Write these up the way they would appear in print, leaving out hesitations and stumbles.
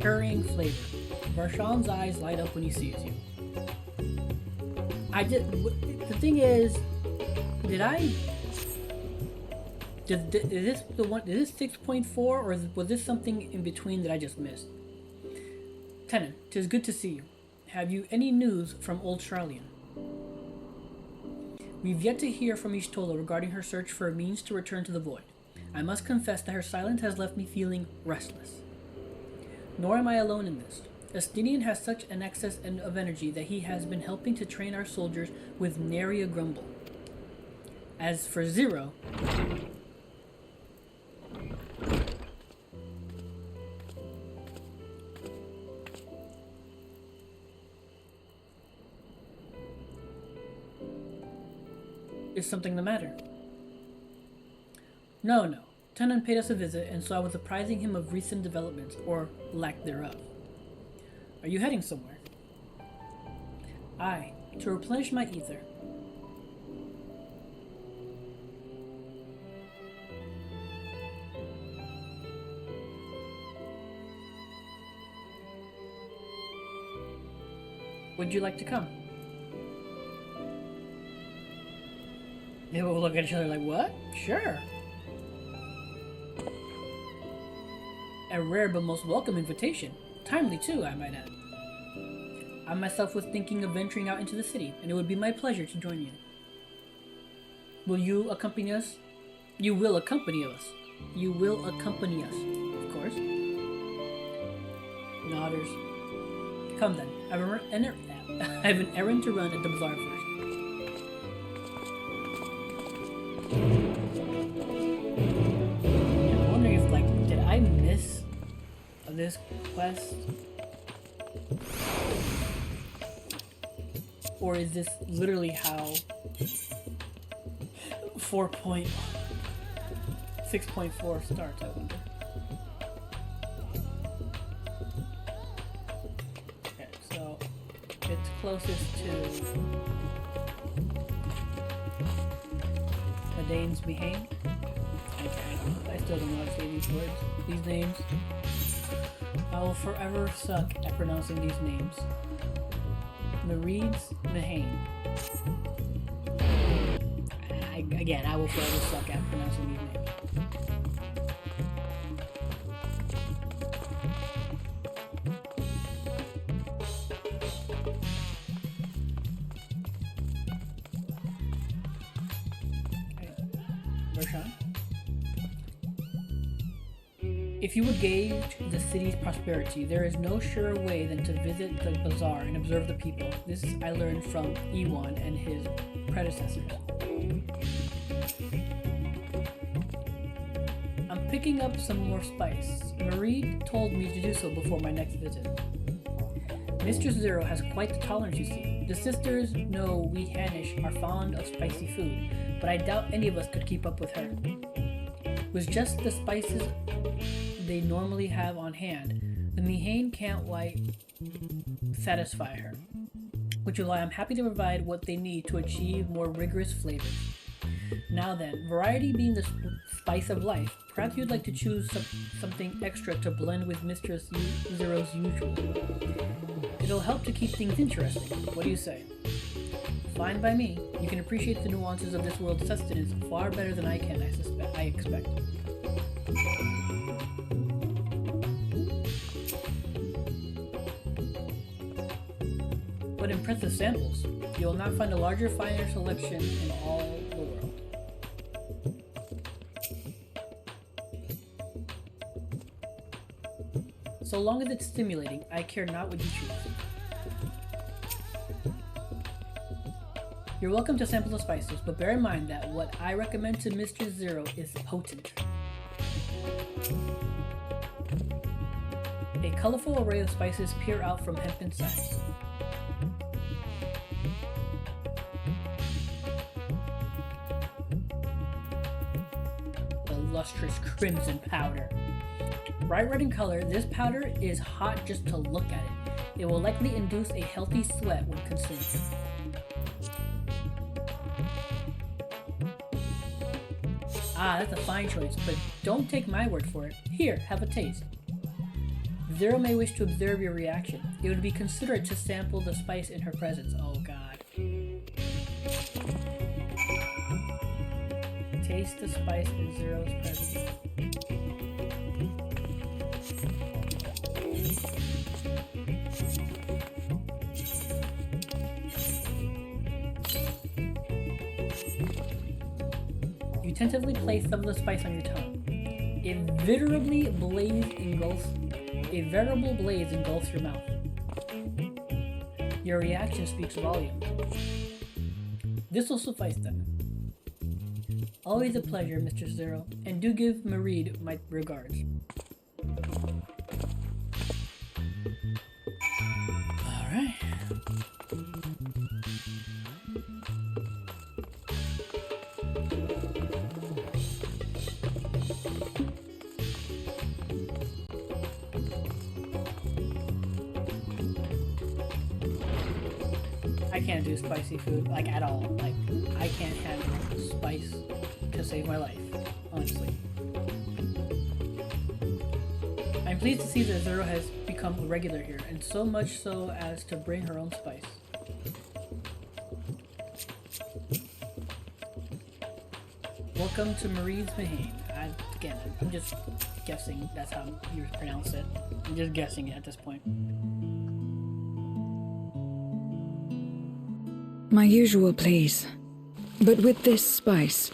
currying flavor. Varshawn's eyes light up when he sees you. The thing is, is this the one? Is this 6.4 or was this something in between that I just missed? Tenant, 'tis good to see you. Have you any news from old Charlian? We've yet to hear from Ishtola regarding her search for a means to return to the void. I must confess that her silence has left me feeling restless. Nor am I alone in this. Estinian has such an excess of energy that he has been helping to train our soldiers with nary a grumble. As for Zero, is something the matter? No. Tenant paid us a visit, and so I was apprising him of recent developments, or lack thereof. Are you heading somewhere? Aye, to replenish my ether. Would you like to come? They will look at each other like, what? Sure. A rare but most welcome invitation. Timely too, I might add. I myself was thinking of venturing out into the city, and it would be my pleasure to join you. Will you accompany us? You will accompany us. You will accompany us, of course. Nodders. Come then. I have an errand to run at the bazaar first. I'm wondering if, did I miss this quest? Or is this literally how 6.4 starts, I wonder? Okay, so it's closest to Madane's Behane. Okay, I still don't know how to say these words, these names. I will forever suck at pronouncing these names. Mareed's Behane. Again, I will forever suck at pronouncing these names. Okay. Roshan? If you would gauge the city's prosperity, there is no surer way than to visit the bazaar and observe the people. This I learned from Ewan and his predecessors. I'm picking up some more spice. Marie told me to do so before my next visit. Mistress Zero has quite the tolerance, you see. The sisters know we Hanish are fond of spicy food, but I doubt any of us could keep up with her. With just the spices they normally have on hand, the Mihane can't satisfy her, which is why I'm happy to provide what they need to achieve more rigorous flavors. Now then, variety being the spice of life, perhaps you'd like to choose something extra to blend with Mistress Zero's usual. It'll help to keep things interesting. What do you say? Fine by me. You can appreciate the nuances of this world's sustenance far better than I can, I expect. What impressive samples. You will not find a larger, finer selection in all the world. So long as it's stimulating, I care not what you choose. You're welcome to sample the spices, but bear in mind that what I recommend to Mistress Zero is potent. A colorful array of spices peer out from hempen sacks. The lustrous crimson powder. Bright red in color, this powder is hot just to look at it. It will likely induce a healthy sweat when consumed. Ah, that's a fine choice, but don't take my word for it. Here, have a taste. Zero may wish to observe your reaction. It would be considerate to sample the spice in her presence. Oh god. Taste the spice in Zero's presence. You tentatively place some of the spice on your tongue. A veritable blaze engulfs your mouth. Your reaction speaks volumes. This will suffice then. Always a pleasure, Mr. Zero, and do give Mareed my regards. Alright. I can't do spicy food, like, at all. Like, I can't handle spice to save my life, honestly. I'm pleased to see that Zero has become a regular here, and so much so as to bring her own spice. Welcome to Mareed's Mahane. Again, I'm just guessing that's how you pronounce it. I'm just guessing it at this point. My usual, please. But with this spice.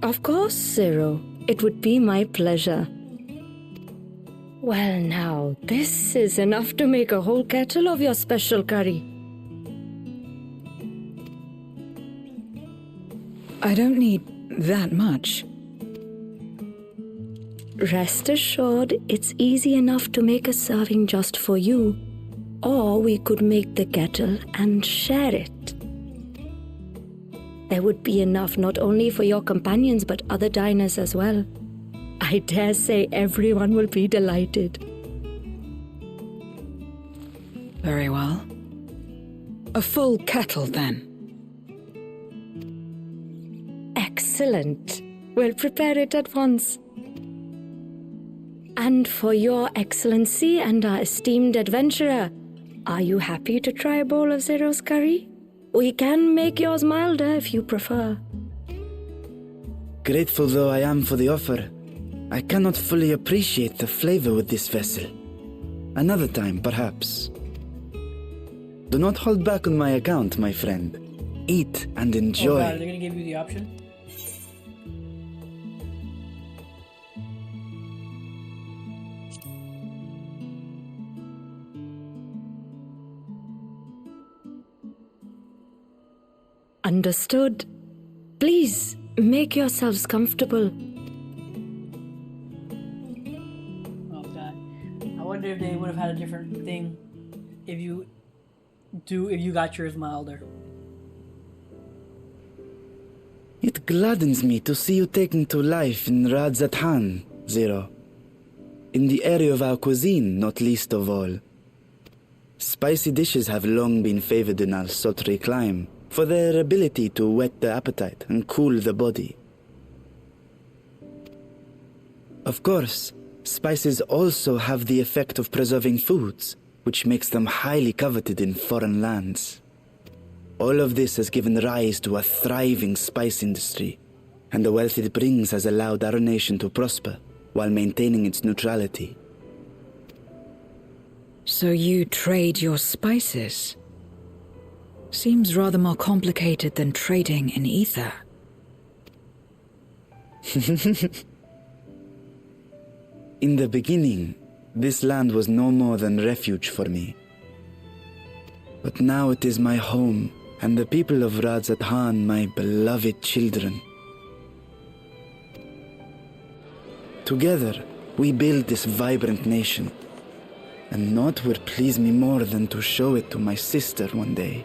Of course, Zero. It would be my pleasure. Well now, this is enough to make a whole kettle of your special curry. I don't need that much. Rest assured, it's easy enough to make a serving just for you. Or we could make the kettle and share it. There would be enough not only for your companions but other diners as well. I dare say everyone will be delighted. Very well. A full kettle, then. Excellent. We'll prepare it at once. And for your excellency and our esteemed adventurer, are you happy to try a bowl of Zero's curry? We can make yours milder if you prefer. Grateful though I am for the offer, I cannot fully appreciate the flavor with this vessel. Another time, perhaps. Do not hold back on my account, my friend. Eat and enjoy. Oh god, are they gonna give you the option? Understood. Please, make yourselves comfortable. Oh god. I wonder if they would have had a different thing if you got yours milder. It gladdens me to see you taking to life in Radzatan, Zero. In the area of our cuisine, not least of all. Spicy dishes have long been favored in our sultry clime, for their ability to whet the appetite and cool the body. Of course, spices also have the effect of preserving foods, which makes them highly coveted in foreign lands. All of this has given rise to a thriving spice industry, and the wealth it brings has allowed our nation to prosper while maintaining its neutrality. So you trade your spices? Seems rather more complicated than trading in ether. In the beginning, this land was no more than refuge for me. But now it is my home, and the people of Radzatan my beloved children. Together, we build this vibrant nation, and naught would please me more than to show it to my sister one day.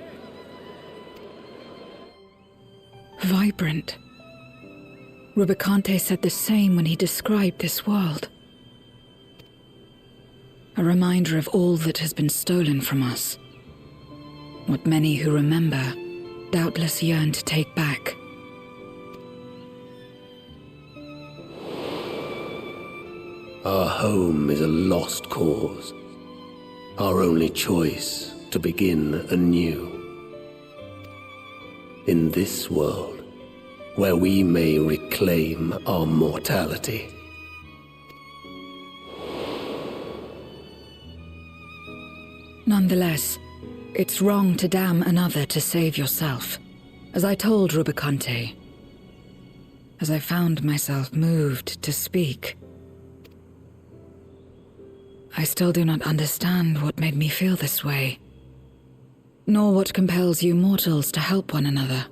Vibrant. Rubicante said the same when he described this world. A reminder of all that has been stolen from us. What many who remember doubtless yearn to take back. Our home is a lost cause. Our only choice to begin anew. In this world, where we may reclaim our mortality. Nonetheless, it's wrong to damn another to save yourself, as I told Rubicante. As I found myself moved to speak. I still do not understand what made me feel this way, nor what compels you mortals to help one another.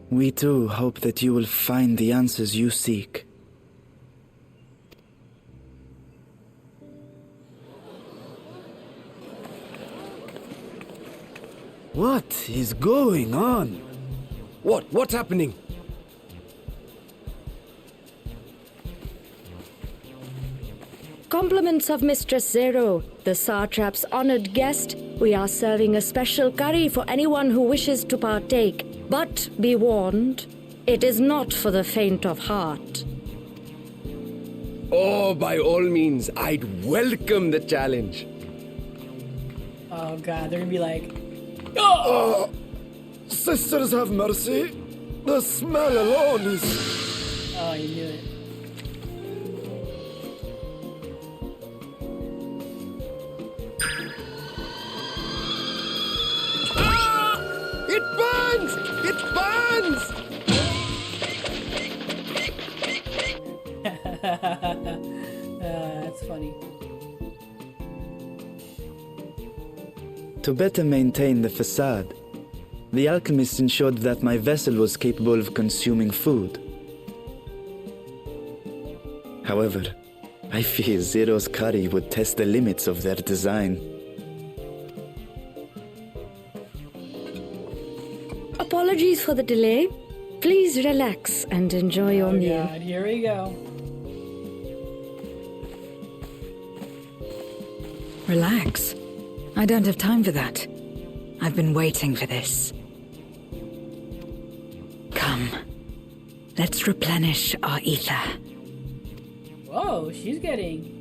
We too hope that you will find the answers you seek. What is going on? What's happening? Compliments of Mistress Zero, the Satrap's honored guest. We are serving a special curry for anyone who wishes to partake. But be warned, it is not for the faint of heart. Oh, by all means, I'd welcome the challenge. Oh god, they're gonna be like, oh! Sisters have mercy. The smell alone is... Oh, you knew it. It burns! It burns! That's funny. To better maintain the facade, the alchemist ensured that my vessel was capable of consuming food. However, I fear Zero's curry would test the limits of their design. Apologies for the delay. Please relax and enjoy your meal. God, here we go. Relax. I don't have time for that. I've been waiting for this. Come. Let's replenish our ether. Whoa, she's getting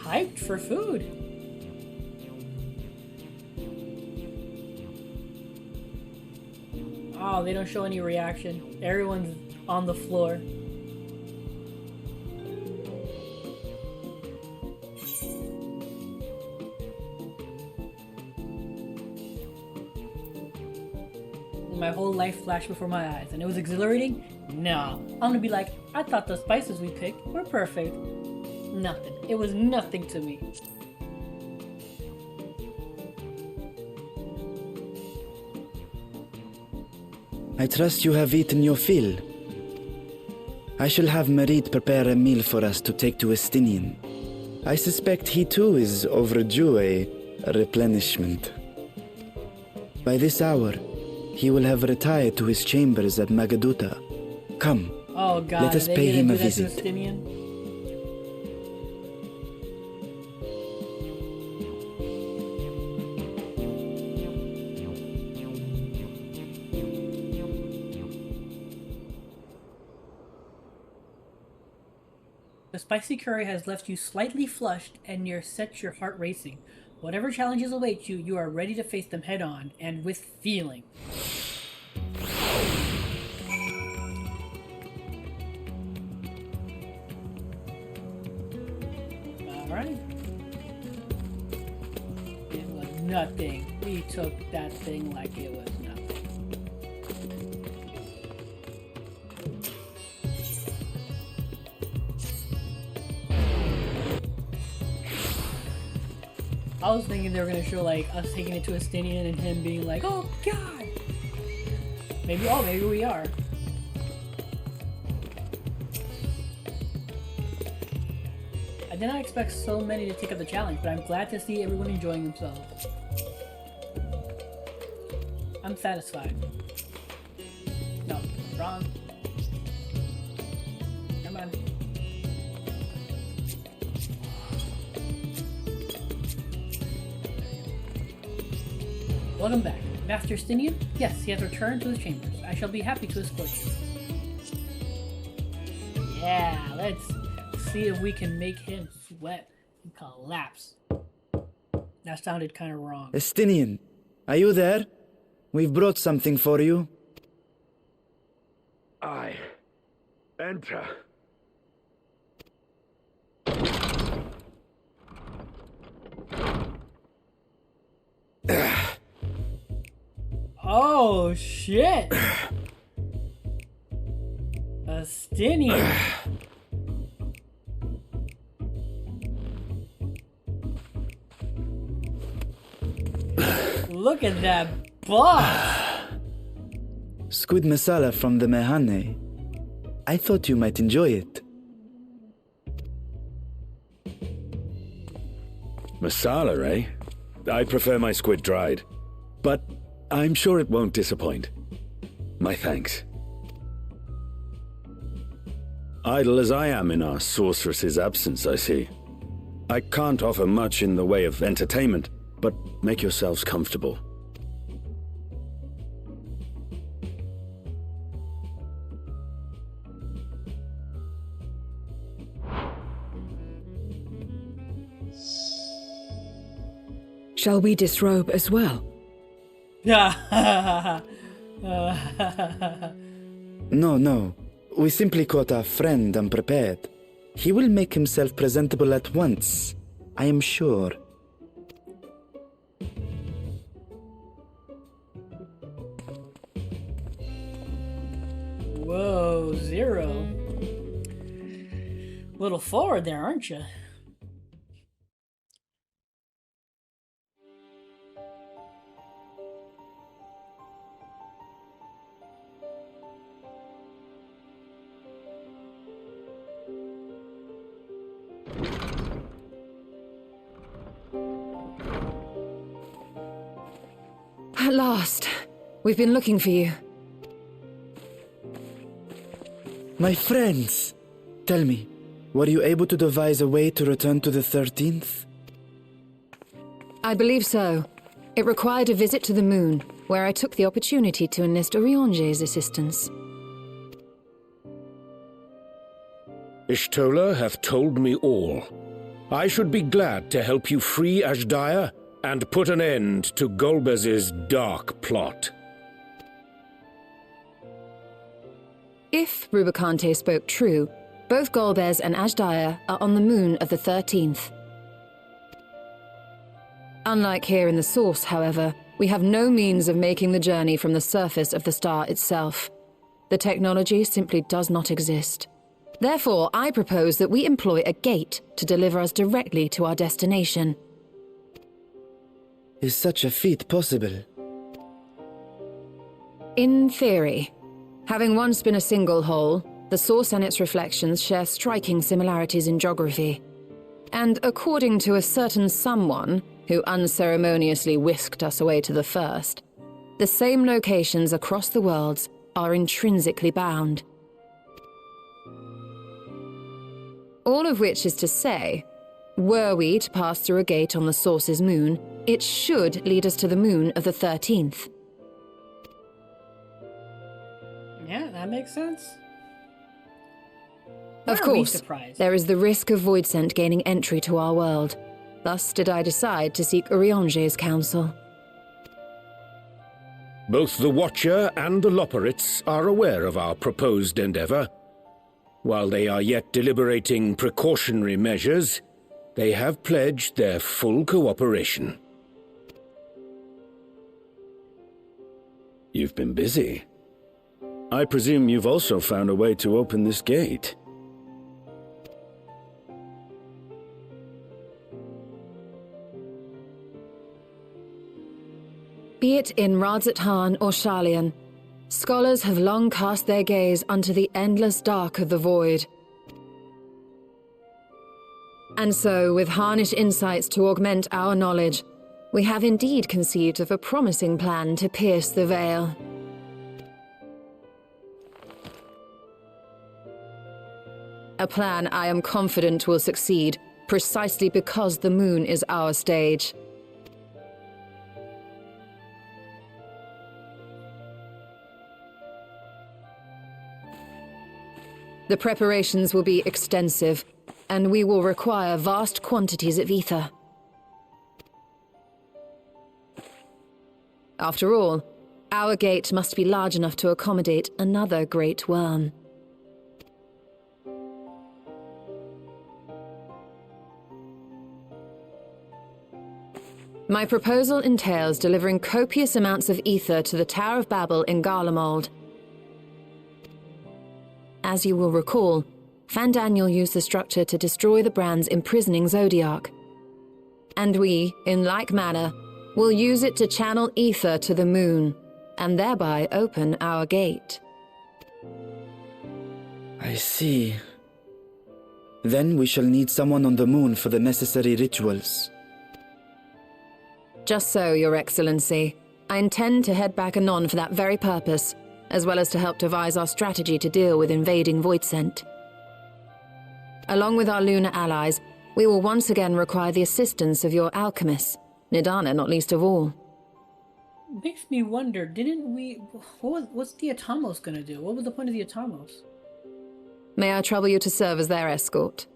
hyped for food. Oh, they don't show any reaction. Everyone's on the floor. My whole life flashed before my eyes, and it was exhilarating? No. I'm gonna be like, I thought the spices we picked were perfect. Nothing. It was nothing to me. I trust you have eaten your fill. I shall have Merit prepare a meal for us to take to Estinian. I suspect he too is overdue a replenishment. By this hour, he will have retired to his chambers at Magaduta. Come, Oh god, let us are they pay gonna him do a that to visit. Estinian? The spicy curry has left you slightly flushed and set your heart racing. Whatever challenges await you, you are ready to face them head on and with feeling. Alright. It was nothing. We took that thing like it was nothing. I was thinking they were gonna show like us taking it to Estinian and him being like, "Oh God." Maybe we are. I did not expect so many to take up the challenge, but I'm glad to see everyone enjoying themselves. I'm satisfied. No, wrong. Come on. Welcome back. Master Stinian? Yes, he has returned to his chambers. I shall be happy to escort you. Yeah, let's see if we can make him sweat and collapse. That sounded kind of wrong. Estinian, are you there? We've brought something for you. I enter. Oh, shit! Estinian. Look at that boss! Squid masala from the Mehane. I thought you might enjoy it. Masala, eh? I prefer my squid dried. But I'm sure it won't disappoint. My thanks. Idle as I am in our sorceress's absence, I see. I can't offer much in the way of entertainment, but make yourselves comfortable. Shall we disrobe as well? Yeah. No. We simply caught our friend unprepared. He will make himself presentable at once, I am sure. Whoa, Zero. Little forward there, aren't you? At last. We've been looking for you. My friends, tell me, were you able to devise a way to return to the 13th? I believe so. It required a visit to the moon, where I took the opportunity to enlist Oriange's assistance. Ishtola hath told me all. I should be glad to help you free Ashdaya and put an end to Golbez's dark plot. If Rubicante spoke true, both Golbez and Ashdaya are on the moon of the 13th. Unlike here in the Source, however, we have no means of making the journey from the surface of the star itself. The technology simply does not exist. Therefore, I propose that we employ a gate to deliver us directly to our destination. Is such a feat possible? In theory. Having once been a single hole, the Source and its reflections share striking similarities in geography. And according to a certain someone who unceremoniously whisked us away to the first, the same locations across the worlds are intrinsically bound. All of which is to say, were we to pass through a gate on the Source's moon, it should lead us to the moon of the 13th. Yeah, that makes sense. Of course, there is the risk of Voidsent gaining entry to our world. Thus did I decide to seek Uriange's counsel. Both the Watcher and the Loporrits are aware of our proposed endeavor. While they are yet deliberating precautionary measures, they have pledged their full cooperation. You've been busy. I presume you've also found a way to open this gate. Be it in Radzat-Han or Sharlayan, scholars have long cast their gaze unto the endless dark of the void. And so, with harnish insights to augment our knowledge, we have indeed conceived of a promising plan to pierce the veil. A plan I am confident will succeed, precisely because the moon is our stage. The preparations will be extensive, and we will require vast quantities of ether. After all, our gate must be large enough to accommodate another great worm. My proposal entails delivering copious amounts of ether to the Tower of Babel in Garlemald. As you will recall, Fandaniel used the structure to destroy the brand's imprisoning Zodiac. And we, in like manner, will use it to channel ether to the moon, and thereby open our gate. I see. Then we shall need someone on the moon for the necessary rituals. Just so, Your Excellency. I intend to head back anon for that very purpose, as well as to help devise our strategy to deal with invading Voidsent. Along with our lunar allies, we will once again require the assistance of your alchemists, Nidana not least of all. Makes me wonder, didn't we... What's the Atamos gonna do? What was the point of the Atamos? May I trouble you to serve as their escort?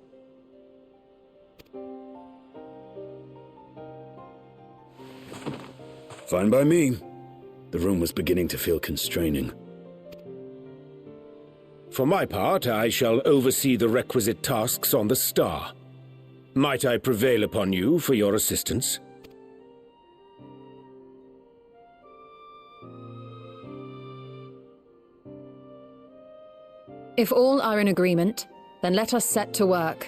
Fine by me. The room was beginning to feel constraining. For my part, I shall oversee the requisite tasks on the star. Might I prevail upon you for your assistance? If all are in agreement, then let us set to work.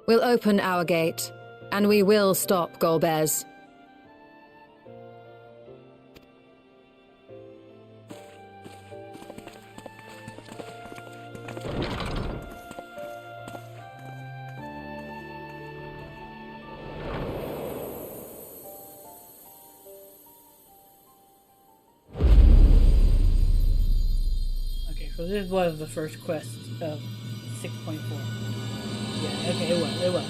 We'll open our gate, and we will stop Golbez. Okay, so this was the first quest of 6.4. Yeah, okay, it was.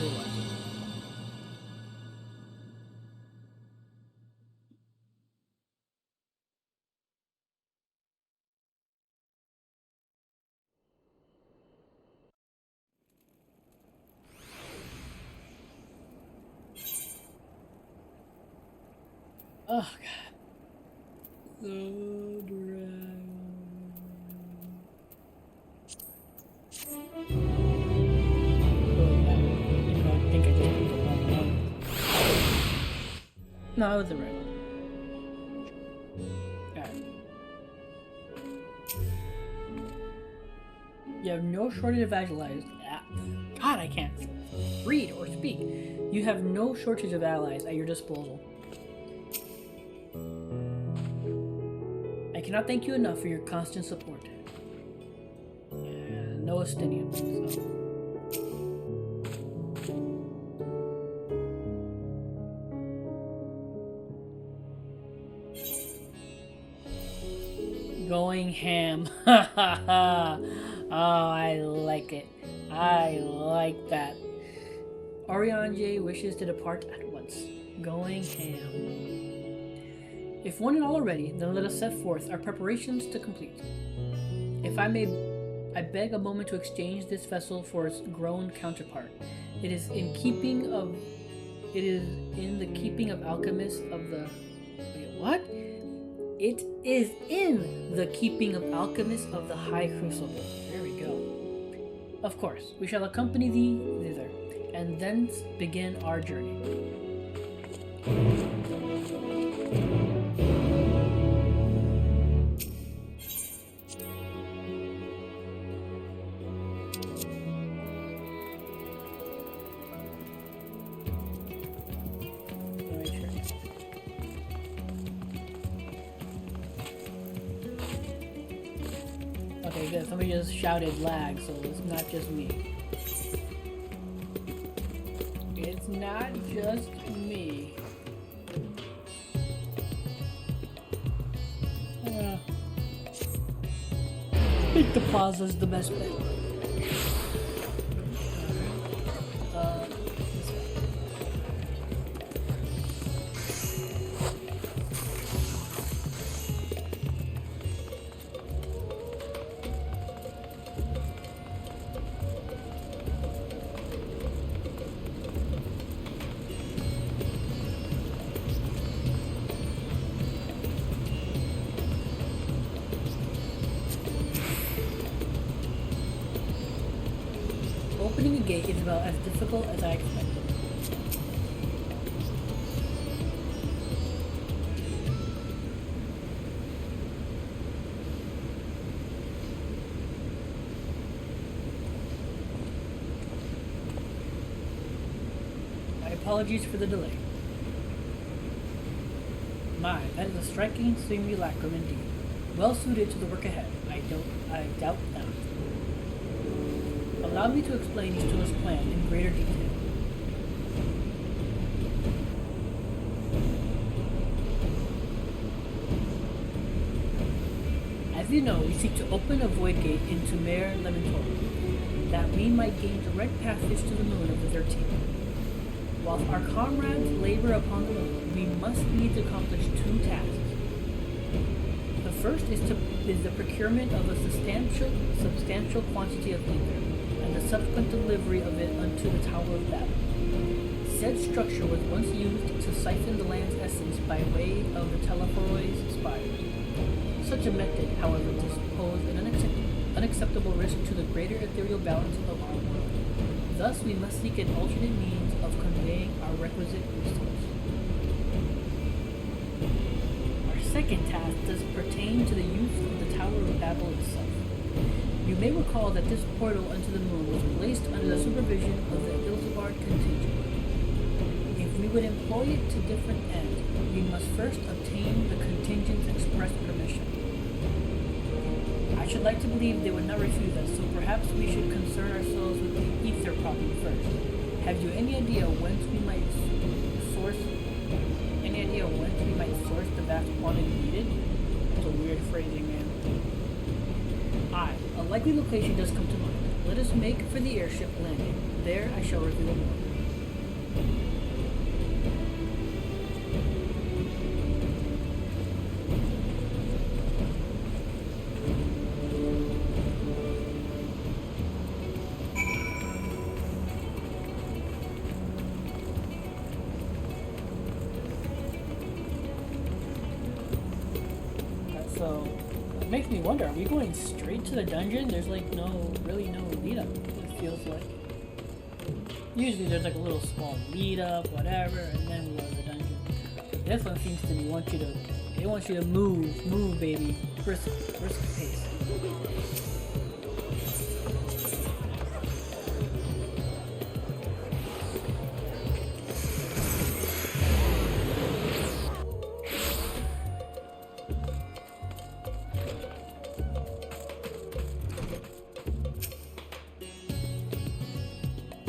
Oh, God. The dragon. I think I just picked the wrong one. No, it was the right one. Alright. You have no shortage of allies. God, I can't read or speak. You have no shortage of allies at your disposal. I cannot thank you enough for your constant support. And no Estinian, so. Going ham. Ha ha ha. Oh, I like it. I like that. Oriange wishes to depart at once. Going ham. If one and all are ready, then let us set forth our preparations to complete. If I may, I beg a moment to exchange this vessel for its grown counterpart. It is in the keeping of alchemists of the... Wait, what? It is in the keeping of alchemists of the High Crucible. There we go. Of course, we shall accompany thee thither, and thence begin our journey. Okay, good. Somebody just shouted lag, so it's not just me. It's not just me. I think the plaza's the best bet. This way. Gate is about as difficult as I expected. My apologies for the delay. My, that is a striking simulacrum indeed. Well suited to the work ahead. I doubt not. Allow me to explain Ystona's plan in greater detail. As you know, we seek to open a void gate into Mare Lementor, that we might gain direct passage to the moon of the 13th. Whilst our comrades labor upon the moon, we must needs accomplish two tasks. The first is the procurement of a substantial quantity of ether, and the subsequent delivery of it unto the Tower of Babel. Said structure was once used to siphon the land's essence by way of the Telephoroid's spire. Such a method, however, posed an unacceptable risk to the greater ethereal balance of our world. Thus, we must seek an alternate means of conveying our requisite resource. Our second task does pertain to the use of the Tower of Babel itself. You may recall that this portal unto the moon was placed under the supervision of the Ilsabard contingent. If we would employ it to different ends, we must first obtain the contingent's express permission. I should like to believe they would not refuse us, so perhaps we should concern ourselves with the ether problem first. Have you any idea whence we might source the vast quantity needed? That's a weird phrasing, man. Aye, a likely location does come to mind. Let us make for the airship landing. There I shall reveal more. So, it makes me wonder, are we going straight to the dungeon? There's like really no lead up, it feels like. Usually there's like a little small lead up, whatever, and then we go to the dungeon. This one seems to be, they want you to move baby, brisk pace.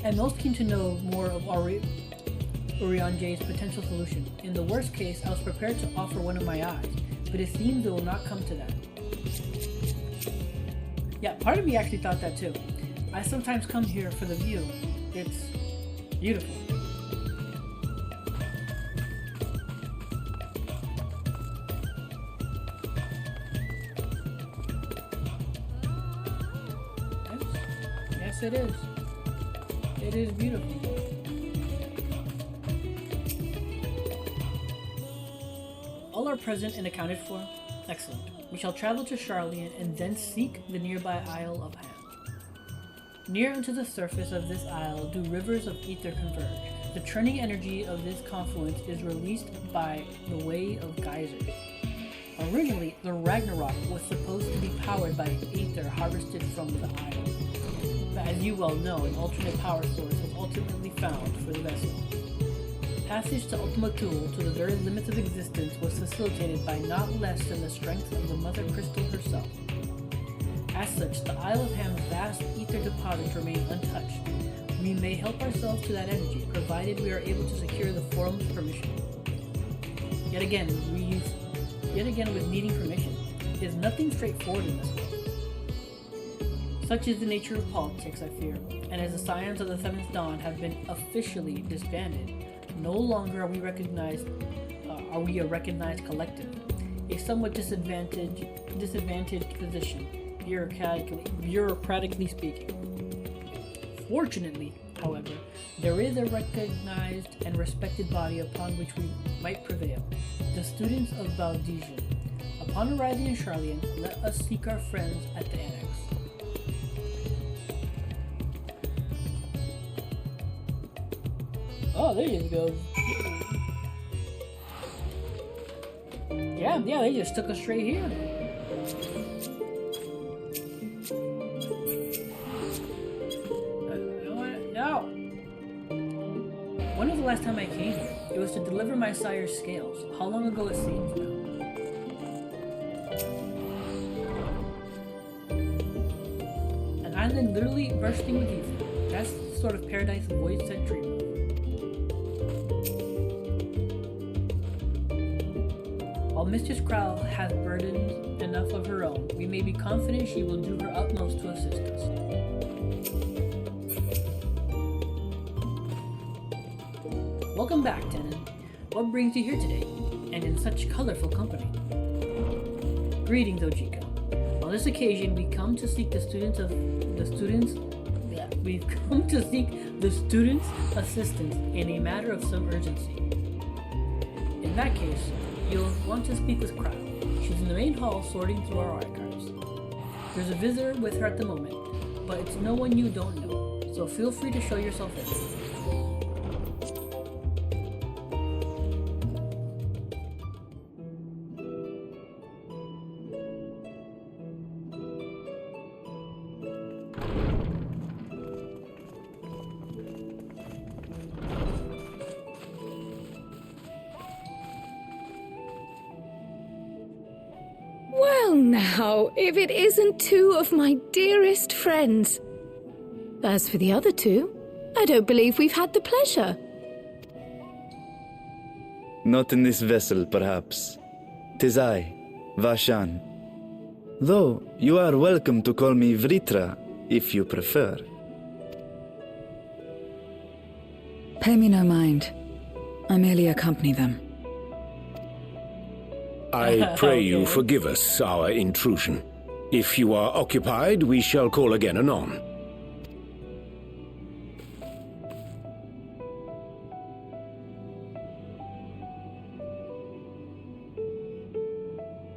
I'm most keen to know more of Urianje's potential solution. In the worst case, I was prepared to offer one of my eyes, but it seems it will not come to that. Yeah, part of me actually thought that too. I sometimes come here for the view. It's beautiful. Yes, it is. It is beautiful. All are present and accounted for? Excellent. We shall travel to Charlian and then seek the nearby Isle of Ham. Near unto the surface of this isle do rivers of ether converge. The churning energy of this confluence is released by the way of geysers. Originally, the Ragnarok was supposed to be powered by ether harvested from the isle. But as you well know, an alternate power source was ultimately found for the vessel. Passage to Ultima Thule to the very limits of existence was facilitated by not less than the strength of the Mother Crystal herself. As such, the Isle of Ham's vast ether deposits remain untouched. We may help ourselves to that energy, provided we are able to secure the Forum's permission. Yet again with needing permission, there's nothing straightforward in this world. Such is the nature of politics, I fear, and as the Scions of the Seventh Dawn have been officially disbanded, no longer are we a recognized collective, a somewhat disadvantaged position, bureaucratically speaking. Fortunately, however, there is a recognized and respected body upon which we might prevail, the students of Valdesian. Upon arriving in Charlian, let us seek our friends at the Annex. Oh, there you go. Yeah, they just took us straight here. No. When was the last time I came here? It was to deliver my sire's scales. How long ago it seems now? An island literally bursting with ether. That's the sort of paradise the voice said dream of. While Mistress Crowl has burdens enough of her own, we may be confident she will do her utmost to assist us. Welcome back, Tenon. What brings you here today, and in such colorful company? Greetings, Ojika. On this occasion, we've come to seek the students' assistance in a matter of some urgency. In that case, you'll want to speak with Crow. She's in the main hall sorting through our archives. There's a visitor with her at the moment, but it's no one you don't know, so feel free to show yourself in. Well now, if it isn't two of my dearest friends. As for the other two, I don't believe we've had the pleasure. Not in this vessel, perhaps. 'Tis I, Vashan. Though you are welcome to call me Vritra, if you prefer. Pay me no mind. I merely accompany them. I pray you forgive us our intrusion. If you are occupied, we shall call again anon.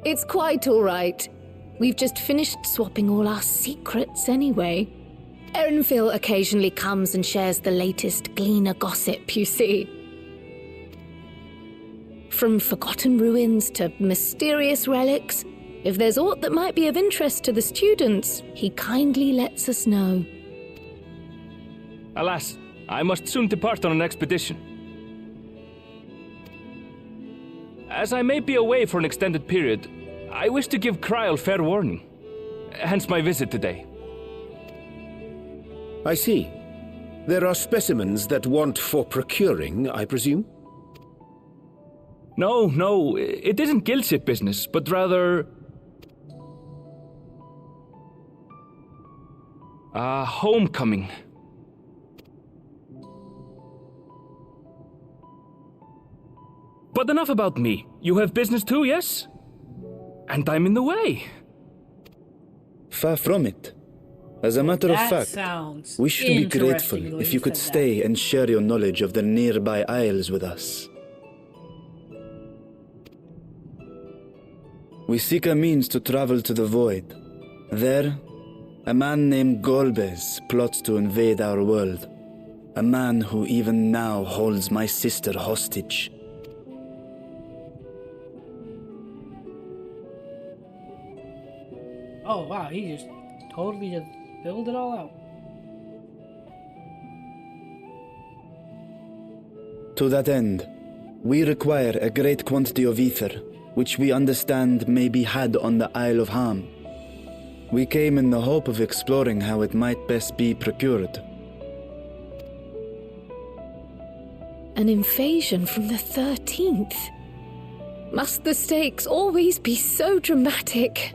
It's quite all right. We've just finished swapping all our secrets anyway. Erenfil occasionally comes and shares the latest Gleaner gossip, you see. From forgotten ruins to mysterious relics, if there's aught that might be of interest to the students, he kindly lets us know. Alas, I must soon depart on an expedition. As I may be away for an extended period, I wish to give Kryl fair warning. Hence my visit today. I see. There are specimens that want for procuring, I presume? No, it isn't guildship business, but rather... homecoming. But enough about me. You have business too, yes? And I'm in the way. Far from it. As a matter of That fact, sounds we should be interesting, grateful the way if you could said stay and share your knowledge of the nearby isles with us. We seek a means to travel to the Void. There, a man named Golbez plots to invade our world. A man who even now holds my sister hostage. Oh wow, he just totally just filled it all out. To that end, we require a great quantity of ether, which we understand may be had on the Isle of Ham. We came in the hope of exploring how it might best be procured. An invasion from the 13th. Must the stakes always be so dramatic?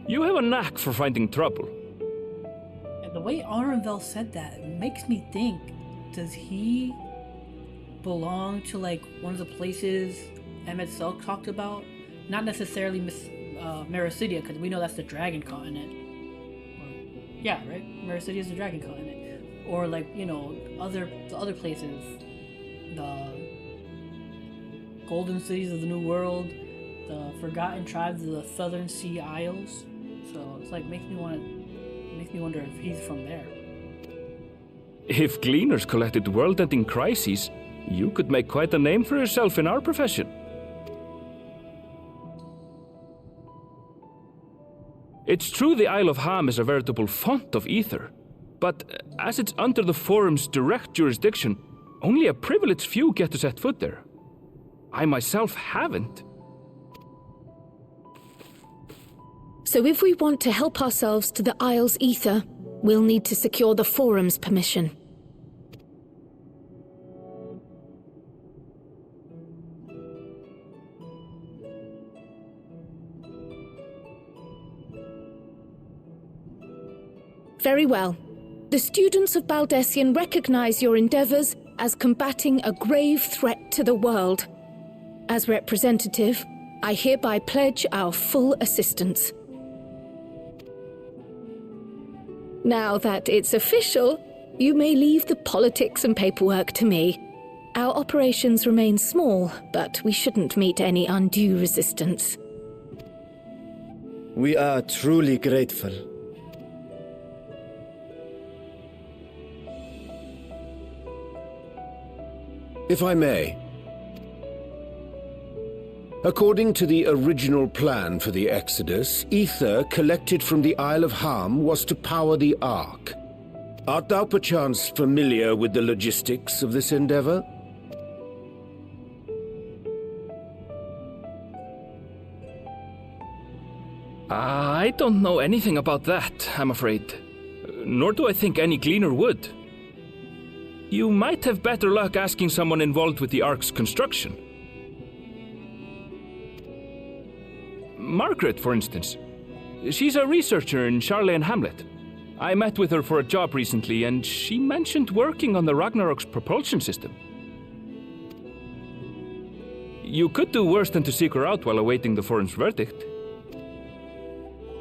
You have a knack for finding trouble. And the way Arenville said that it makes me think, does he belong to like one of the places MSQ talked about? Not necessarily Mericidia, because we know that's the dragon continent. Yeah, right? Mericidia is the dragon continent. Or like, you know, the other places. The Golden Cities of the New World, the Forgotten Tribes of the Southern Sea Isles. So it's like makes me wonder if he's from there. If Gleaners collected world-ending crises, you could make quite a name for yourself in our profession. It's true the Isle of Ham is a veritable font of ether, but as it's under the Forum's direct jurisdiction, only a privileged few get to set foot there. I myself haven't. So if we want to help ourselves to the Isle's ether, we'll need to secure the Forum's permission. Very well. The students of Baldessian recognize your endeavors as combating a grave threat to the world. As representative, I hereby pledge our full assistance. Now that it's official, you may leave the politics and paperwork to me. Our operations remain small, but we shouldn't meet any undue resistance. We are truly grateful. If I may. According to the original plan for the Exodus, ether collected from the Isle of Ham was to power the Ark. Art thou perchance familiar with the logistics of this endeavor? I don't know anything about that, I'm afraid. Nor do I think any Gleaner would. You might have better luck asking someone involved with the Ark's construction. Margaret, for instance. She's a researcher in Charley and Hamlet. I met with her for a job recently, and she mentioned working on the Ragnarok's propulsion system. You could do worse than to seek her out while awaiting the Forum's verdict.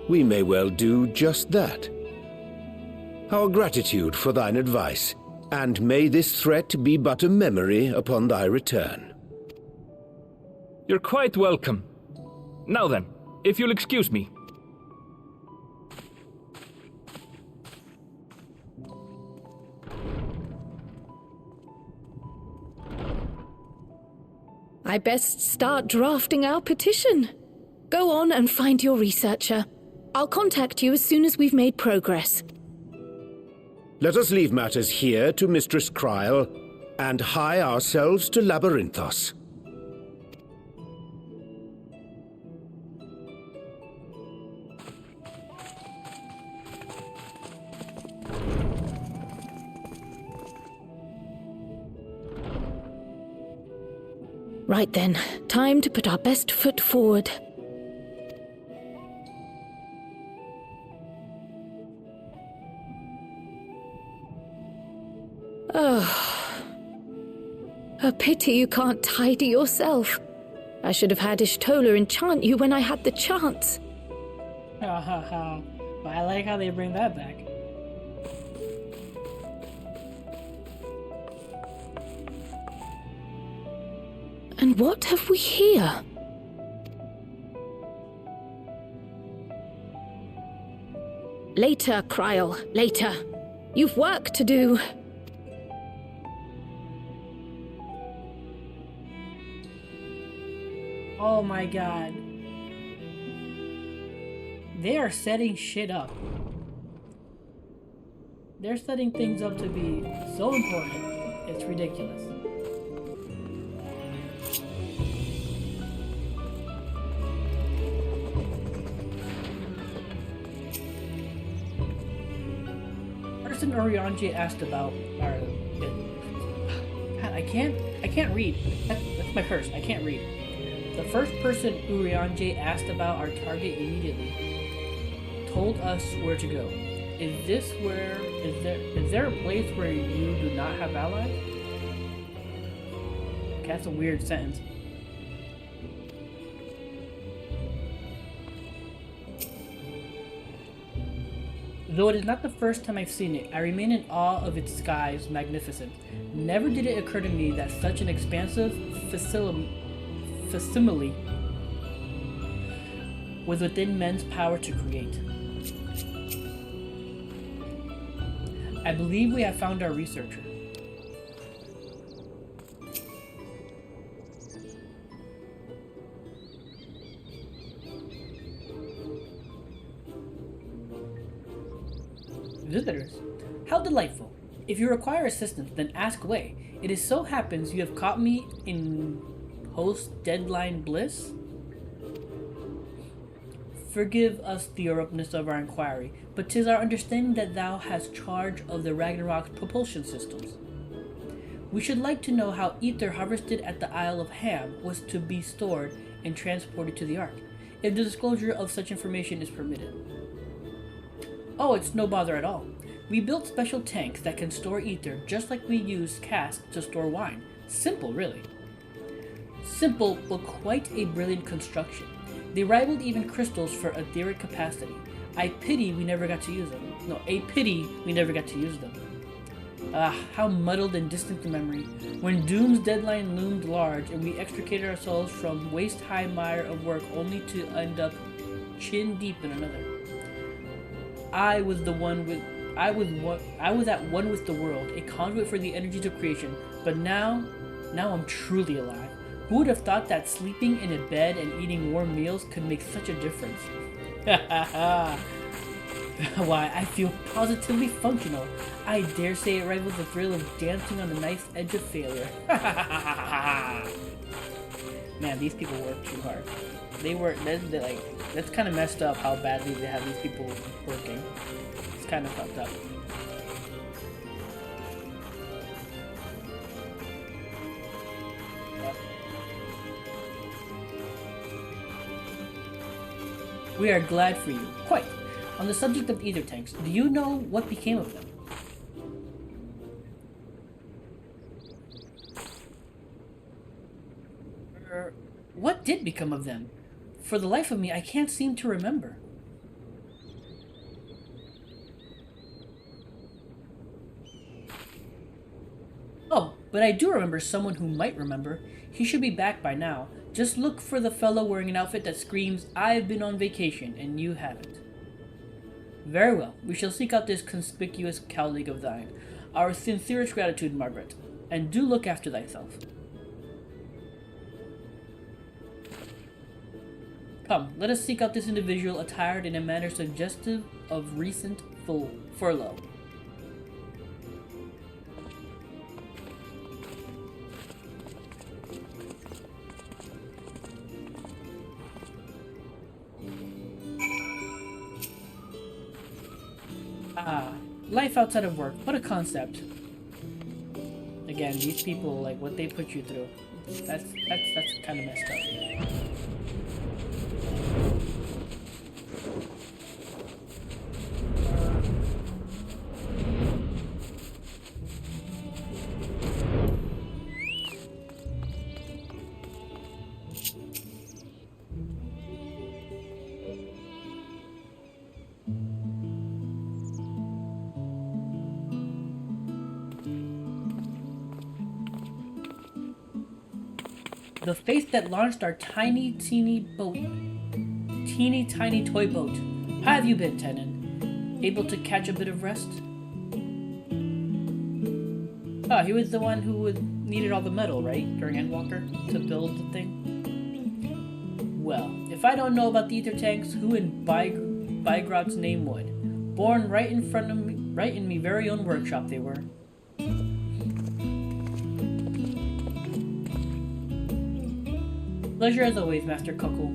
We may well do just that. Our gratitude for thine advice, and may this threat be but a memory upon thy return. You're quite welcome. Now then, if you'll excuse me. I best start drafting our petition. Go on and find your researcher. I'll contact you as soon as we've made progress. Let us leave matters here to Mistress Kryl, and hie ourselves to Labyrinthos. Right then, time to put our best foot forward. Oh. A pity you can't tidy yourself. I should have had Ishtola enchant you when I had the chance. Ha ha ha. I like how they bring that back. And what have we here? Later, Kryl, later. You've work to do. Oh my god. They are setting shit up. They're setting things up to be so important, it's ridiculous. Person Urianji asked about I can't read. That's my curse. I can't read. The first person Urianji asked about our target immediately told us where to go. Is there a place where you do not have allies? Okay, that's a weird sentence. Though it is not the first time I've seen it, I remain in awe of its skies' magnificence. Never did it occur to me that such an expansive facsimile was within men's power to create. I believe we have found our researcher. Visitors. How delightful. If you require assistance, then ask away. It is so happens you have caught me in post-deadline bliss. Forgive us the abruptness of our inquiry, but 'tis our understanding that thou hast charge of the Ragnarok's propulsion systems. We should like to know how ether harvested at the Isle of Ham was to be stored and transported to the Ark, if the disclosure of such information is permitted. Oh, it's no bother at all. We built special tanks that can store ether just like we use casks to store wine. Simple, really. Simple, but quite a brilliant construction. They rivaled even crystals for etheric capacity. I pity we never got to use them. No, a pity we never got to use them. Ah, how muddled and distant the memory. When Doom's deadline loomed large and we extricated ourselves from waist-high mire of work only to end up chin-deep in another. I was at one with the world, a conduit for the energies of creation, but now I'm truly alive. Who would have thought that sleeping in a bed and eating warm meals could make such a difference? Why, I feel positively functional. I dare say it rivals the thrill of dancing on the knife's edge of failure. Man, these people work too hard. That's kind of messed up how badly they have these people working. It's kind of fucked up. We are glad for you. Quite. On the subject of ether tanks, do you know what became of them? What did become of them? For the life of me, I can't seem to remember. Oh, but I do remember someone who might remember. He should be back by now. Just look for the fellow wearing an outfit that screams, "I've been on vacation," and you haven't. Very well, we shall seek out this conspicuous colleague of thine. Our sincerest gratitude, Margaret, and do look after thyself. Come, let us seek out this individual attired in a manner suggestive of recent furlough. Ah, life outside of work, what a concept. Again, these people, like, what they put you through, that's kind of messed up. The faith that launched our tiny tiny toy boat. How have you been, Tenon? Able to catch a bit of rest? Oh, he was the one who needed all the metal, right? During Endwalker, to build the thing? Well, if I don't know about the ether tanks, who in Bygrod's name would? Born right in front of me, right in me very own workshop they were. Pleasure as always, Master Cuckoo.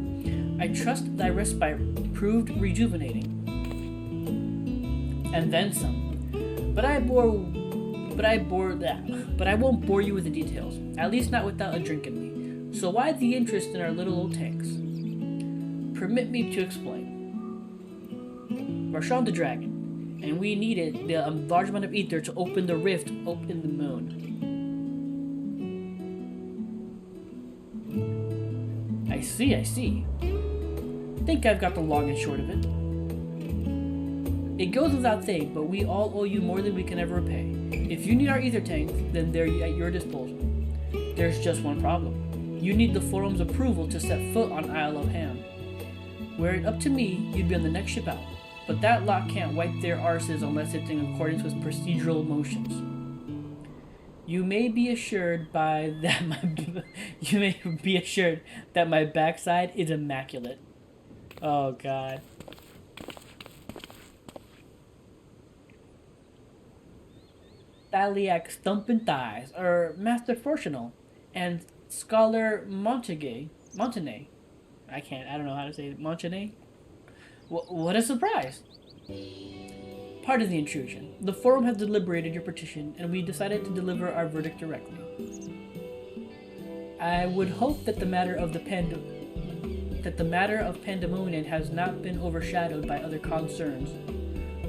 I trust thy respite proved rejuvenating. And then some. But I won't bore you with the details. At least not without a drink in me. So why the interest in our little old tanks? Permit me to explain. Marchand the Dragon, and we needed the large amount of ether to open the rift in the moon. I see. Think I've got the long and short of it. It goes without saying, but we all owe you more than we can ever repay. If you need our ether tanks, then they're at your disposal. There's just one problem. You need the forum's approval to set foot on Isle of Ham. Were it up to me, you'd be on the next ship out. but that lot can't wipe their arses unless it's in accordance with procedural motions. You may be assured that my backside is immaculate. Oh God. Thaliac Stumpin' Thighs, or Master Fortunal, and Scholar Montague. I don't know how to say it. Montague? What a surprise! Pardon the intrusion. The forum has deliberated your petition, and we decided to deliver our verdict directly. I would hope that the matter of pandemonium has not been overshadowed by other concerns,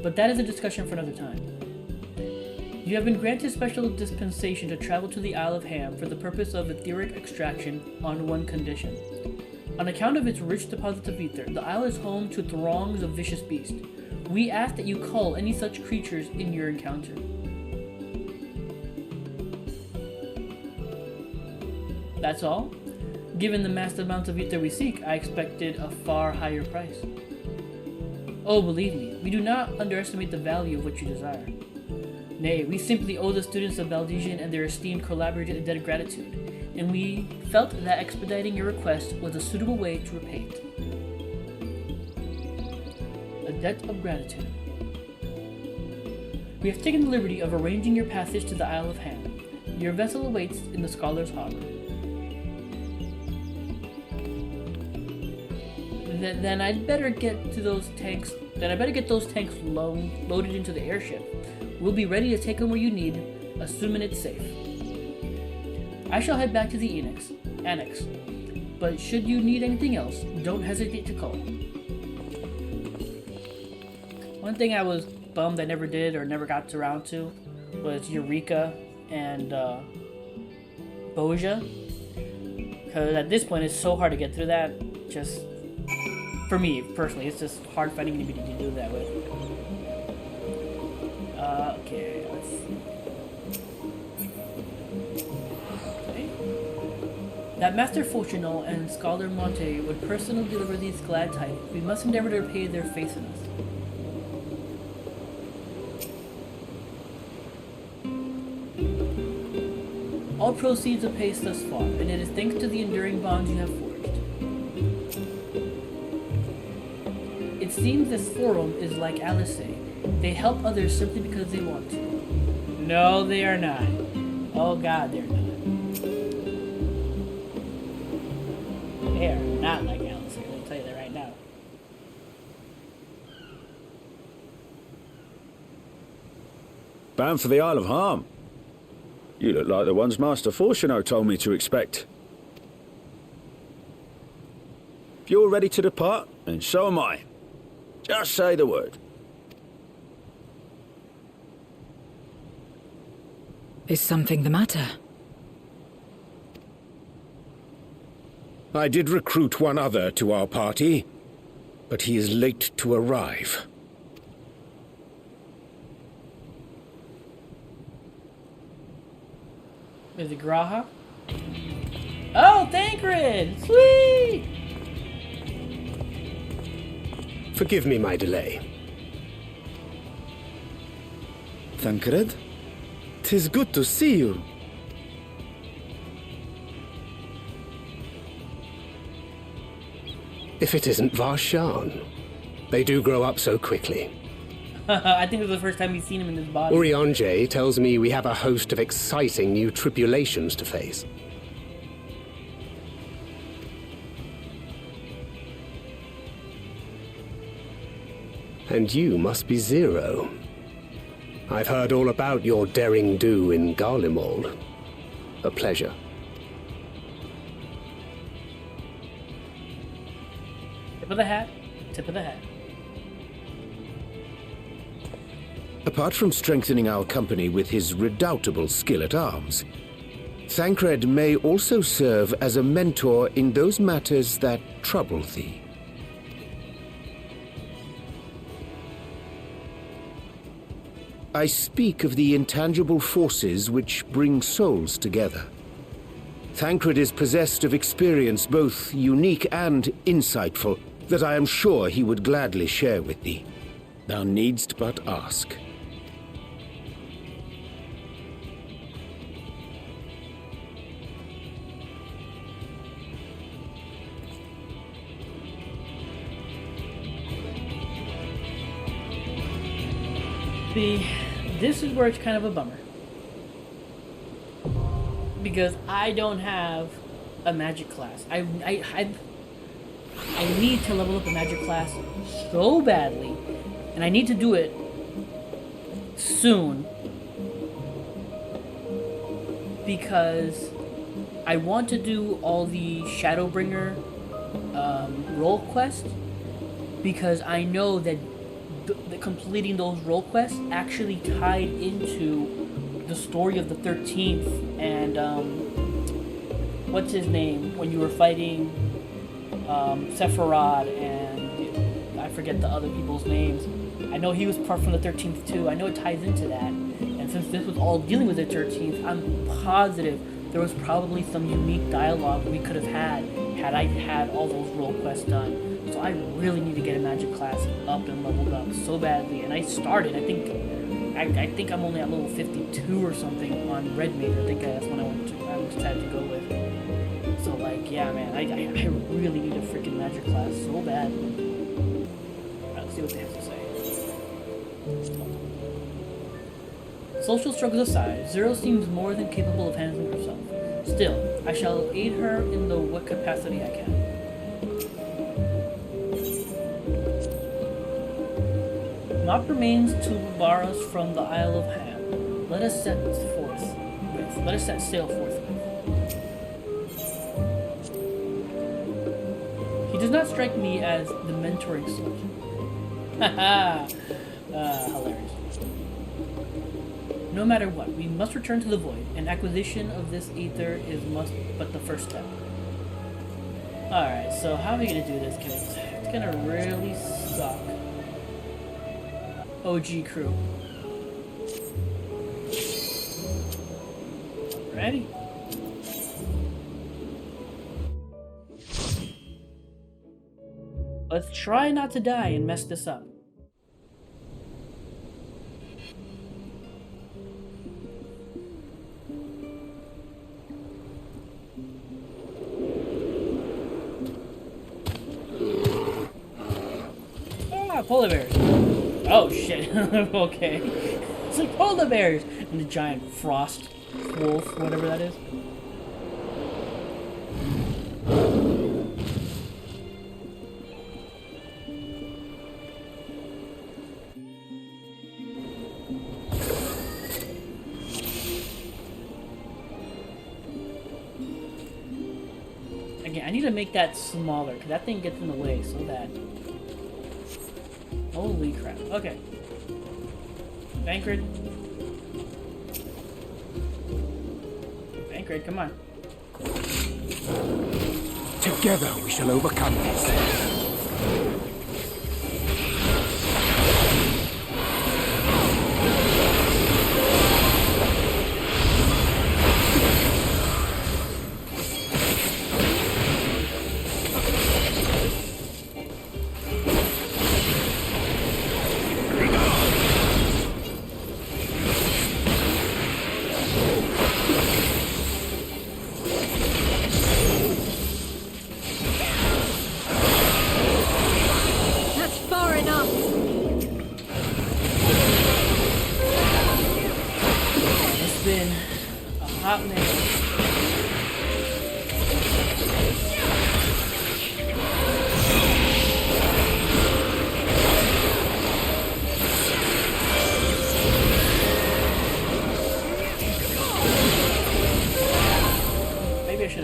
but that is a discussion for another time. You have been granted special dispensation to travel to the Isle of Ham for the purpose of etheric extraction on one condition. On account of its rich deposits of ether, the isle is home to throngs of vicious beasts. We ask that you cull any such creatures in your encounter. That's all? Given the massive amounts of ether we seek, I expected a far higher price. Oh, believe me, we do not underestimate the value of what you desire. Nay, we simply owe the students of Baldesian and their esteemed collaborators a debt of gratitude, and we felt that expediting your request was a suitable way to repay it. A debt of gratitude. We have taken the liberty of arranging your passage to the Isle of Ham. Your vessel awaits in the Scholar's Harbor. Then I'd better get those tanks loaded into the airship. We'll be ready to take them where you need, assuming it's safe. I shall head back to the annex, but should you need anything else, don't hesitate to call. One thing I was bummed I never did or never got around to was Eureka and Boja, because at this point it's so hard to get through that. Just for me personally, it's just hard finding anybody to do that with. Okay, let's see. Okay. That Master Fortunal and Scholar Monte would personally deliver these glad tidings. We must endeavor to repay their faith in us. All proceeds apace thus far, and it is thanks to the enduring bonds you have forged. It seems this forum is like Alice say. They help others simply because they want to. No, they are not. Oh God, they're not. They are not like Alice here, let me tell you that right now. Bound for the Isle of Harm. You look like the ones Master Fortuno told me to expect. If you're ready to depart, then so am I. Just say the word. Is something the matter? I did recruit one other to our party, but he is late to arrive. Is it Graha? Oh, Thancred! Sweet! Forgive me my delay. Thancred? 'Tis good to see you. If it isn't Varshan. They do grow up so quickly. I think it was the first time we've seen him in this body. Urianje tells me we have a host of exciting new tribulations to face. And you must be Zero. I've heard all about your daring do in Garlemald. A pleasure. Tip of the hat. Tip of the hat. Apart from strengthening our company with his redoubtable skill at arms, Thancred may also serve as a mentor in those matters that trouble thee. I speak of the intangible forces which bring souls together. Thancred is possessed of experience both unique and insightful that I am sure he would gladly share with thee. Thou needst but ask. See, this is where it's kind of a bummer. Because I don't have a magic class. I need to level up a magic class so badly. And I need to do it soon. Because I want to do all the Shadowbringer role quests. Because I know that completing those role quests actually tied into the story of the 13th and what's his name when you were fighting Sephiroth and I forget the other people's names. I know he was part from the 13th too. I know it ties into that. And since this was all dealing with the 13th, I'm positive there was probably some unique dialogue we could have had I had all those role quests done. So I really need to get a magic class up and leveled up so badly. And I started, I think I'm only at level 52 or something on Red Mage. I think that's when I decided to go with. So like, yeah man, I really need a freaking magic class so bad. Alright, let's see what they have to say. Social struggles aside, Zero seems more than capable of handling herself. Still, I shall aid her in the what capacity I can. Naught remains to bar us from the Isle of Ham. Let us set sail forthwith. He does not strike me as the mentoring sort. Haha! Hilarious. No matter what, we must return to the Void, and acquisition of this ether is but the first step. Alright, so how are we gonna do this, kids? It's gonna really suck. OG crew. Ready? Let's try not to die and mess this up. Ah, polar bears. Oh shit. Okay. It's like polar bears and the giant frost wolf, whatever that is. Again, I need to make that smaller because that thing gets in the way so bad. Holy crap. Okay. Bankard. Bankard, come on. Together we shall overcome this.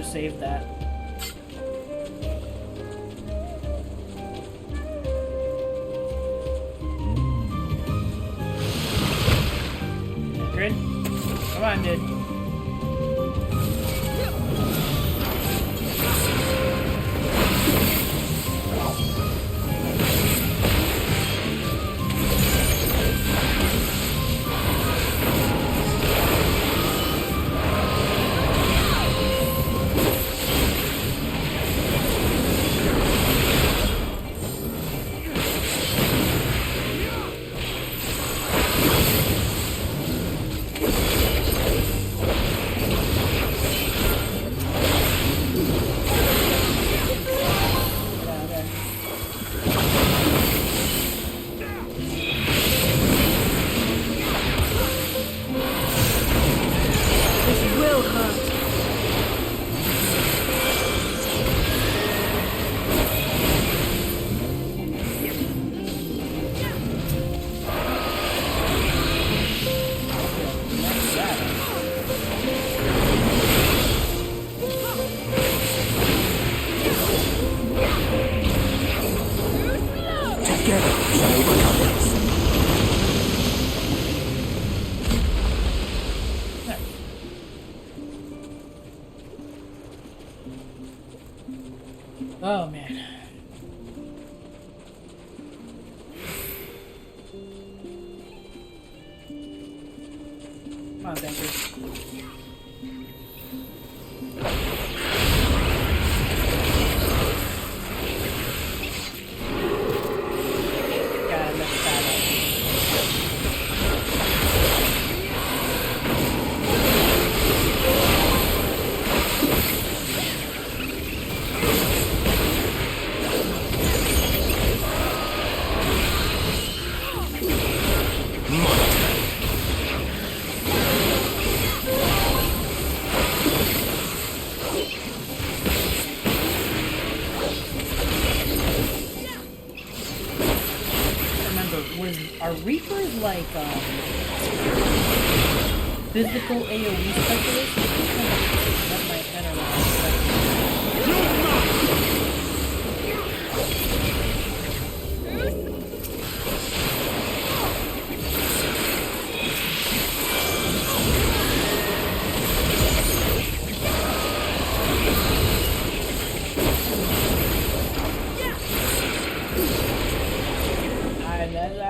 Save that. Grid? Come on, dude. Oh man. Come on, Banker. Gotta mess that Are Reapers like physical AoE specialists? That might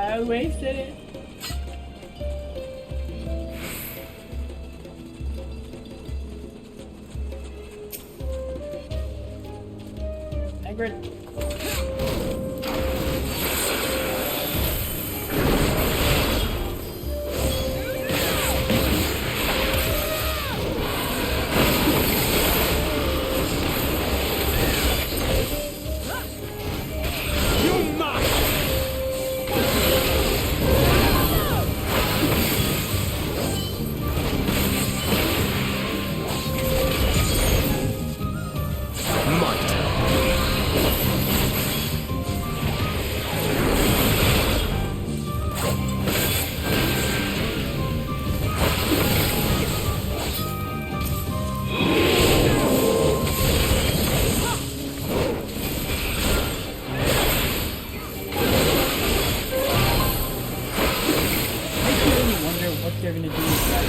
I wasted it. Hagrid. They're gonna do is that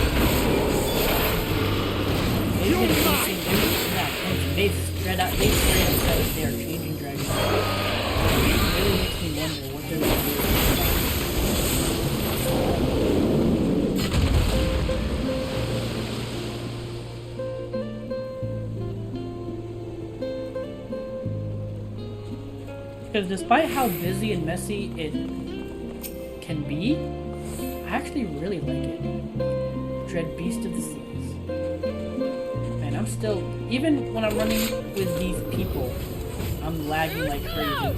they straight up said they are changing dragons. It really makes me wonder what they're gonna do. Because despite how busy and messy it can be, I actually really like it. Dread Beast of the Seas. Man, I'm still... Even when I'm running with these people, I'm lagging like crazy.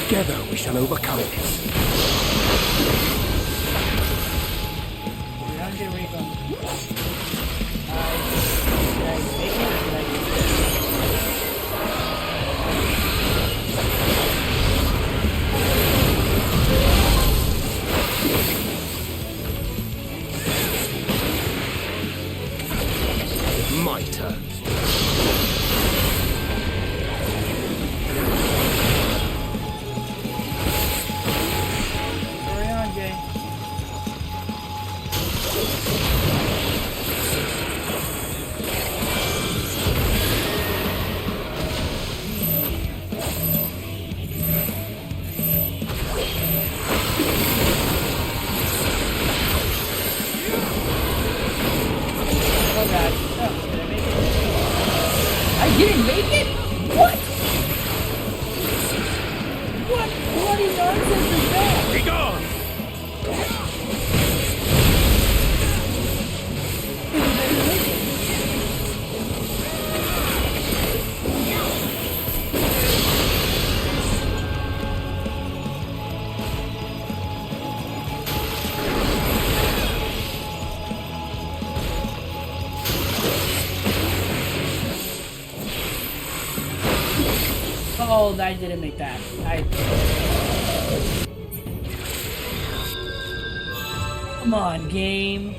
Together we shall overcome this. My turn. I didn't make it? What? What bloody nonsense is that? Be gone! Oh, I didn't make that. Come on, game.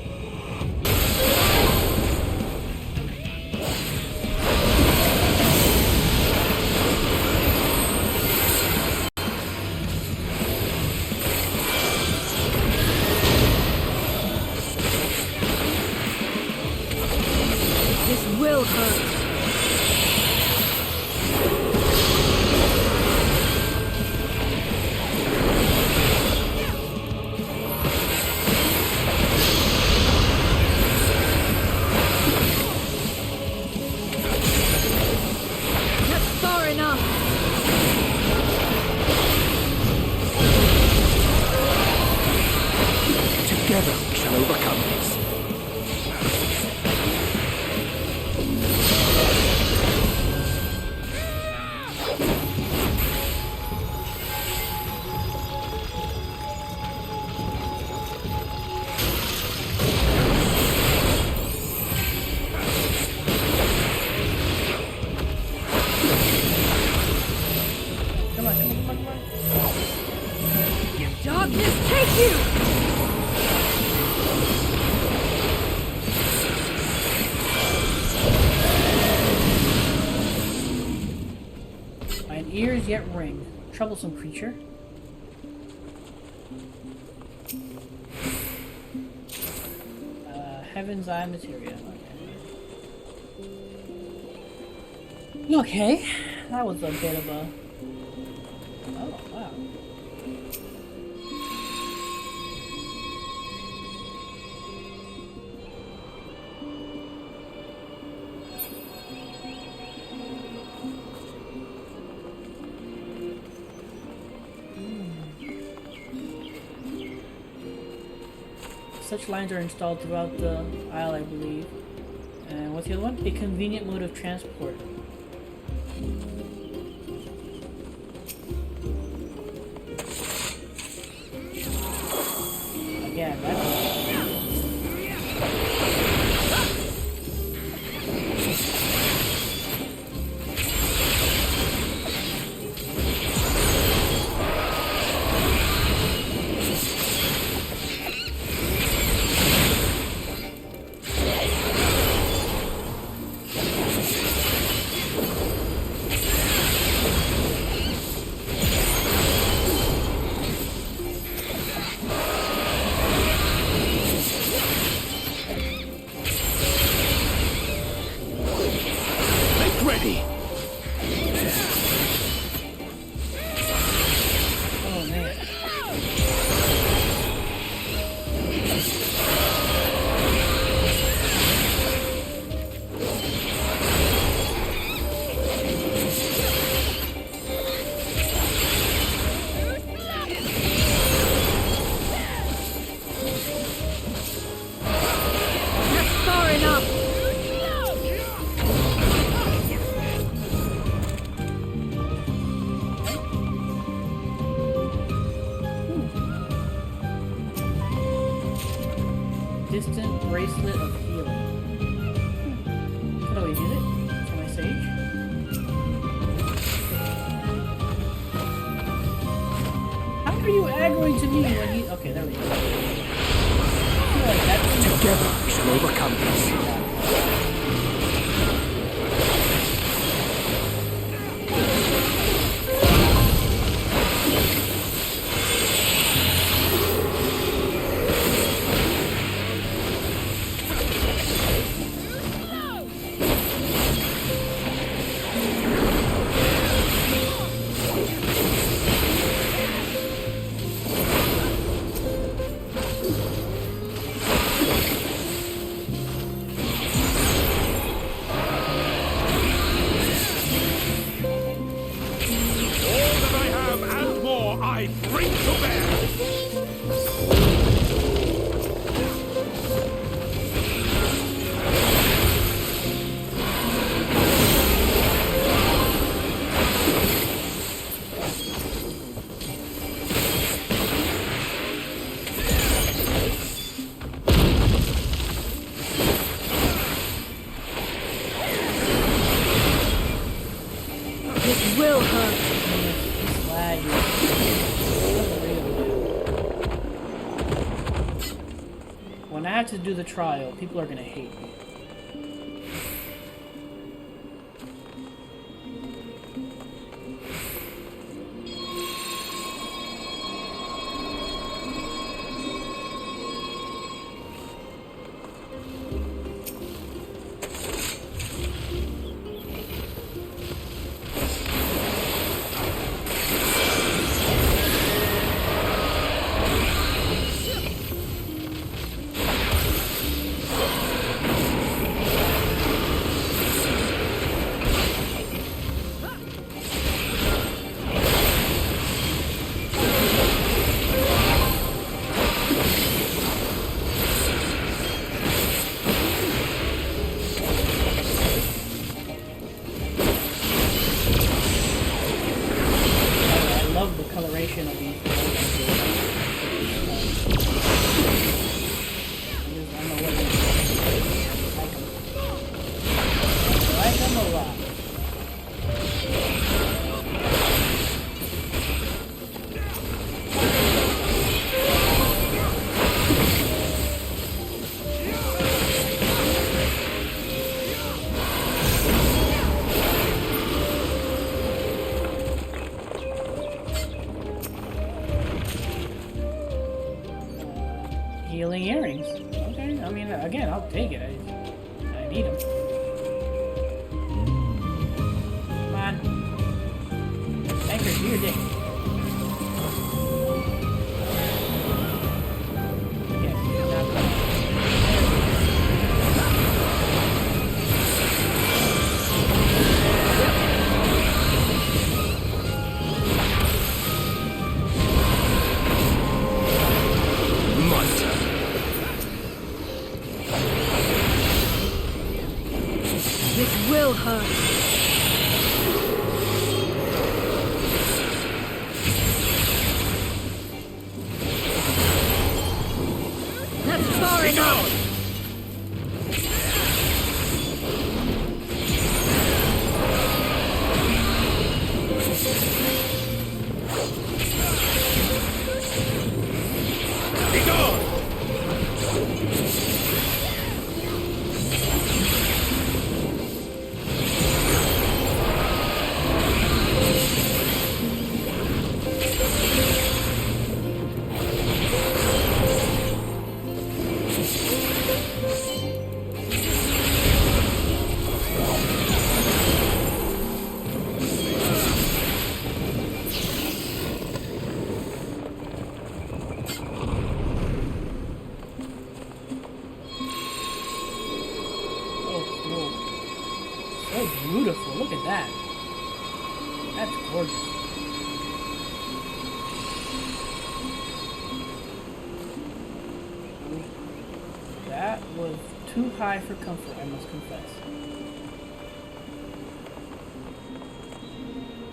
This will hurt. Together we shall overcome this. Darkness, take you! Mine ears yet ring. Troublesome creature. Heaven's Eye materia. Okay, that was a bit of a... Oh, wow. Such lines are installed throughout the Isle, I believe. And what's the other one? A convenient mode of transport. Again, that's... Ready. Oh, man. That's far enough! Distant bracelet of healing. Could always use it for my sage. How are you aggroing to me when he... Okay, there we go. I feel like that's... Together we shall overcome this. have to do the trial, people are gonna hate me. Healing earrings. Okay, I mean, again, I'll take it. I need them. Come on. Anchor, do your thing. Okay, now come on. This will hurt. That's far enough. Beautiful, look at that. That's gorgeous. That was too high for comfort, I must confess.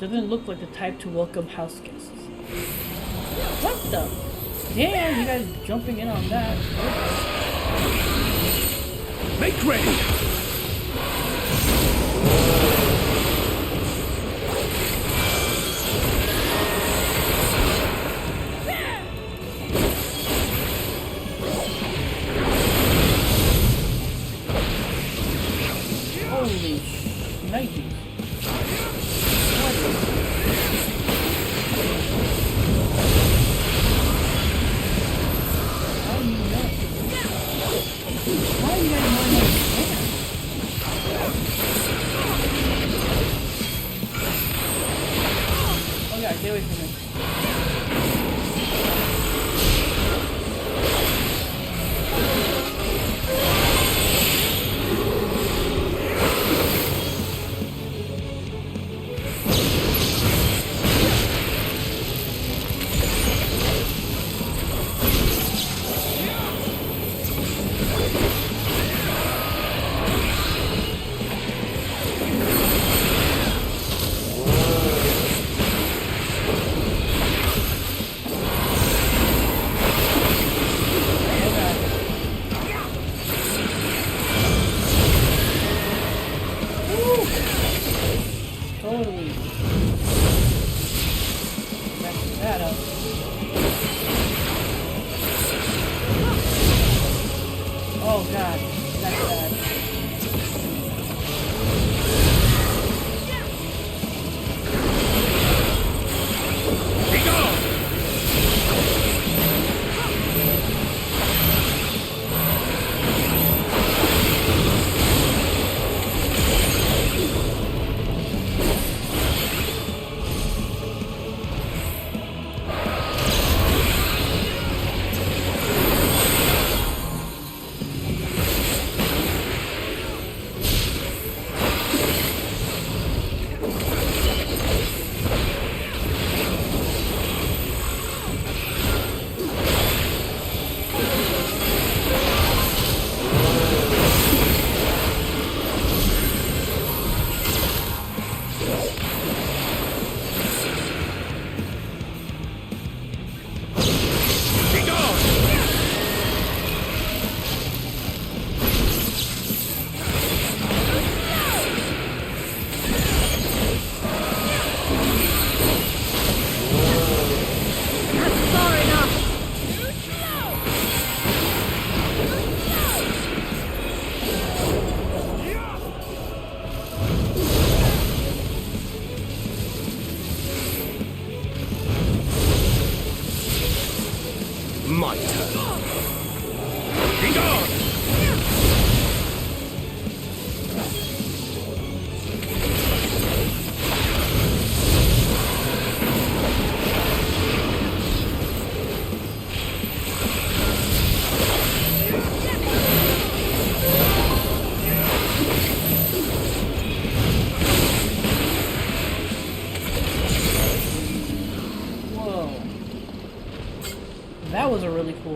Doesn't look like the type to welcome house guests. What the? Damn, you guys jumping in on that. Make ready! Holy shnikes. Why are you guys not understand? Oh god, get away from me. Totally. Messing that up.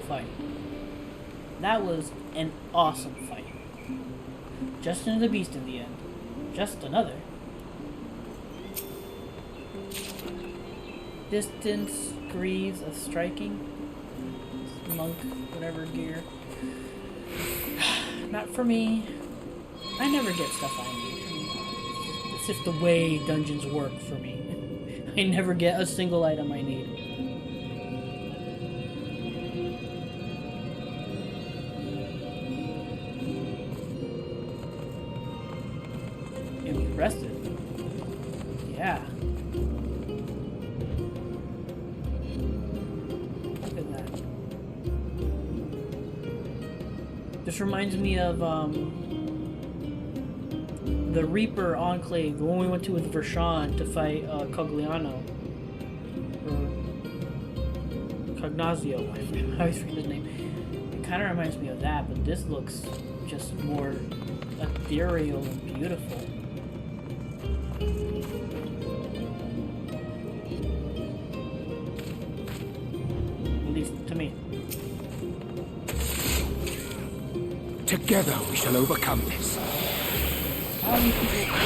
fight. That was an awesome fight. Just another beast in the end. Just another. Distance, greaves of striking. Monk, whatever gear. Not for me. I never get stuff I need. It's just the way dungeons work for me. I never get a single item I need. Impressive. Yeah. Look at that. This reminds me of the Reaper Enclave, the one we went to with Vershawn to fight Cogliano. Or Cognazio, I always forget his name. It kind of reminds me of that, but this looks just more ethereal and beautiful. At least to me. Together we shall overcome this. How do you people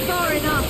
Far enough!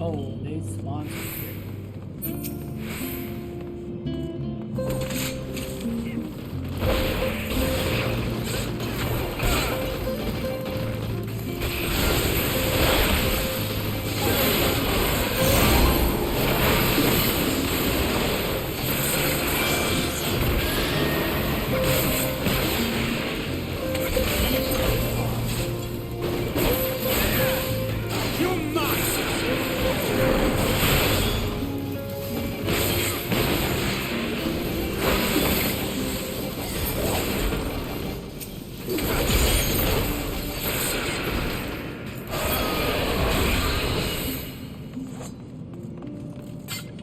Oh, they spawned here.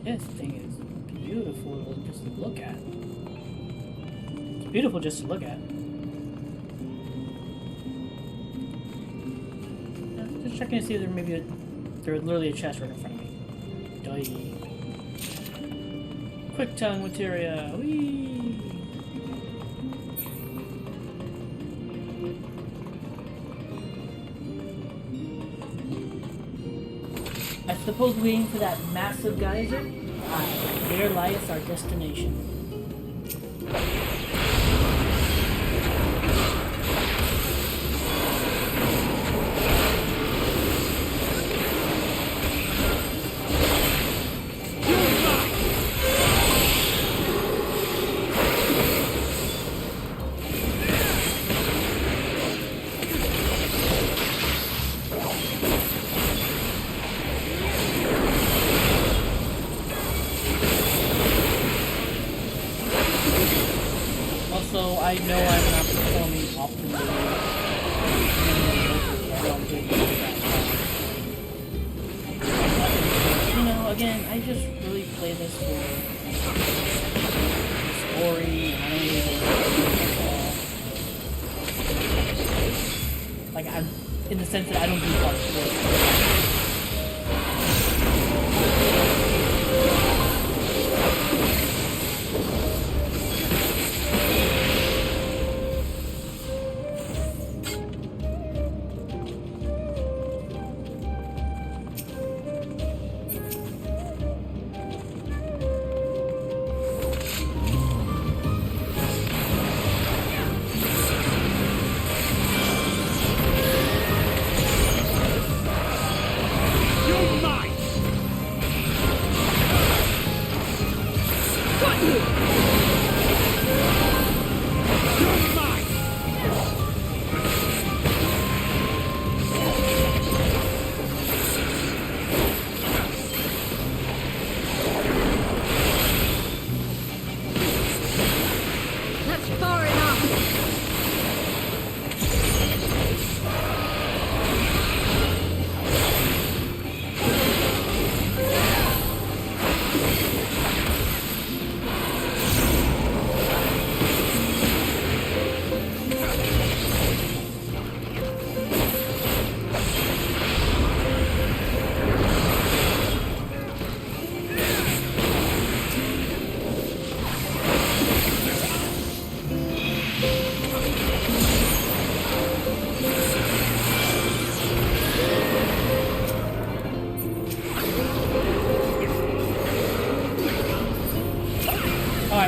This thing is beautiful just to look at. It's beautiful just to look at. Just checking to see if there's literally a chest right in front of me. Die. Quick tongue materia. Whee! I suppose waiting for that massive geyser. There lies our destination. Also, I know I'm not performing optimally. You know, again, I just really play this for the story. I don't really like I'm in the sense that I don't do parkour.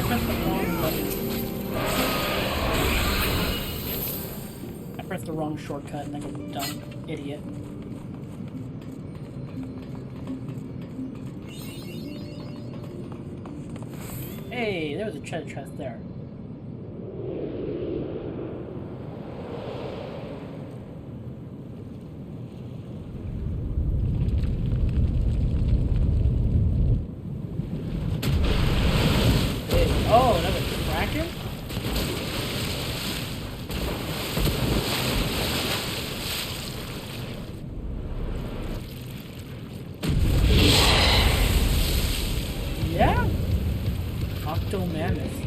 I pressed the wrong button. I pressed the wrong shortcut like a dumb idiot. Hey, there was a treasure chest there. Oh, another kraken? Yeah? Octomammoth.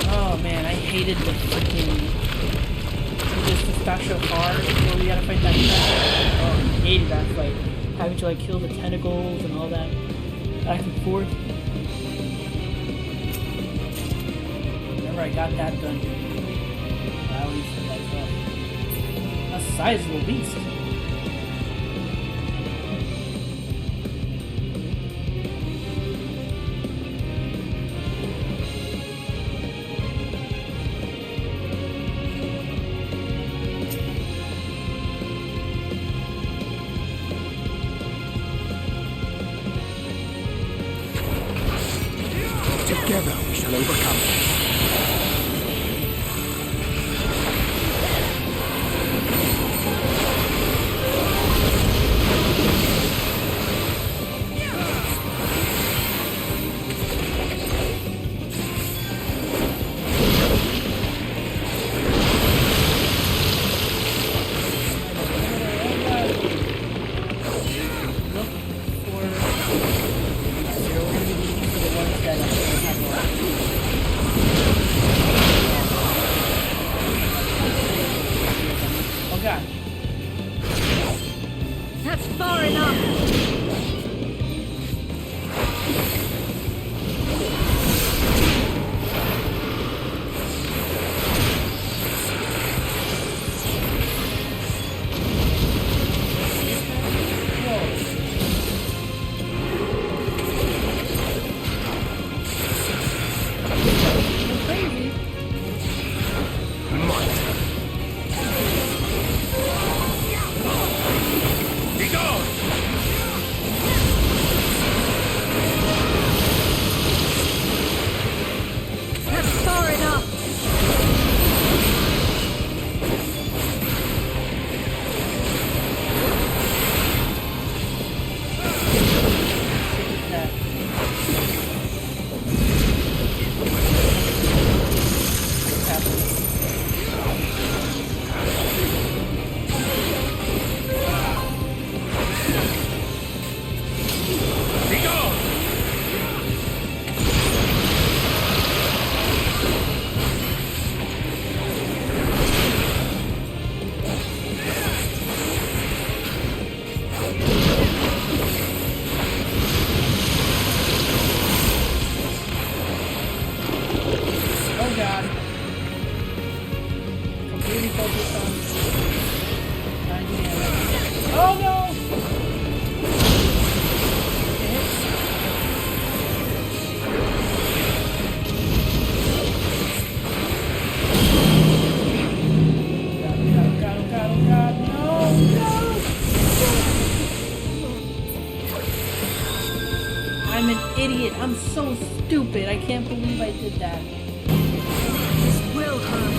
Oh man, I hated the freaking this pistachio card where we gotta fight that kraken. Oh, I hated that fight. Having to like kill the tentacles and all that back and forth. Whenever I got that dungeon, I always said like, oh, a sizable beast. Together we shall overcome it. That's far enough. I'm an idiot. I'm so stupid. I can't believe I did that. This will hurt.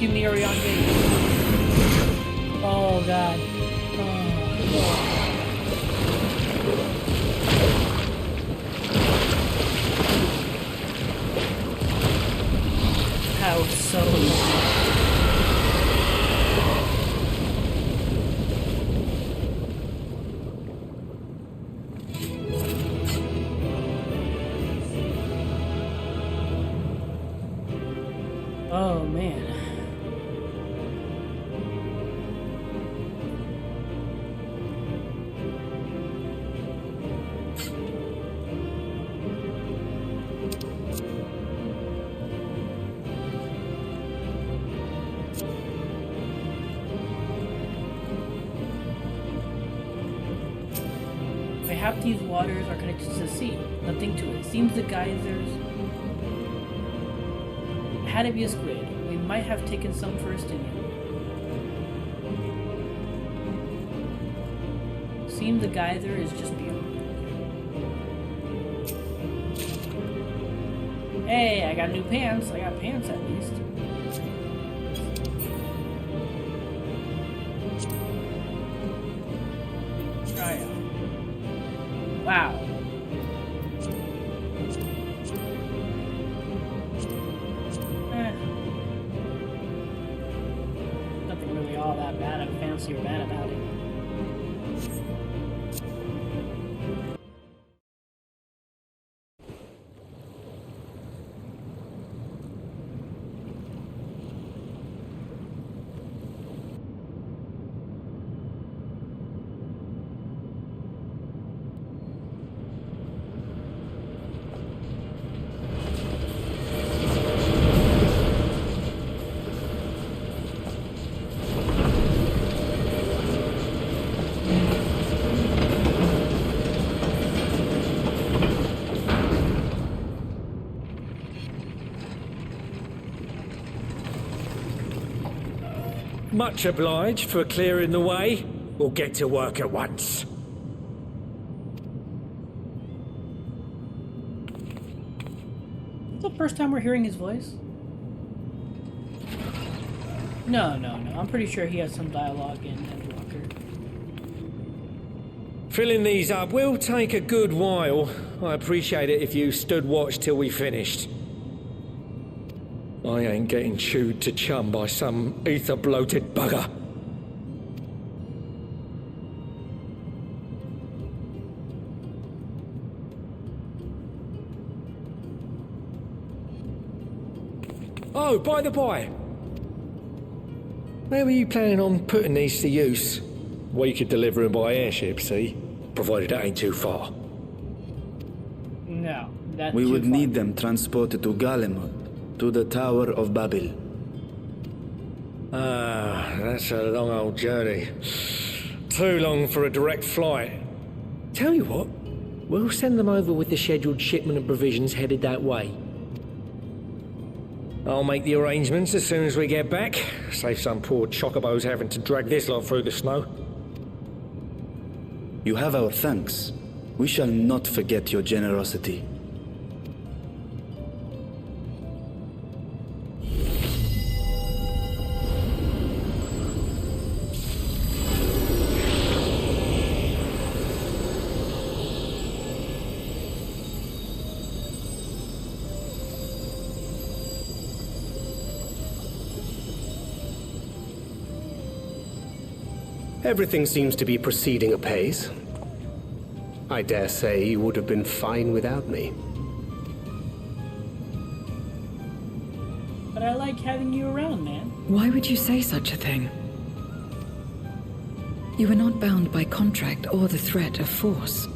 Rescue me, Orion. Oh god. Oh. That was so long. Oh man. Perhaps these waters are connected to the sea. Nothing to it. Seems the geysers had to be a squid. We might have taken some for a stinging. Seems the geyser is just beyond. Hey, I got new pants. I got pants at least. Try out. Wow. Nothing really all that bad and fancy or bad about it. Much obliged for clearing the way. We'll get to work at once. Is the first time we're hearing his voice? No. I'm pretty sure he has some dialogue in Endwalker. Filling these up will take a good while. I appreciate it if you stood watch till we finished. I ain't getting chewed to chum by some ether-bloated bugger. Oh, by the by, where were you planning on putting these to use? We could deliver them by airship, see? Provided it ain't too far. No, that's We too would far. need them transported to Garlemald, to the Tower of Babel. Ah, that's a long old journey. Too long for a direct flight. Tell you what, we'll send them over with the scheduled shipment of provisions headed that way. I'll make the arrangements as soon as we get back. Save some poor chocobos having to drag this lot through the snow. You have our thanks. We shall not forget your generosity. Everything seems to be proceeding apace. I dare say you would have been fine without me. But I like having you around, man. Why would you say such a thing? You are not bound by contract or the threat of force,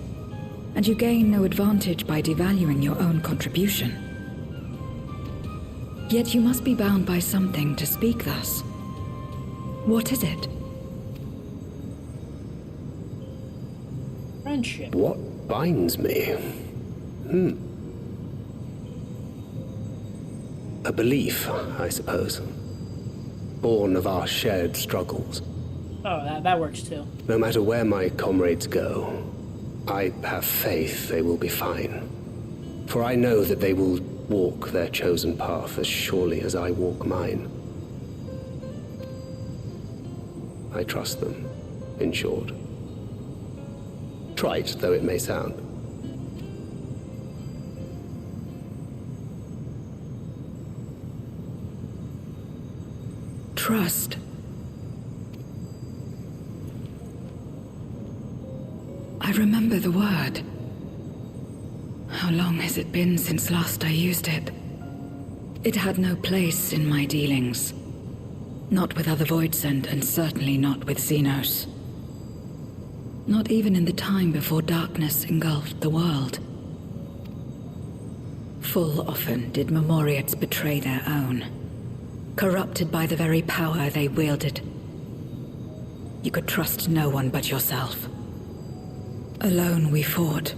and you gain no advantage by devaluing your own contribution. Yet you must be bound by something to speak thus. What is it? Friendship. What binds me? A belief, I suppose. Born of our shared struggles. Oh, that works too. No matter where my comrades go, I have faith they will be fine. For I know that they will walk their chosen path as surely as I walk mine. I trust them, in short. Trite though it may sound. Trust. I remember the word. How long has it been since last I used it? It had no place in my dealings. Not with other Voidsent, and certainly not with Xenos. Not even in the time before darkness engulfed the world. Full often did Memoriates betray their own, corrupted by the very power they wielded. You could trust no one but yourself. Alone we fought,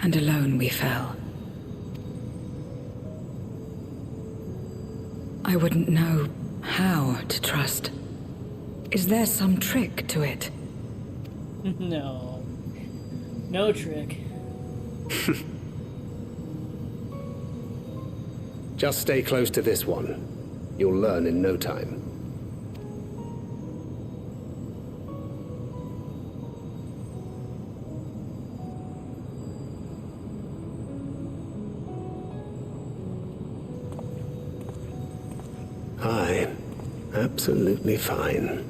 and alone we fell. I wouldn't know how to trust. Is there some trick to it? No. No trick. Just stay close to this one. You'll learn in no time. Aye, absolutely fine.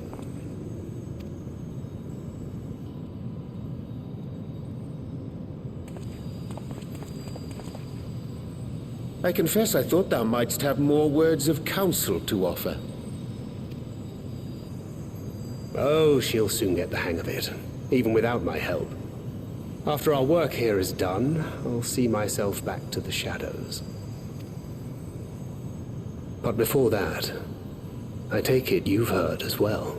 I confess I thought thou mightst have more words of counsel to offer. Oh, she'll soon get the hang of it, even without my help. After our work here is done, I'll see myself back to the shadows. But before that, I take it you've heard as well.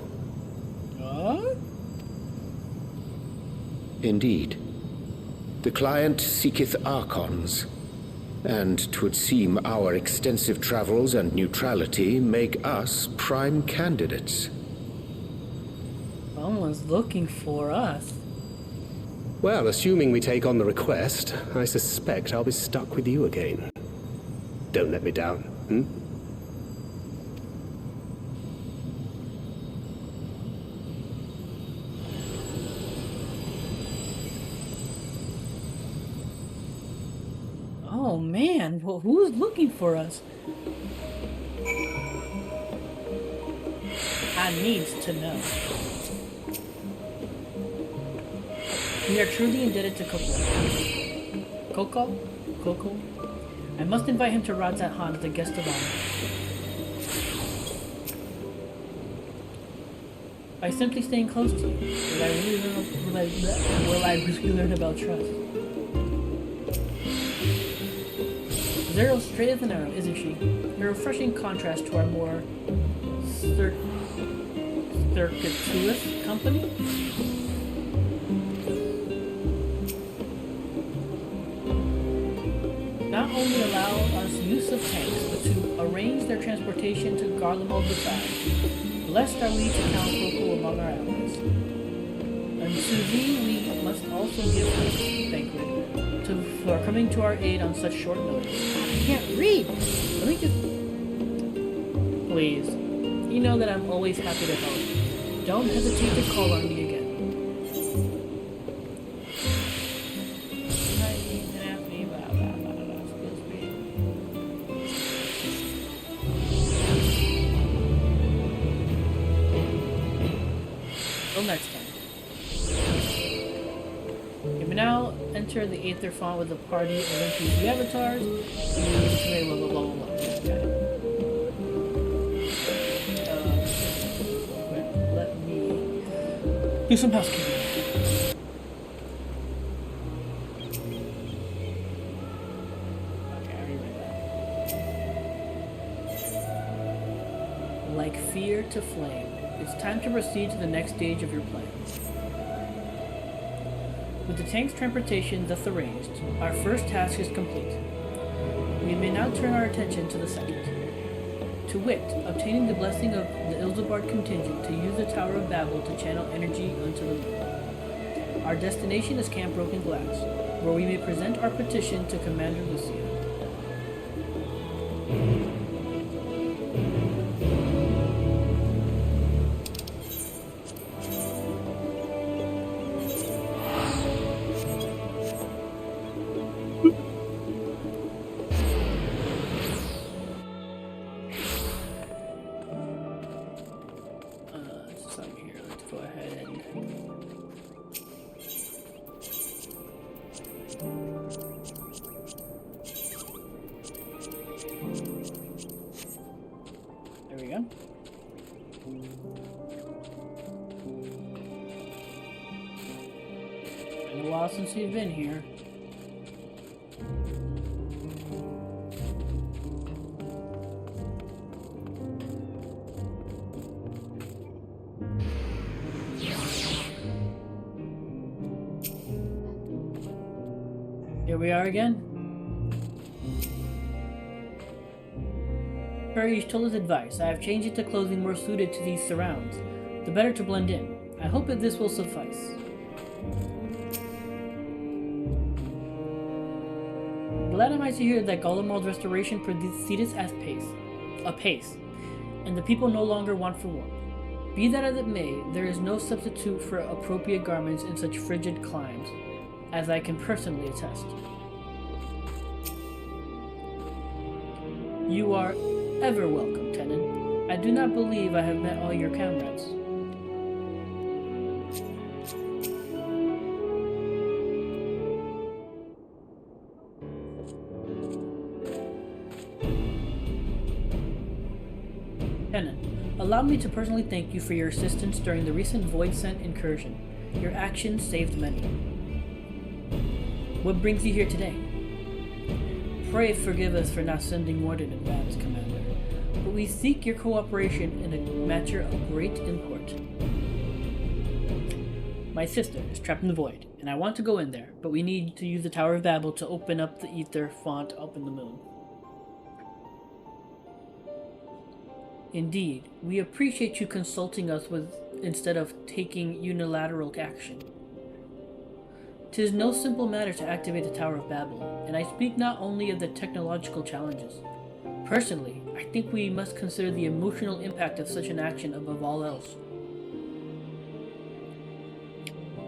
Indeed. The client seeketh Archons, and 'twould seem our extensive travels and neutrality make us prime candidates. Someone's looking for us. Well, assuming we take on the request, I suspect I'll be stuck with you again. Don't let me down, hmm? Oh man, well, who's looking for us? I needs to know. We are truly indebted to Coco? I must invite him to Radzat Han as a guest of honor. By simply staying close to you, will I really learn about trust? Zero's straight as an arrow, isn't she? A refreshing contrast to our more circuitous company? Not only allow us use of tanks, but to arrange their transportation to Garlemald besides. Blessed are we to count Coco among our allies. And Suzy, we must also give thanks for coming to our aid on such short notice. I can't read! Let me just... Please. You know that I'm always happy to help. Don't hesitate to call on me again. Till next time. You may now enter the Aether font with a party of NPC avatars. Blah, blah, blah, blah, blah. Let me do some housekeeping. Like fear to flame. It's time to proceed to the next stage of your plans. With the tank's transportation thus arranged, our first task is complete. We may now turn our attention to the second. To wit, obtaining the blessing of the Ilzabard contingent to use the Tower of Babel to channel energy onto the moon. Our destination is Camp Broken Glass, where we may present our petition to Commander Lucia. So here, let's go ahead and... There we go. Been a while since we've been here. Here we are again. Perry told his advice. I have changed it to clothing more suited to these surrounds, the better to blend in. I hope that this will suffice. Glad am I to hear that Golemald's restoration proceeded apace, and the people no longer want for warmth. Be that as it may, there is no substitute for appropriate garments in such frigid climes, as I can personally attest. You are ever welcome, Tenon. I do not believe I have met all your comrades. Tenon, allow me to personally thank you for your assistance during the recent Voidsent incursion. Your actions saved many. What brings you here today? Pray forgive us for not sending word in advance, Commander, but we seek your cooperation in a matter of great import. My sister is trapped in the void, and I want to go in there, but we need to use the Tower of Babel to open up the ether font up in the moon. Indeed, we appreciate you consulting us instead of taking unilateral action. 'Tis no simple matter to activate the Tower of Babel, and I speak not only of the technological challenges. Personally, I think we must consider the emotional impact of such an action above all else.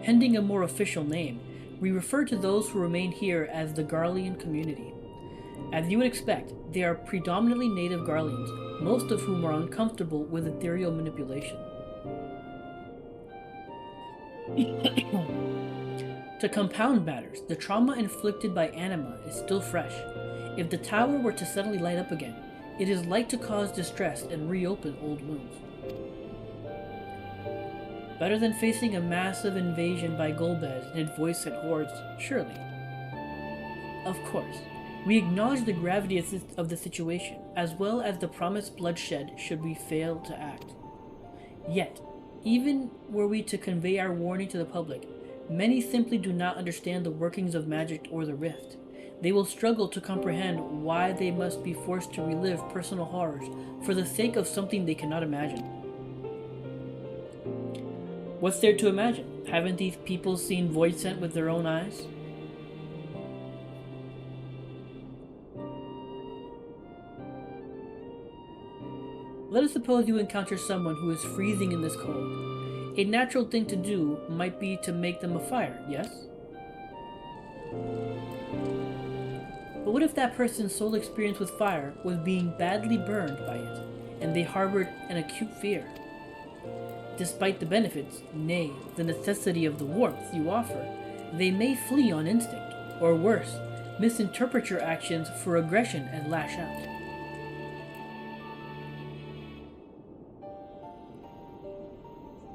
Pending a more official name, we refer to those who remain here as the Garlean community. As you would expect, they are predominantly native Garleans, most of whom are uncomfortable with ethereal manipulation. To compound matters, the trauma inflicted by anima is still fresh. If the tower were to suddenly light up again, it is like to cause distress and reopen old wounds. Better than facing a massive invasion by Golbez and its Voidsent hordes, surely. Of course, we acknowledge the gravity of the situation, as well as the promised bloodshed should we fail to act. Yet, even were we to convey our warning to the public, many simply do not understand the workings of magic or the rift. They will struggle to comprehend why they must be forced to relive personal horrors for the sake of something they cannot imagine. What's there to imagine? Haven't these people seen Voidsent with their own eyes? Let us suppose you encounter someone who is freezing in this cold. A natural thing to do might be to make them a fire, yes? But what if that person's sole experience with fire was being badly burned by it, and they harbored an acute fear? Despite the benefits, nay, the necessity of the warmth you offer, they may flee on instinct, or worse, misinterpret your actions for aggression and lash out.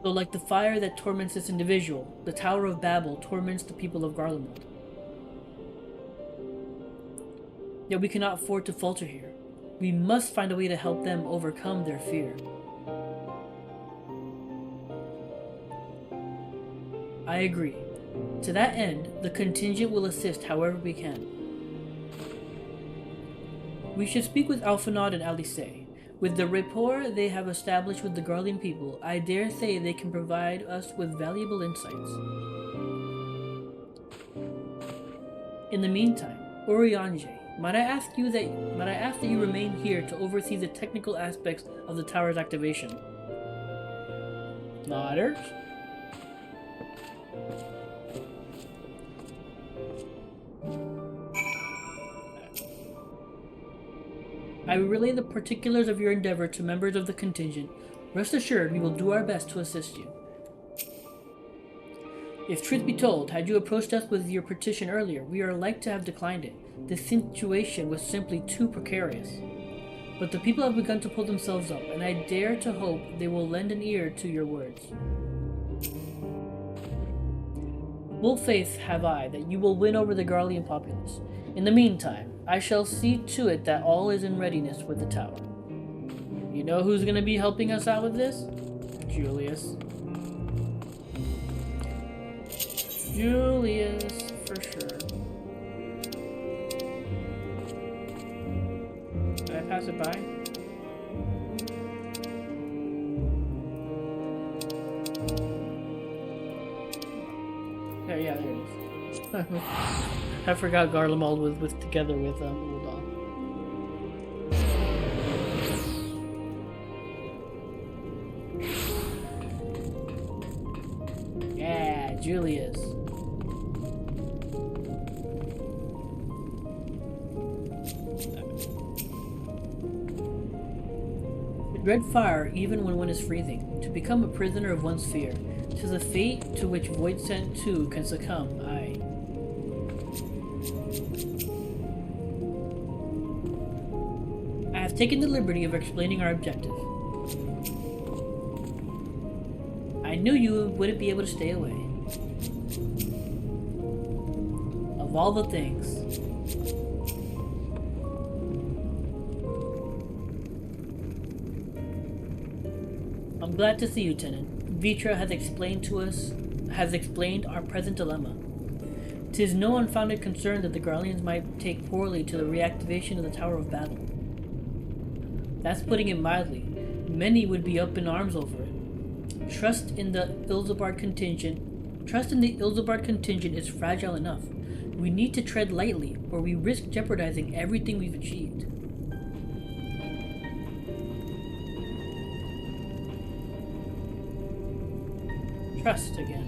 So like the fire that torments this individual, the Tower of Babel torments the people of Garlemald. Yet we cannot afford to falter here. We must find a way to help them overcome their fear. I agree. To that end, the contingent will assist however we can. We should speak with Alphinaud and Alice. With the rapport they have established with the Garlean people, I dare say they can provide us with valuable insights. In the meantime, Oriange, might I ask that you remain here to oversee the technical aspects of the tower's activation? Nodders? I will relay the particulars of your endeavor to members of the contingent, Rest assured, we will do our best to assist you. If truth be told, had you approached us with your petition earlier, we are like to have declined it. This situation was simply too precarious. But the people have begun to pull themselves up, and I dare to hope they will lend an ear to your words. Full faith have I that you will win over the Garlean populace. In the meantime, I shall see to it that all is in readiness with the tower. You know who's going to be helping us out with this? Julius. Julius, for sure. Did I pass it by? Yeah, there it is. I forgot Garlemald was together with Ul'dah. Yeah, Julius. To dread fire even when one is freezing, to become a prisoner of one's fear. 'Tis a fate to which Void Sent too can succumb, aye. I have taken the liberty of explaining our objective. I knew you wouldn't be able to stay away. Of all the things. I'm glad to see you, Tenant. Vitra has explained our present dilemma. 'Tis no unfounded concern that the Garleans might take poorly to the reactivation of the Tower of Battle. That's putting it mildly. Many would be up in arms over it. Trust in the Ilzabard contingent is fragile enough. We need to tread lightly, or we risk jeopardizing everything we've achieved. Trust again.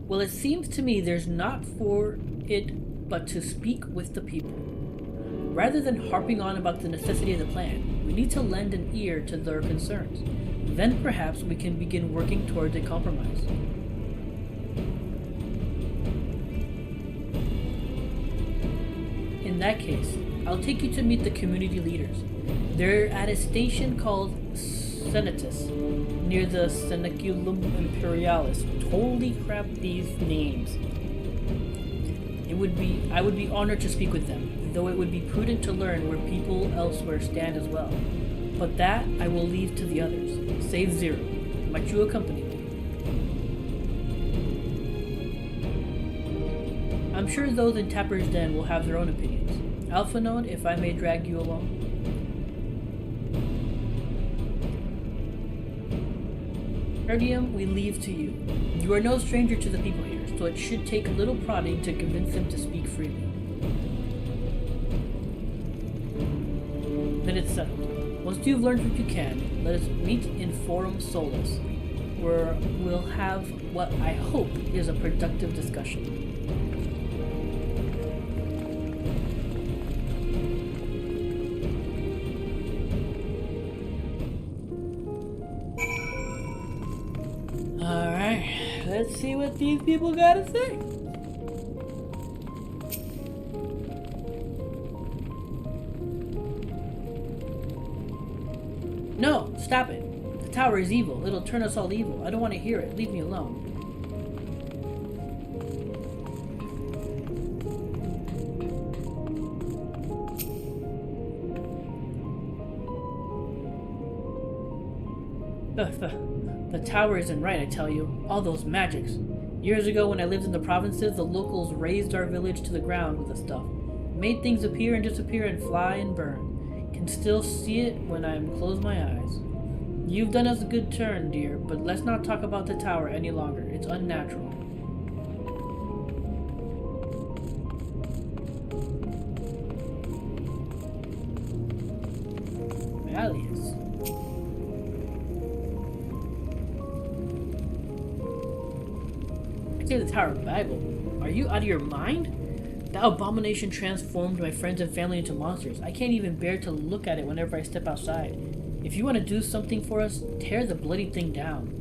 Well, it seems to me there's not for it but to speak with the people. Rather than harping on about the necessity of the plan, we need to lend an ear to their concerns. Then perhaps we can begin working towards a compromise. In that case, I'll take you to meet the community leaders. They're at a station called Senatus, near the Seneculum Imperialis. Holy crap, these names. I would be honored to speak with them, though it would be prudent to learn where people elsewhere stand as well. But that I will leave to the others, save Zero. Might you accompany me? I'm sure those in Tapper's Den will have their own opinions. Alphanode, if I may drag you along. Erdium, we leave to you. You are no stranger to the people here, so it should take little prodding to convince them to speak freely. Then it's settled. Once you've learned what you can, let us meet in Forum Solus, where we'll have what I hope is a productive discussion. Alright, let's see what these people gotta say. No, stop it. The tower is evil. It'll turn us all evil. I don't want to hear it. Leave me alone. The tower isn't right, I tell you. All those magics. Years ago when I lived in the provinces, the locals razed our village to the ground with the stuff. Made things appear and disappear and fly and burn. Can still see it when I close my eyes. You've done us a good turn, dear, but let's not talk about the tower any longer. It's unnatural. Malleus. I say the Tower of Babel. Are you out of your mind? That abomination transformed my friends and family into monsters. I can't even bear to look at it whenever I step outside. If you want to do something for us, tear the bloody thing down.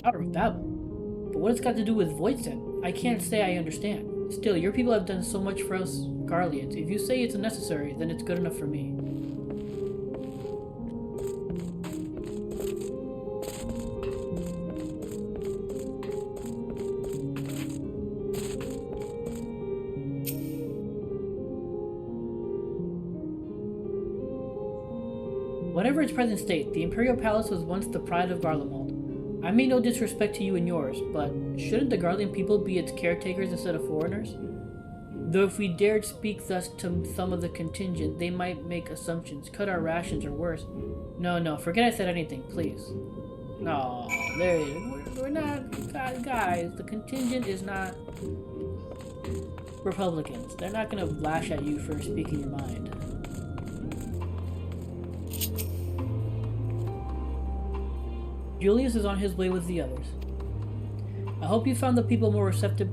Tower of Babel. But what it's got to do with Voidsen? I can't say I understand. Still, your people have done so much for us Garleans. If you say it's necessary, then it's good enough for me. Whatever its present state, the Imperial Palace was once the pride of Garlemald. I mean no disrespect to you and yours, but shouldn't the Garlean people be its caretakers instead of foreigners? Though if we dared speak thus to some of the contingent, they might make assumptions, cut our rations, or worse. No, forget I said anything, please. No, we're not, guys, the contingent is not Republicans. They're not gonna lash at you for speaking your mind. Julius is on his way with the others. I hope you found the people more receptive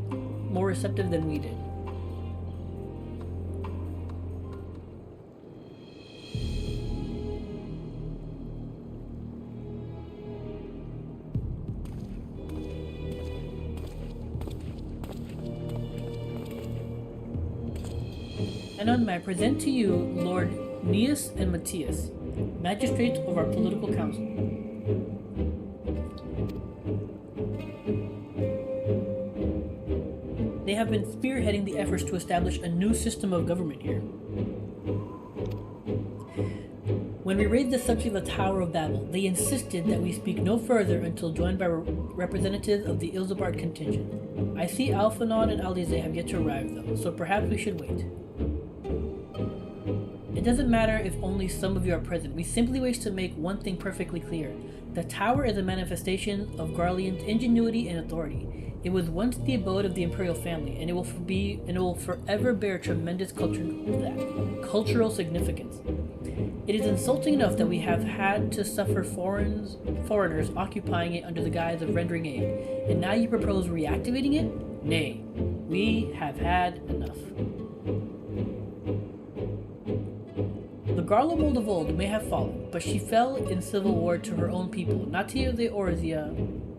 than we did. And I present to you Lord Neus and Matthias, magistrates of our political council. They have been spearheading the efforts to establish a new system of government here. When we raised the subject of the Tower of Babel, they insisted that we speak no further until joined by representatives of the Ilzabard contingent. I see Alphinaud and Alize have yet to arrive, though, so perhaps we should wait. It doesn't matter if only some of you are present. We simply wish to make one thing perfectly clear. The tower is a manifestation of Garlean's ingenuity and authority. It was once the abode of the imperial family, and it will forever bear tremendous cultural significance. It is insulting enough that we have had to suffer foreigners occupying it under the guise of rendering aid, and now you propose reactivating it? Nay, we have had enough. The Garlemald of old may have fallen, but she fell in civil war to her own people, not to the Orzia,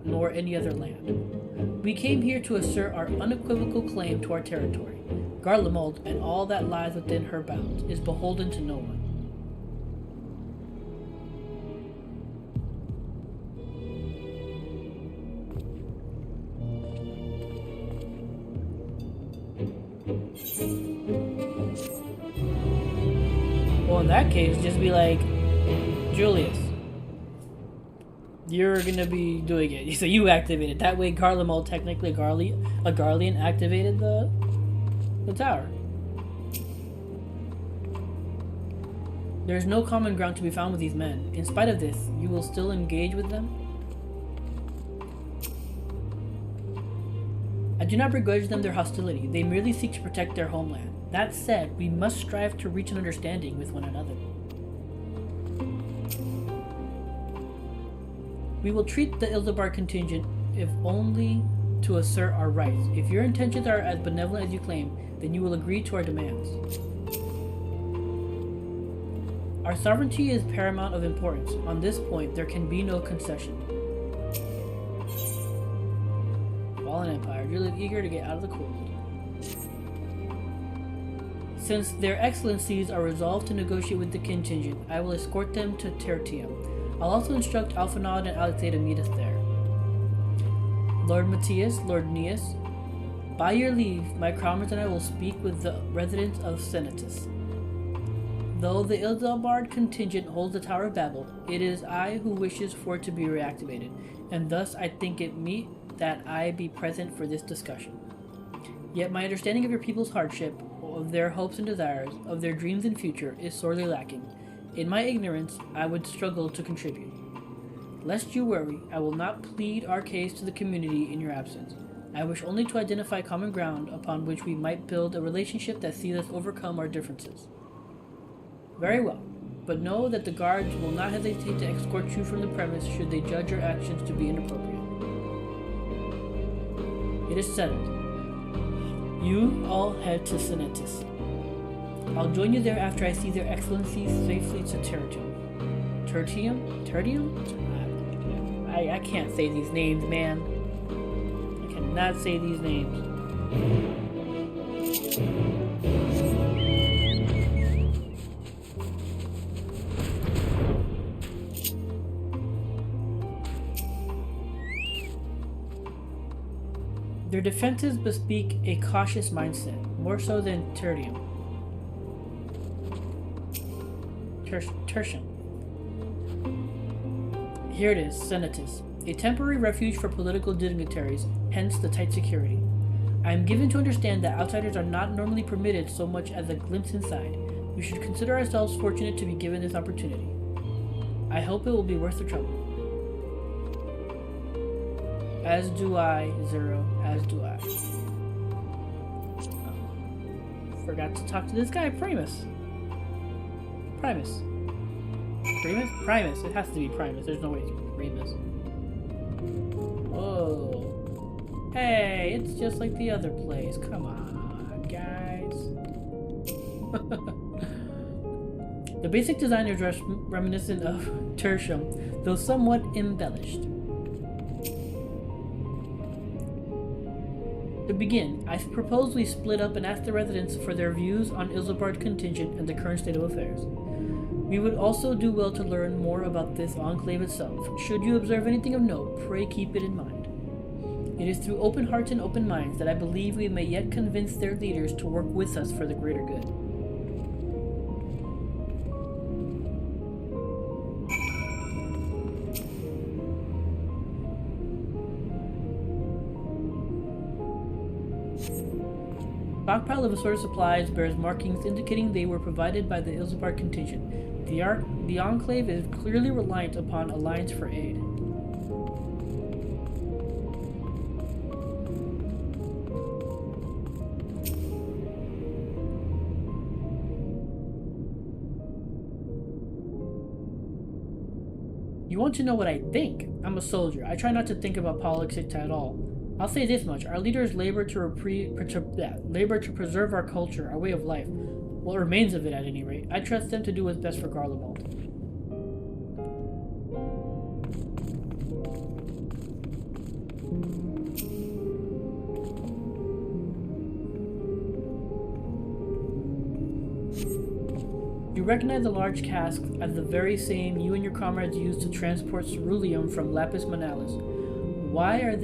nor any other land. We came here to assert our unequivocal claim to our territory. Garlemald, and all that lies within her bounds, is beholden to no one. Well, in that case, just be like, Julius, you're gonna be doing it. So you activate it. That way, Garlemald, technically a Garlean, activated the tower. There is no common ground to be found with these men. In spite of this, you will still engage with them? I do not begrudge them their hostility. They merely seek to protect their homeland. That said, we must strive to reach an understanding with one another. We will treat the Ilzabard contingent if only to assert our rights. If your intentions are as benevolent as you claim, then you will agree to our demands. Our sovereignty is paramount of importance. On this point, there can be no concession. Fallen Empire, you live eager to get out of the cold. Since their excellencies are resolved to negotiate with the contingent, I will escort them to Tertium. I'll also instruct Alphinaud and Alice to meet us there. Lord Matthias, Lord Neus, by your leave, my comrades and I will speak with the residents of Senatus. Though the Ilzabard contingent holds the Tower of Babel, it is I who wishes for it to be reactivated, and thus I think it meet that I be present for this discussion. Yet my understanding of your people's hardship, of their hopes and desires, of their dreams and future, is sorely lacking. In my ignorance, I would struggle to contribute. Lest you worry, I will not plead our case to the community in your absence. I wish only to identify common ground upon which we might build a relationship that sees us overcome our differences. Very well, but know that the guards will not hesitate to escort you from the premise should they judge your actions to be inappropriate. It is settled. You all head to Senetis. I'll join you there after I see their excellencies safely to Tertium. Tertium? Tertium? I can't say these names, man. I cannot say these names. Their defenses bespeak a cautious mindset, more so than Tertium. Tertium. Here it is, Senatus, a temporary refuge for political dignitaries, hence the tight security. I am given to understand that outsiders are not normally permitted so much as a glimpse inside. We should consider ourselves fortunate to be given this opportunity. I hope it will be worth the trouble. As do I, Zero, as do I. Forgot to talk to this guy, Primus. Primus. Primus? Primus. It has to be Primus. There's no way to read this. Oh. Hey, it's just like the other place. Come on, guys. The basic design is reminiscent of Tertium, though somewhat embellished. To begin, I propose we split up and ask the residents for their views on Ilsabard contingent and the current state of affairs. We would also do well to learn more about this enclave itself. Should you observe anything of note, pray keep it in mind. It is through open hearts and open minds that I believe we may yet convince their leaders to work with us for the greater good. Stockpile of assorted supplies bears markings indicating they were provided by the Ilsabard contingent. The Enclave is clearly reliant upon Alliance for aid. You want to know what I think? I'm a soldier. I try not to think about politics at all. I'll say this much: our leaders labor to preserve our culture, our way of life. What remains of it, at any rate. I trust them to do what's best for Garlemald. You recognize the large casks as the very same you and your comrades used to transport ceruleum from Lapis Manalis. Why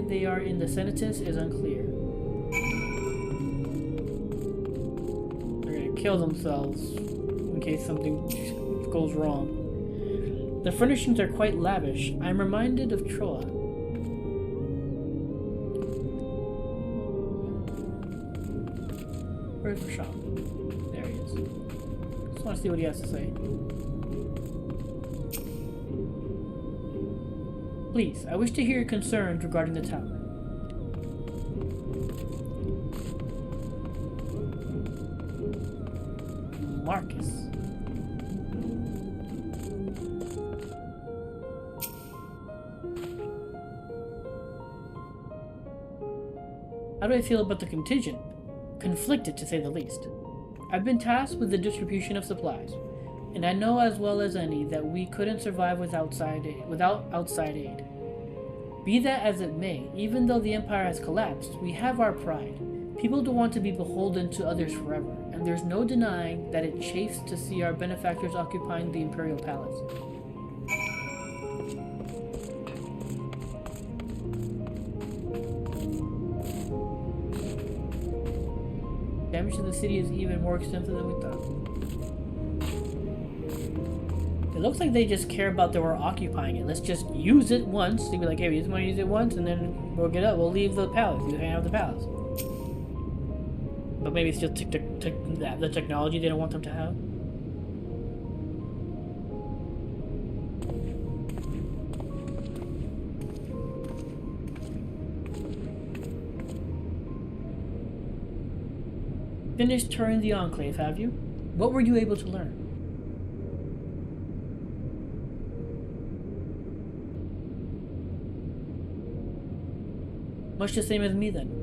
they are in the Senatus is unclear. They're gonna kill themselves in case something goes wrong. The furnishings are quite lavish. I'm reminded of Troa. Where's the shop? There he is. Just want to see what he has to say. Please, I wish to hear your concerns regarding the tower. Marcus. How do I feel about the contingent? Conflicted, to say the least. I've been tasked with the distribution of supplies, and I know as well as any that we couldn't survive without outside aid. Be that as it may, even though the Empire has collapsed, we have our pride. People don't want to be beholden to others forever, and there's no denying that it chafes to see our benefactors occupying the Imperial Palace. Damage to the city is even more extensive than we thought. It looks like they just care about that we're occupying it. Let's just use it once. They'd be like, hey, we just want to use it once, and then we'll get up. We'll leave the palace. You hang out the palace. But maybe it's just the technology they don't want them to have. Finished touring the Enclave, have you? What were you able to learn? Much the same as me, then.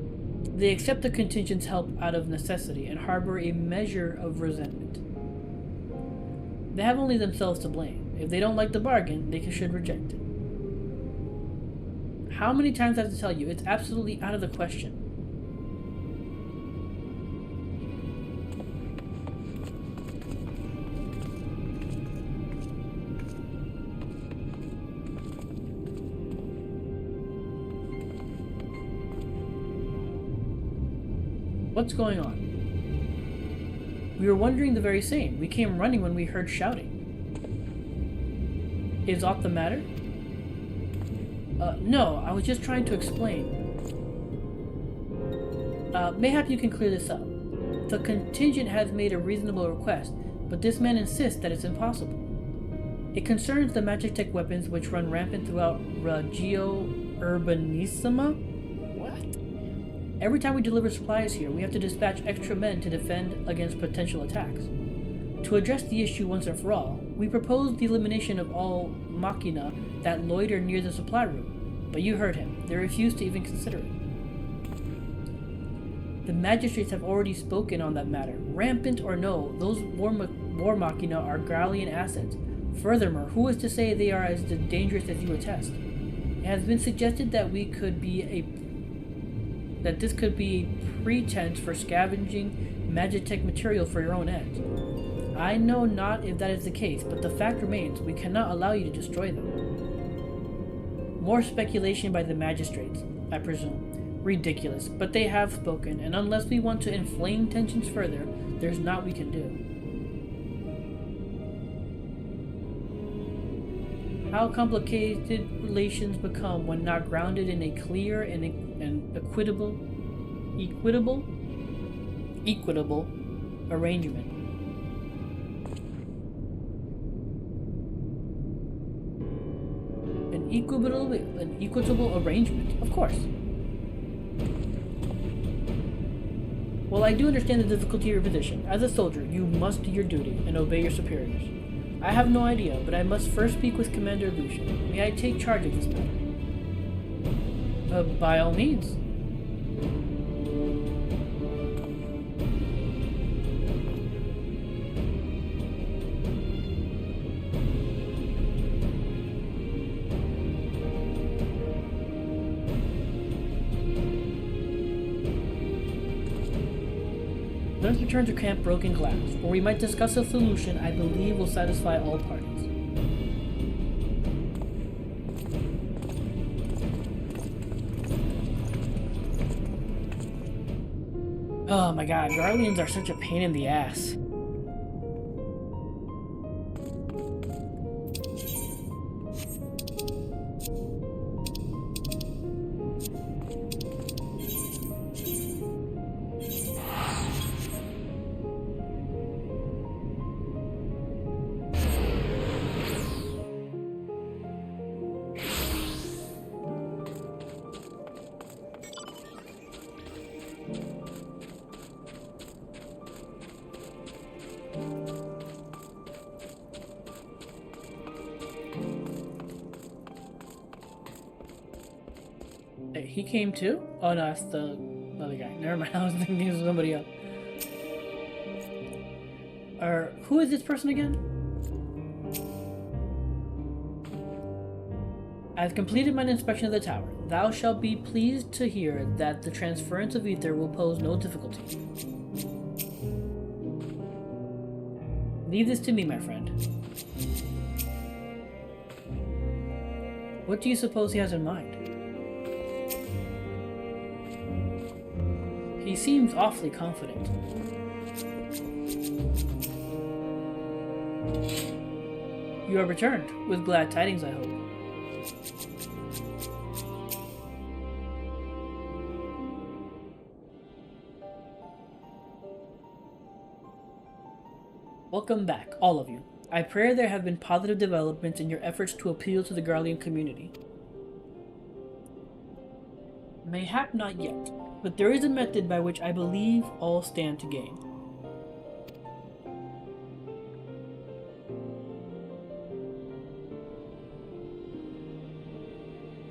They accept the contingent's help out of necessity and harbor a measure of resentment. They have only themselves to blame. If they don't like the bargain, they should reject it. How many times do I have to tell you? It's absolutely out of the question. What's going on? We were wondering the very same. We came running when we heard shouting. Is aught the matter? No, I was just trying to explain. Mayhap you can clear this up. The contingent has made a reasonable request, but this man insists that it's impossible. It concerns the magitech weapons which run rampant throughout Regio Urbanissima. Every time we deliver supplies here, we have to dispatch extra men to defend against potential attacks. To address the issue once and for all, we propose the elimination of all machina that loiter near the supply room. But you heard him. They refuse to even consider it. The magistrates have already spoken on that matter. Rampant or no, those war machina are Garlean assets. Furthermore, who is to say they are as dangerous as you attest? It has been suggested that this could be a pretense for scavenging magitech material for your own ends. I know not if that is the case, but the fact remains, we cannot allow you to destroy them. More speculation by the magistrates, I presume. Ridiculous, but they have spoken, and unless we want to inflame tensions further, there's naught we can do. How complicated relations become when not grounded in a clear and equitable arrangement. An equitable arrangement, of course. Well, I do understand the difficulty of your position. As a soldier, you must do your duty and obey your superiors. I have no idea, but I must first speak with Commander Lucian. May I take charge of this matter? By all means. Let's return to Camp Broken Glass, where we might discuss a solution I believe will satisfy all parties. Oh my god, Garleans are such a pain in the ass. Hey, he came too? Oh no, that's the other guy. Never mind, I was thinking it was somebody else. Who is this person again? I've completed mine inspection of the tower. Thou shalt be pleased to hear that the transference of ether will pose no difficulty. Leave this to me, my friend. What do you suppose he has in mind? He seems awfully confident. You have returned, with glad tidings, I hope. Welcome back, all of you. I pray there have been positive developments in your efforts to appeal to the Garlean community. Mayhap not yet. But there is a method by which I believe all stand to gain.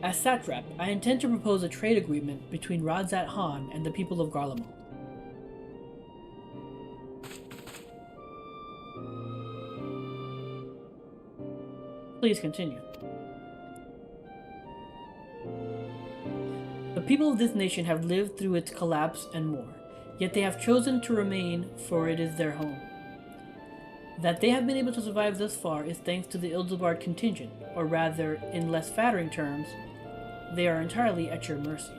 As satrap, I intend to propose a trade agreement between Radzat Han and the people of Garlemald. Please continue. The people of this nation have lived through its collapse and more, yet they have chosen to remain, for it is their home. That they have been able to survive thus far is thanks to the Ildibard contingent, or rather, in less flattering terms, they are entirely at your mercy.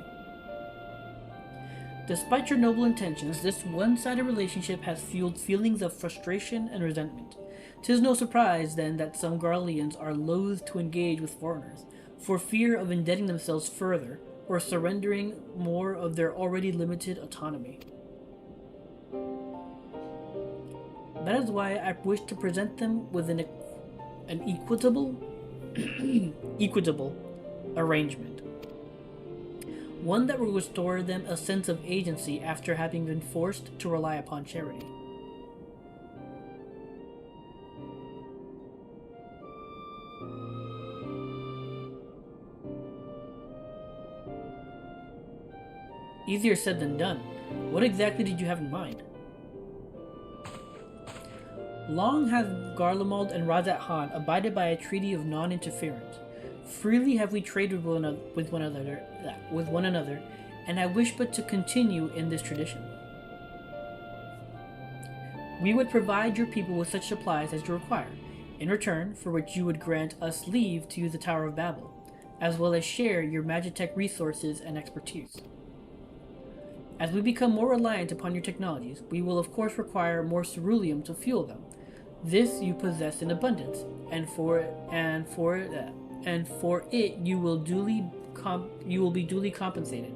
Despite your noble intentions, this one-sided relationship has fueled feelings of frustration and resentment. 'Tis no surprise, then, that some Garleans are loath to engage with foreigners, for fear of indebting themselves further, or surrendering more of their already limited autonomy. That is why I wish to present them with an equitable arrangement. One that will restore them a sense of agency after having been forced to rely upon charity. Easier said than done. What exactly did you have in mind? Long have Garlemald and Radzat Han abided by a treaty of non-interference. Freely have we traded with one another, and I wish but to continue in this tradition. We would provide your people with such supplies as you require, in return for which you would grant us leave to use the Tower of Babel, as well as share your Magitech resources and expertise. As we become more reliant upon your technologies, we will of course require more ceruleum to fuel them. This you possess in abundance, and for it you will be duly compensated.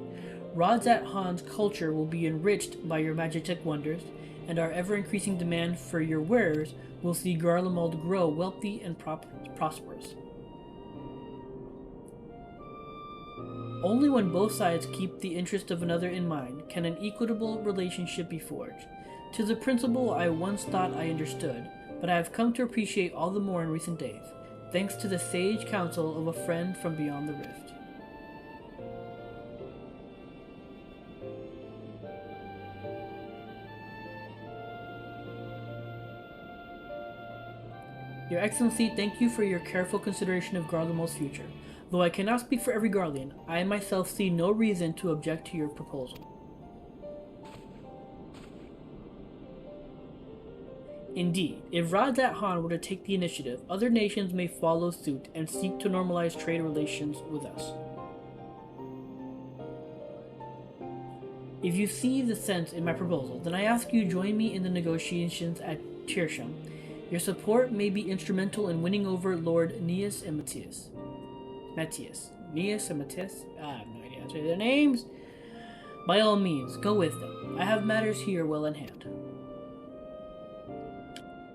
Radzat Han's culture will be enriched by your Magitech wonders, and our ever-increasing demand for your wares will see Garlemald grow wealthy and prosperous. Only when both sides keep the interest of another in mind can an equitable relationship be forged. 'Tis a principle I once thought I understood, but I have come to appreciate all the more in recent days, thanks to the sage counsel of a friend from beyond the rift. Your Excellency, thank you for your careful consideration of Garlemald's future. Though I cannot speak for every Garlean, I myself see no reason to object to your proposal. Indeed, if Radzat Han were to take the initiative, other nations may follow suit and seek to normalize trade relations with us. If you see the sense in my proposal, then I ask you join me in the negotiations at Tirsham. Your support may be instrumental in winning over Lord Neas and Matthias. Neas and Matthias? I have no idea how to say their names. By all means, go with them. I have matters here well in hand.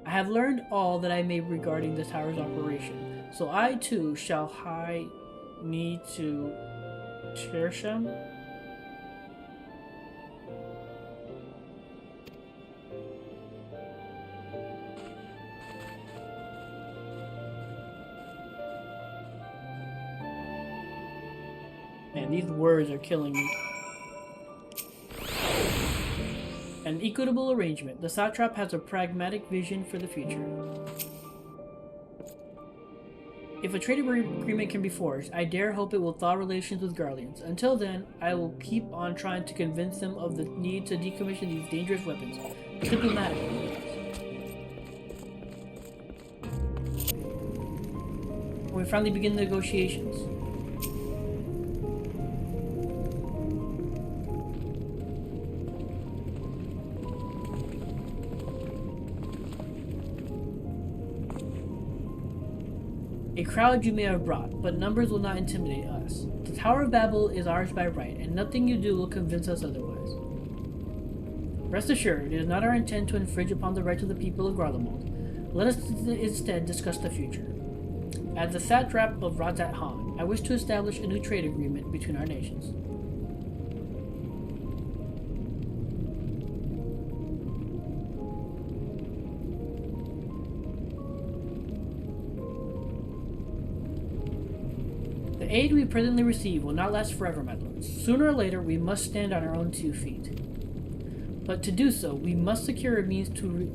I have learned all that I may regarding the tower's operation, so I too shall hie me to Tirsham. Man, these words are killing me. An equitable arrangement. The satrap has a pragmatic vision for the future. If a trade agreement can be forged, I dare hope it will thaw relations with Garleans. Until then, I will keep on trying to convince them of the need to decommission these dangerous weapons diplomatically. When we finally begin the negotiations. A crowd you may have brought, but numbers will not intimidate us. The Tower of Babel is ours by right, and nothing you do will convince us otherwise. Rest assured, it is not our intent to infringe upon the rights of the people of Garlemald. Let us instead discuss the future. As the satrap of Radzat Han, I wish to establish a new trade agreement between our nations. aid we presently receive will not last forever, my lords. Sooner or later, we must stand on our own 2 feet. But to do so, we must secure a means to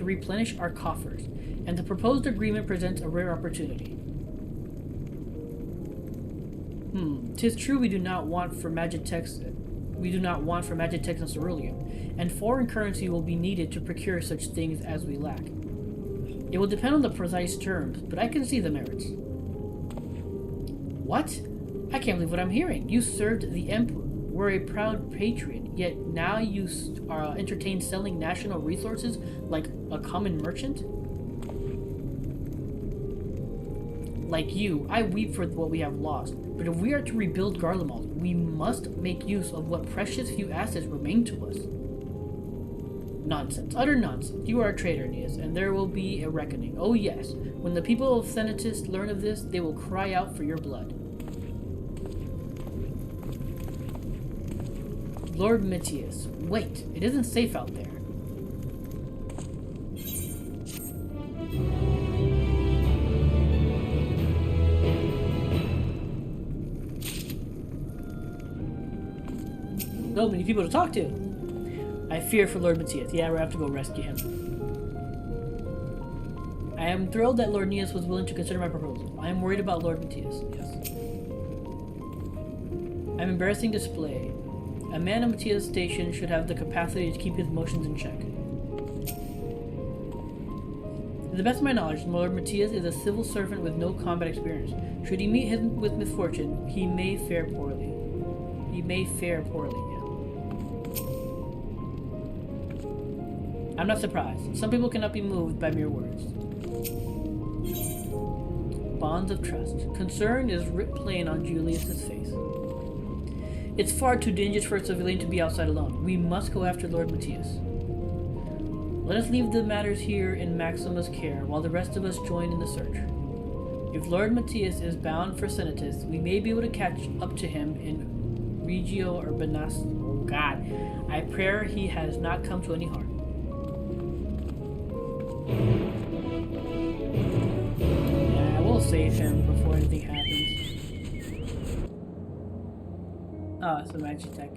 replenish our coffers, and the proposed agreement presents a rare opportunity. 'Tis true we do not want for Magitex and ceruleum, and foreign currency will be needed to procure such things as we lack. It will depend on the precise terms, but I can see the merits. What? I can't believe what I'm hearing. You served the Emperor, were a proud patriot, yet now you entertain selling national resources like a common merchant? Like you, I weep for what we have lost, but if we are to rebuild Garlemald, we must make use of what precious few assets remain to us. Nonsense. Utter nonsense. You are a traitor, Aeneas, and there will be a reckoning. Oh yes, when the people of Thanatos learn of this, they will cry out for your blood. Lord Metius, wait, it isn't safe out there. So many people to talk to. I fear for Lord Metius. Yeah, we'll have to go rescue him. I am thrilled that Lord Aeneas was willing to consider my proposal. I am worried about Lord Metius. Yes. An embarrassing display. A man of Metius' station should have the capacity to keep his emotions in check. To the best of my knowledge, Lord Metius is a civil servant with no combat experience. Should he meet him with misfortune, he may fare poorly. I'm not surprised. Some people cannot be moved by mere words. Bonds of trust. Concern is writ plain on Julius's face. It's far too dangerous for a civilian to be outside alone. We must go after Lord Metius. Let us leave the matters here in Maxima's care, while the rest of us join in the search. If Lord Metius is bound for Senatus, we may be able to catch up to him in Regio Urbanas. Oh God, I pray he has not come to any harm. Yeah, I will save him before anything happens. Oh, it's a magic tech.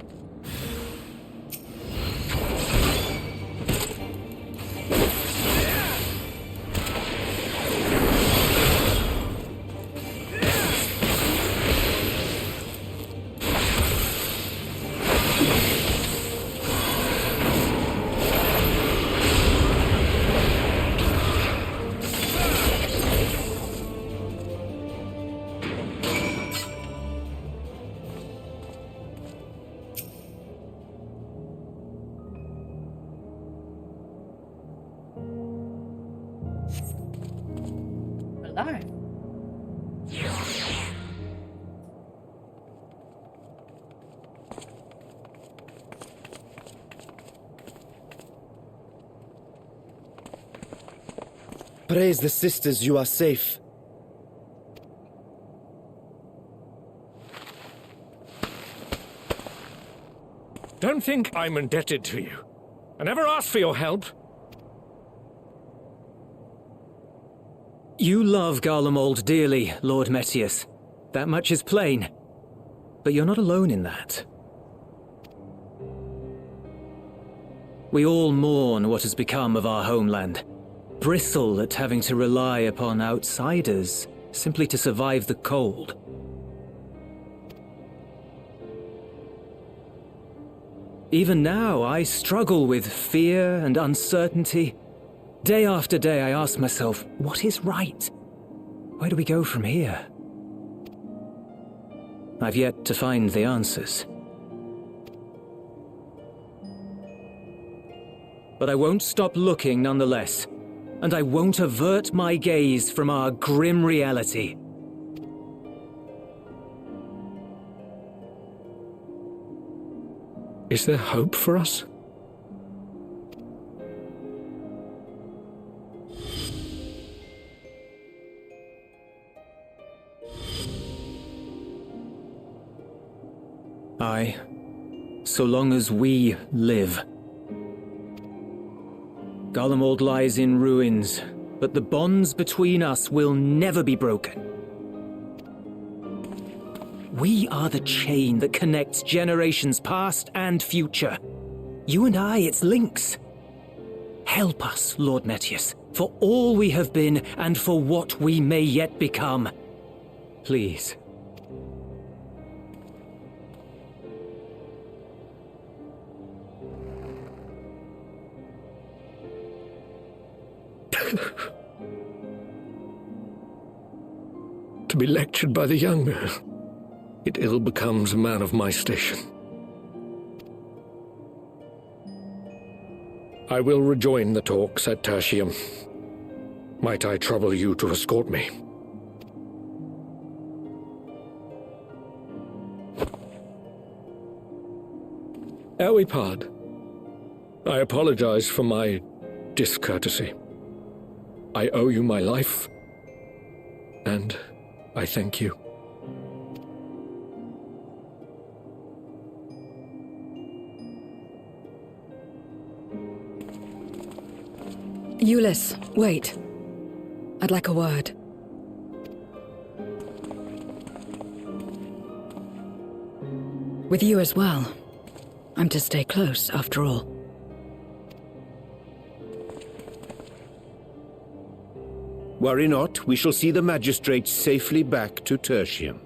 Alive. Praise the sisters, you are safe. Don't think I'm indebted to you. I never asked for your help. You love Garlemald dearly, Lord Metius. That much is plain. But you're not alone in that. We all mourn what has become of our homeland. Bristle at having to rely upon outsiders simply to survive the cold. Even now, I struggle with fear and uncertainty. Day after day, I ask myself, what is right? Where do we go from here? I've yet to find the answers. But I won't stop looking nonetheless, and I won't avert my gaze from our grim reality. Is there hope for us? Aye, so long as we live. Garlemald lies in ruins, but the bonds between us will never be broken. We are the chain that connects generations past and future. You and I, it's links. Help us, Lord Metius, for all we have been and for what we may yet become. Please. To be lectured by the younger, it ill becomes a man of my station. I will rejoin the talks at Tertium. Might I trouble you to escort me? Ere we part, I apologize for my discourtesy. I owe you my life, and I thank you. Euless, wait. I'd like a word. With you as well. I'm to stay close, after all. Worry not, we shall see the magistrates safely back to Tertium.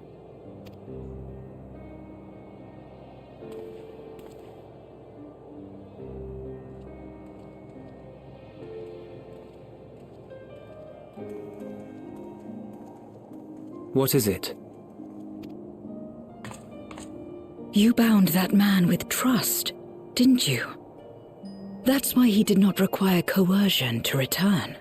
What is it? You bound that man with trust, didn't you? That's why he did not require coercion to return.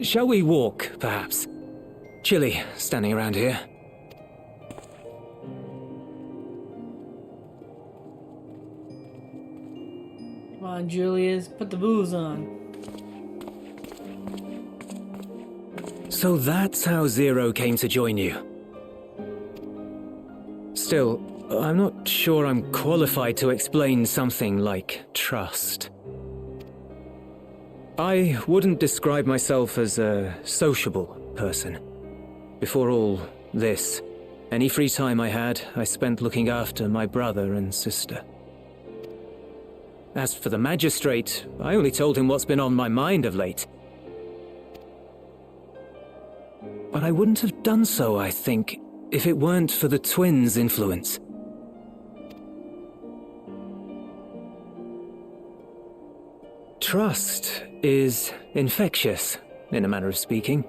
Shall we walk, perhaps? Chilly, standing around here. Come on, Julius, put the booze on. So that's how Zero came to join you. Still, I'm not sure I'm qualified to explain something like trust. I wouldn't describe myself as a sociable person. Before all this, any free time I had, I spent looking after my brother and sister. As for the magistrate, I only told him what's been on my mind of late. But I wouldn't have done so, I think, if it weren't for the twins' influence. Trust is infectious, in a manner of speaking.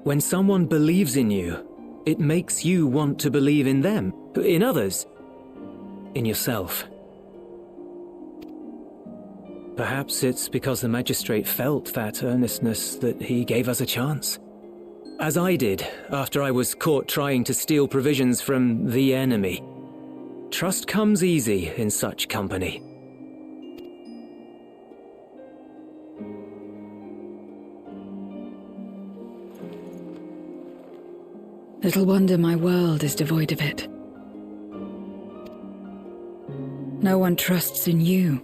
When someone believes in you, it makes you want to believe in them, in others, in yourself. Perhaps it's because the magistrate felt that earnestness that he gave us a chance. As I did, after I was caught trying to steal provisions from the enemy. Trust comes easy in such company. Little wonder my world is devoid of it. No one trusts in you,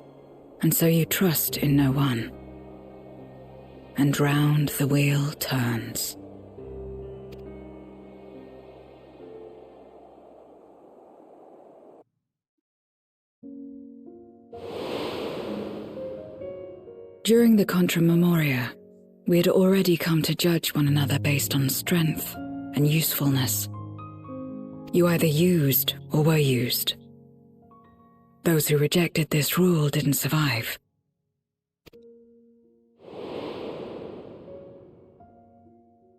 and so you trust in no one. And round the wheel turns. During the Contra Memoria, we had already come to judge one another based on strength and usefulness. You either used or were used. Those who rejected this rule didn't survive.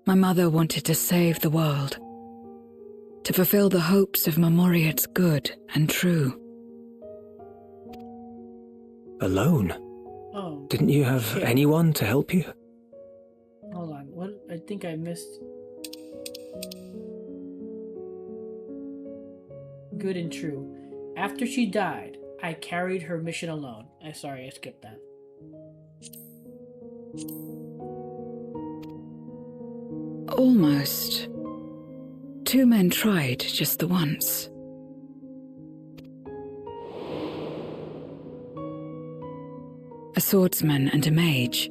My mother wanted to save the world, to fulfill the hopes of Memoria's good and true. Alone? Oh. Didn't you have anyone to help you? Hold on, what? I think I missed... Good and true. After she died, I carried her mission alone. Sorry, I skipped that. Almost. 2 men tried just the once. swordsman and a mage,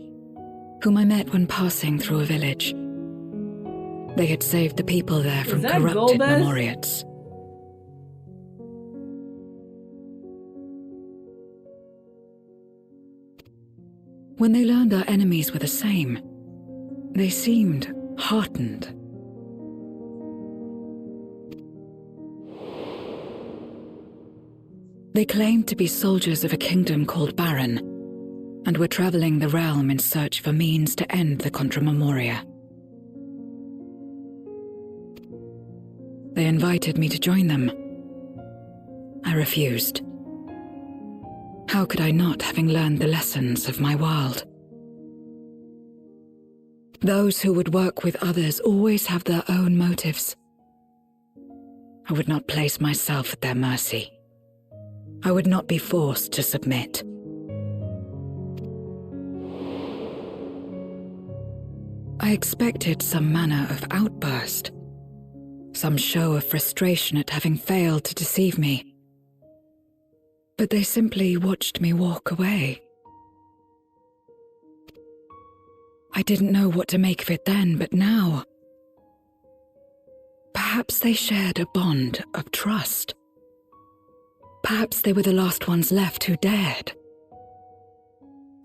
whom I met when passing through a village. They had saved the people there from corrupted Memoriates. When they learned our enemies were the same, they seemed heartened. They claimed to be soldiers of a kingdom called Baron, and were traveling the realm in search for means to end the Contra Memoria. They invited me to join them. I refused. How could I not, having learned the lessons of my world? Those who would work with others always have their own motives. I would not place myself at their mercy. I would not be forced to submit. I expected some manner of outburst, some show of frustration at having failed to deceive me. But they simply watched me walk away. I didn't know what to make of it then, but now, perhaps they shared a bond of trust. Perhaps they were the last ones left who dared.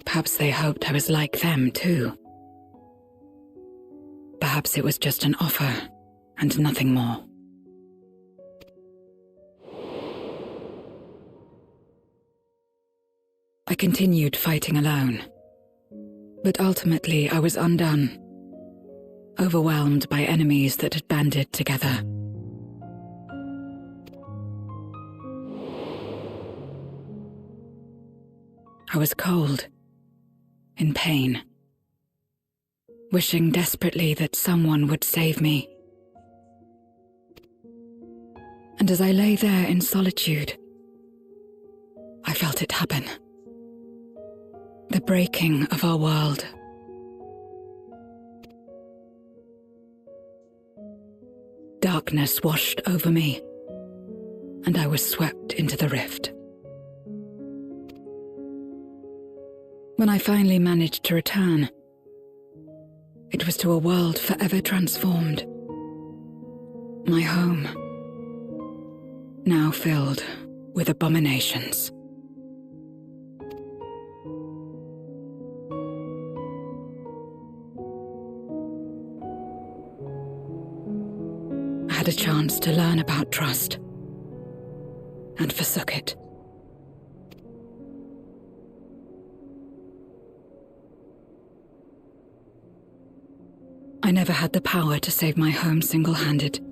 Perhaps they hoped I was like them too. Perhaps it was just an offer and nothing more. I continued fighting alone, but ultimately I was undone, overwhelmed by enemies that had banded together. I was cold, in pain, wishing desperately that someone would save me. And as I lay there in solitude, I felt it happen. The breaking of our world. Darkness washed over me, and I was swept into the rift. When I finally managed to return, it was to a world forever transformed. My home, now filled with abominations. I had a chance to learn about trust, and forsook it. I never had the power to save my home single-handed.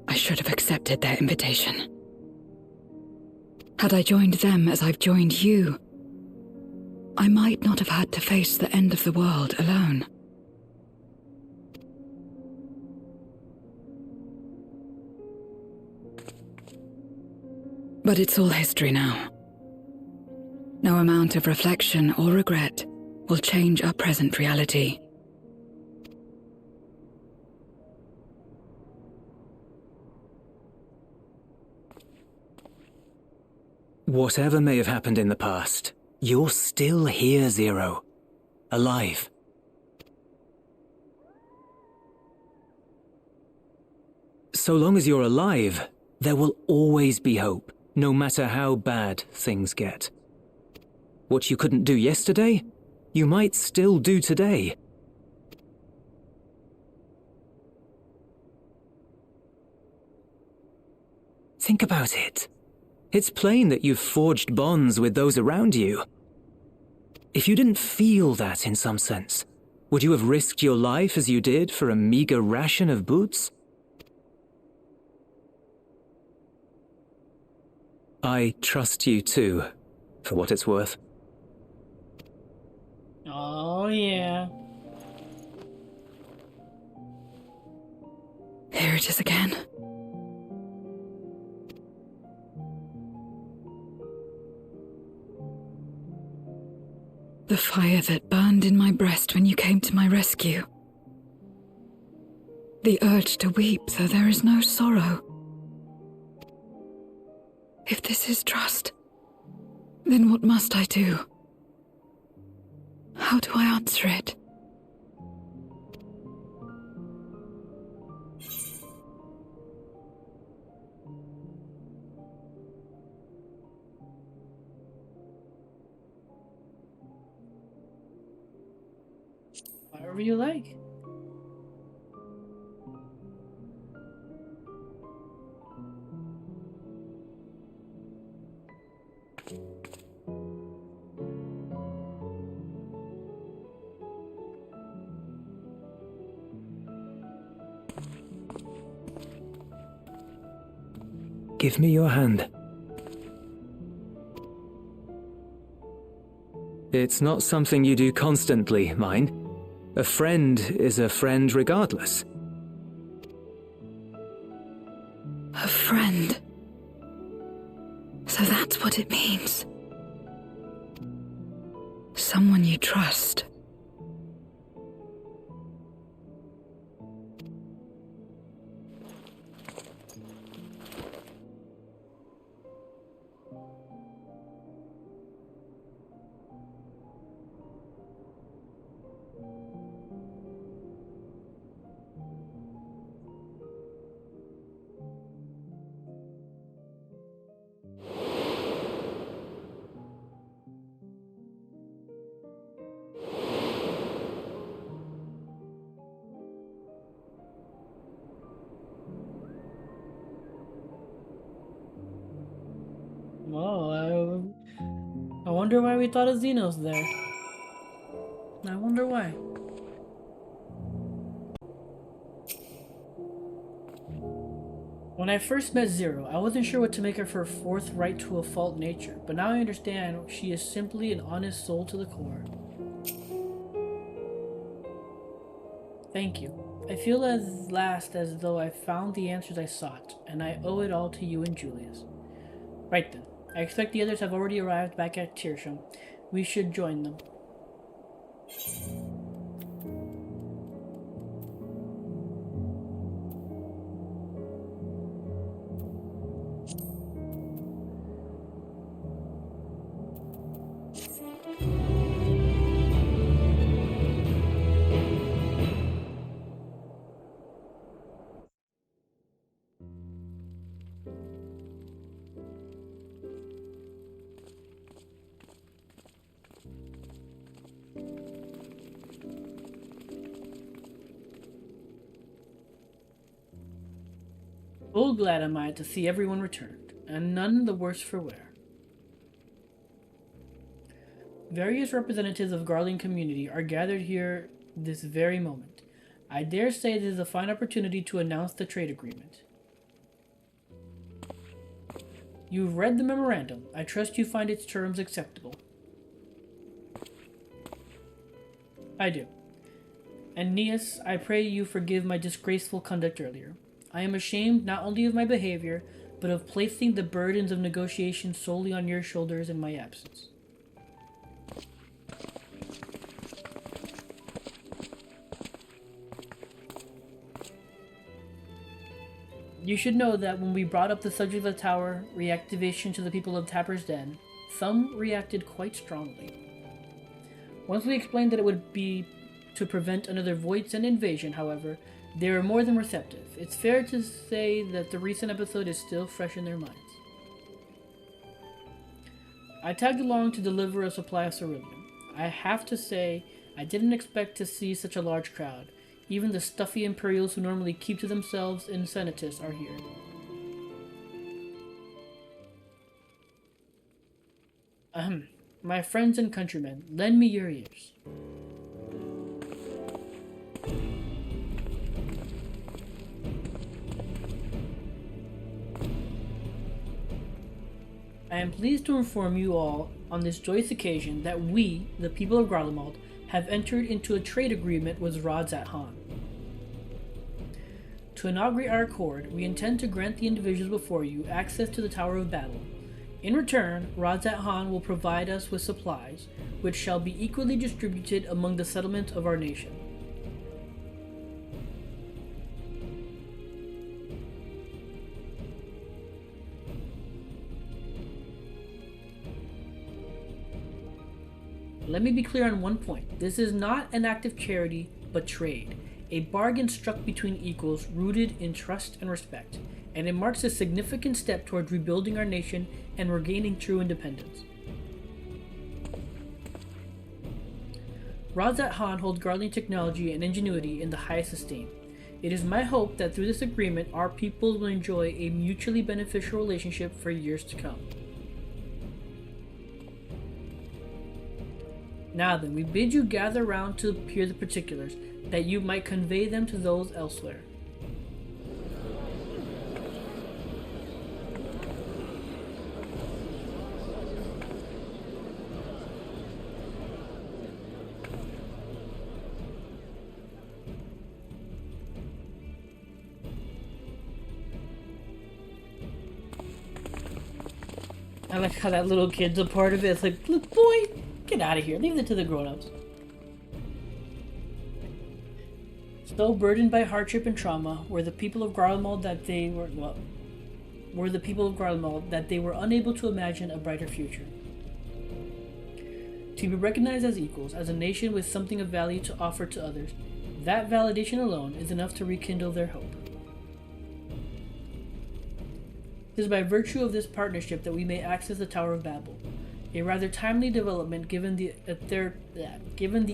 I should have accepted their invitation. Had I joined them as I've joined you, I might not have had to face the end of the world alone. But it's all history now. No amount of reflection or regret will change our present reality. Whatever may have happened in the past, you're still here, Zero. Alive. So long as you're alive, there will always be hope, no matter how bad things get. What you couldn't do yesterday, you might still do today. Think about it. It's plain that you've forged bonds with those around you. If you didn't feel that in some sense, would you have risked your life as you did for a meager ration of boots? I trust you too, for what it's worth. Oh, yeah. Here it is again. The fire that burned in my breast when you came to my rescue. The urge to weep, though there is no sorrow. If this is trust, then what must I do? How do I answer it? However you like. Give me your hand. It's not something you do constantly, mind. A friend is a friend regardless. A friend. So that's what it means. Someone you trust. Oh, I wonder why we thought of Xenos there. I wonder why. When I first met Zero, I wasn't sure what to make of her forthright to a fault nature, but now I understand she is simply an honest soul to the core. Thank you. I feel at last as though I found the answers I sought, and I owe it all to you and Julius. Right then. I expect the others have already arrived back at Tirsham. We should join them. Full glad am I to see everyone returned, and none the worse for wear. Various representatives of Garling community are gathered here this very moment. I dare say this is a fine opportunity to announce the trade agreement. You've read the memorandum. I trust you find its terms acceptable. I do. And Neas, I pray you forgive my disgraceful conduct earlier. I am ashamed not only of my behavior, but of placing the burdens of negotiation solely on your shoulders in my absence. You should know that when we brought up the subject of the tower reactivation to the people of Tapper's Den, some reacted quite strongly. Once we explained that it would be to prevent another Voidsend invasion, however, they were more than receptive. It's fair to say that the recent episode is still fresh in their minds. I tagged along to deliver a supply of ceruleum. I have to say, I didn't expect to see such a large crowd. Even the stuffy Imperials who normally keep to themselves in Senatus are here. Ahem. My friends and countrymen, lend me your ears. I am pleased to inform you all on this joyous occasion that we, the people of Garlemald, have entered into a trade agreement with Radzat Han. To inaugurate our accord, we intend to grant the individuals before you access to the Tower of Battle. In return, Radzat Han will provide us with supplies, which shall be equally distributed among the settlements of our nation. let me be clear on one point. This is not an act of charity, but trade. A bargain struck between equals rooted in trust and respect, and it marks a significant step towards rebuilding our nation and regaining true independence. Razat Han holds Guardian technology and ingenuity in the highest esteem. It is my hope that through this agreement, our peoples will enjoy a mutually beneficial relationship for years to come. Now then, we bid you gather round to hear the particulars, that you might convey them to those elsewhere. I like how that little kid's a part of it. It's like, look, boy, get out of here. Leave it to the grown-ups. So burdened by hardship and trauma were the people of Garlemald that they were unable to imagine a brighter future. To be recognized as equals, as a nation with something of value to offer to others, that validation alone is enough to rekindle their hope. It is by virtue of this partnership that we may access the Tower of Babel, a rather timely development given the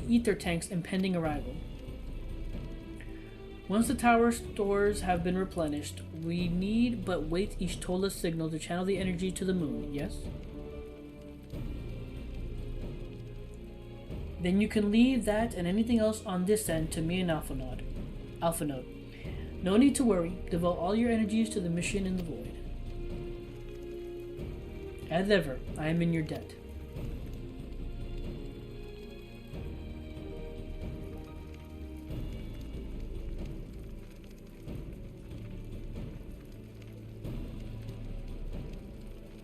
ether tank's impending arrival. Once the tower stores have been replenished, we need but wait each Tola's signal to channel the energy to the moon, yes? Then you can leave that and anything else on this end to me and Alpha Node. No need to worry, devote all your energies to the mission in the void. As ever, I am in your debt.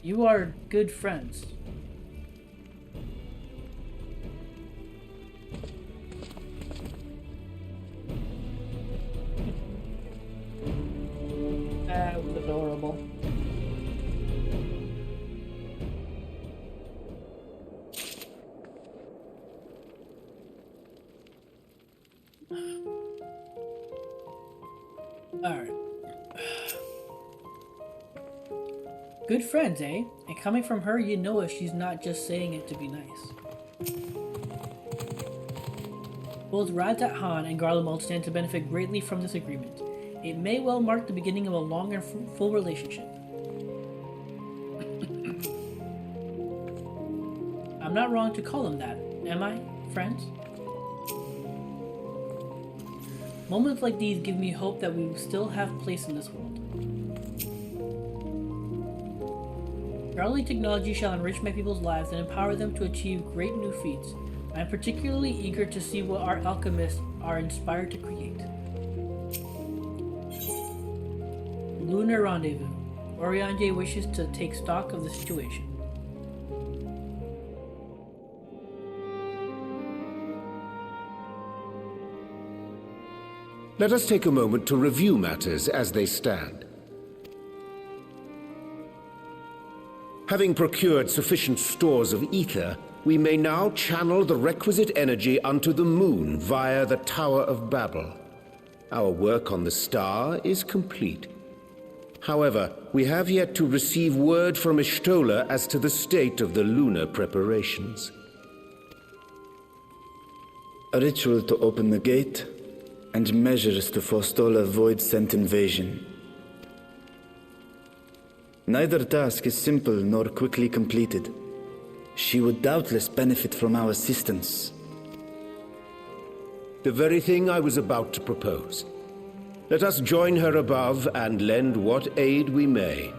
You are good friends. That was adorable. Alright. Good friends, eh? And coming from her, you know if she's not just saying it to be nice. Both Razat Han and Garlemald stand to benefit greatly from this agreement. It may well mark the beginning of a long and fruitful relationship. I'm not wrong to call them that, am I, friends? Moments like these give me hope that we will still have place in this world. Guardian technology shall enrich my people's lives and empower them to achieve great new feats. I am particularly eager to see what our alchemists are inspired to create. Lunar Rendezvous. Oriange wishes to take stock of the situation. Let us take a moment to review matters as they stand. Having procured sufficient stores of ether, we may now channel the requisite energy unto the moon via the Tower of Babel. Our work on the star is complete. However, we have yet to receive word from Y'shtola as to the state of the lunar preparations. A ritual to open the gate, and measures to forestall a void-sent invasion. Neither task is simple nor quickly completed. She would doubtless benefit from our assistance. The very thing I was about to propose. Let us join her above and lend what aid we may.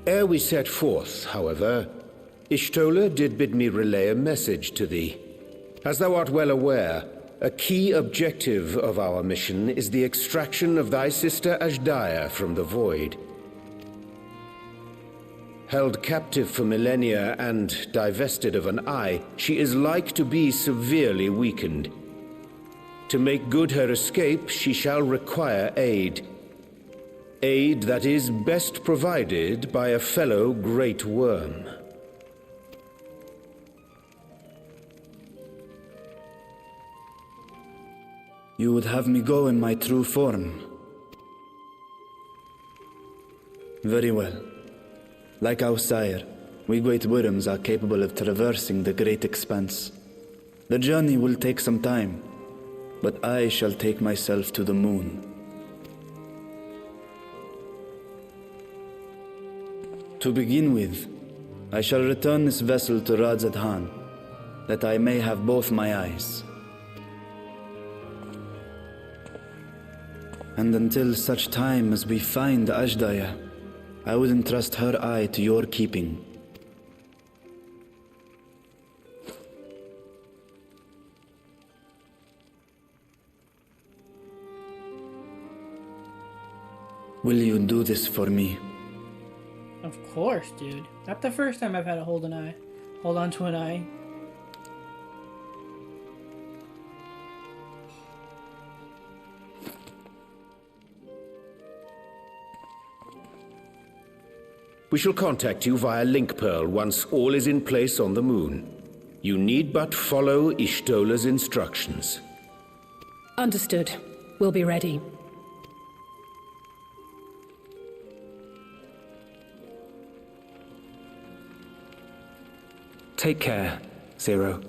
Ere we set forth, however, Y'shtola did bid me relay a message to thee. As thou art well aware, a key objective of our mission is the extraction of thy sister Azhdaya from the Void. Held captive for millennia and divested of an eye, she is like to be severely weakened. To make good her escape, she shall require aid, Aid that is best provided by a fellow great worm. You would have me go in my true form. Very well. Like our sire, we great worms are capable of traversing the great expanse. The journey will take some time, but I shall take myself to the moon. To begin with, I shall return this vessel to Radzadhan, that I may have both my eyes. And until such time as we find Ajdaya, I would entrust her eye to your keeping. Will you do this for me? Of course, dude. Not the first time I've had to hold on to an eye. We shall contact you via Link Pearl once all is in place on the moon. You need but follow Ishtola's instructions. Understood. We'll be ready. Take care, Zero.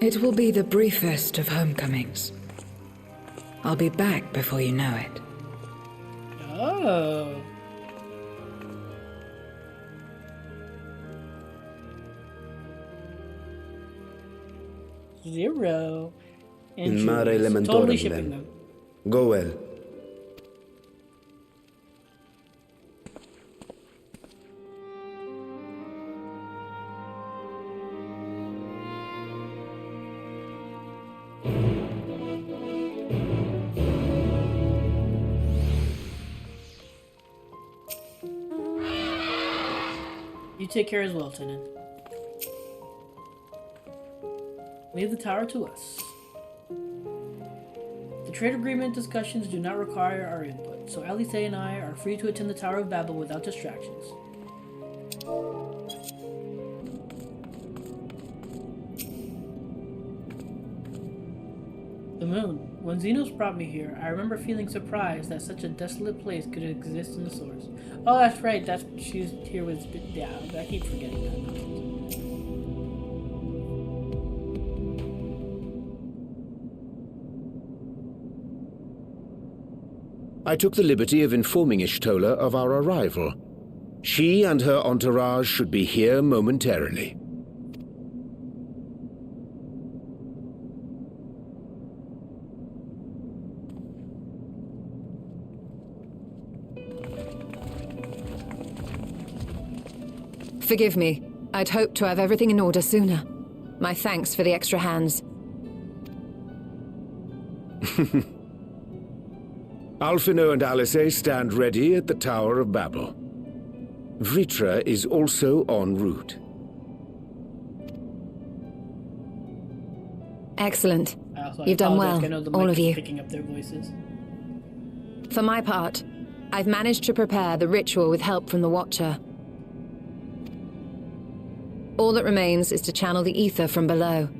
It will be the briefest of homecomings. I'll be back before you know it. Oh. Zero. In mare elementorum, Totally shipping then. them. Go well. You take care as well, Tenant. Leave the tower to us. The trade agreement discussions do not require our input, so Alice and I are free to attend the Tower of Babel without distractions. The moon. When Xenos brought me here, I remember feeling surprised that such a desolate place could exist in the source. Oh, that's right. She's here with. Yeah, I keep forgetting that. I took the liberty of informing Ishtola of our arrival. She and her entourage should be here momentarily. Forgive me. I'd hoped to have everything in order sooner. My thanks for the extra hands. Alphino and Alice stand ready at the Tower of Babel. Vritra is also en route. Excellent. Also, You've done well, I know the all mic of is you. Picking up their voices. For my part, I've managed to prepare the ritual with help from the Watcher. All that remains is to channel the ether from below.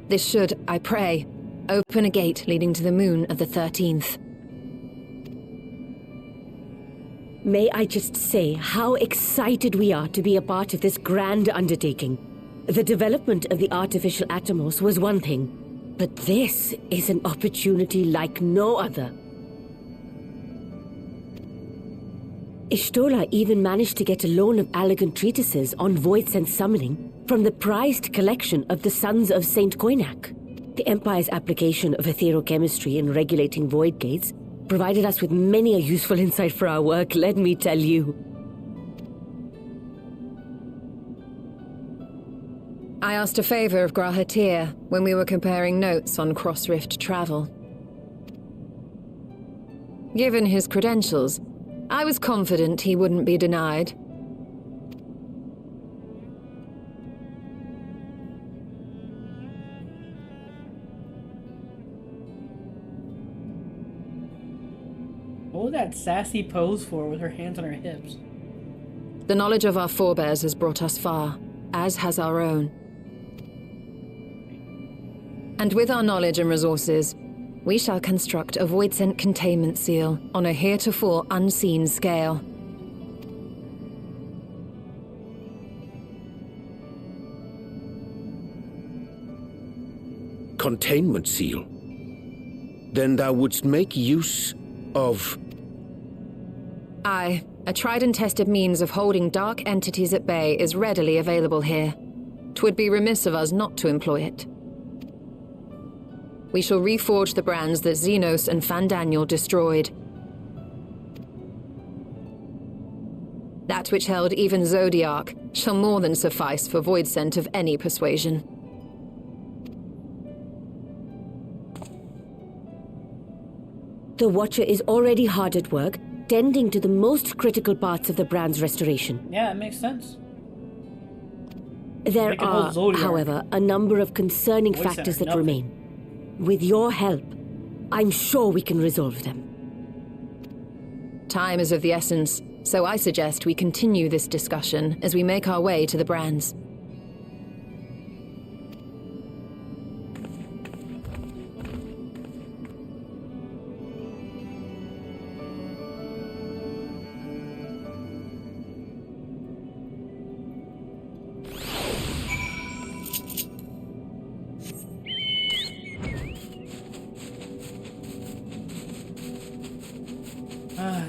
This should, I pray, open a gate leading to the moon of the 13th. May I just say how excited we are to be a part of this grand undertaking. The development of the artificial Atomos was one thing, but this is an opportunity like no other. Ishtola even managed to get a loan of elegant treatises on void sense summoning from the prized collection of the Sons of Saint Koinak. The Empire's application of etherochemistry in regulating void gates provided us with many a useful insight for our work, let me tell you. I asked a favor of Grahatir when we were comparing notes on cross-rift travel. Given his credentials, I was confident he wouldn't be denied. What was that sassy pose for with her hands on her hips? The knowledge of our forebears has brought us far, as has our own. And with our knowledge and resources, we shall construct a void-sent containment seal on a heretofore unseen scale. Containment seal? Then thou wouldst make use of... Aye, a tried and tested means of holding dark entities at bay is readily available here. 'Twould be remiss of us not to employ it. We shall reforge the brands that Xenos and Fandaniel destroyed. That which held even Zodiac shall more than suffice for void scent of any persuasion. The Watcher is already hard at work, tending to the most critical parts of the brand's restoration. Yeah, it makes sense. There are, however, a number of concerning factors that remain. With your help, I'm sure we can resolve them. Time is of the essence, so I suggest we continue this discussion as we make our way to the brands.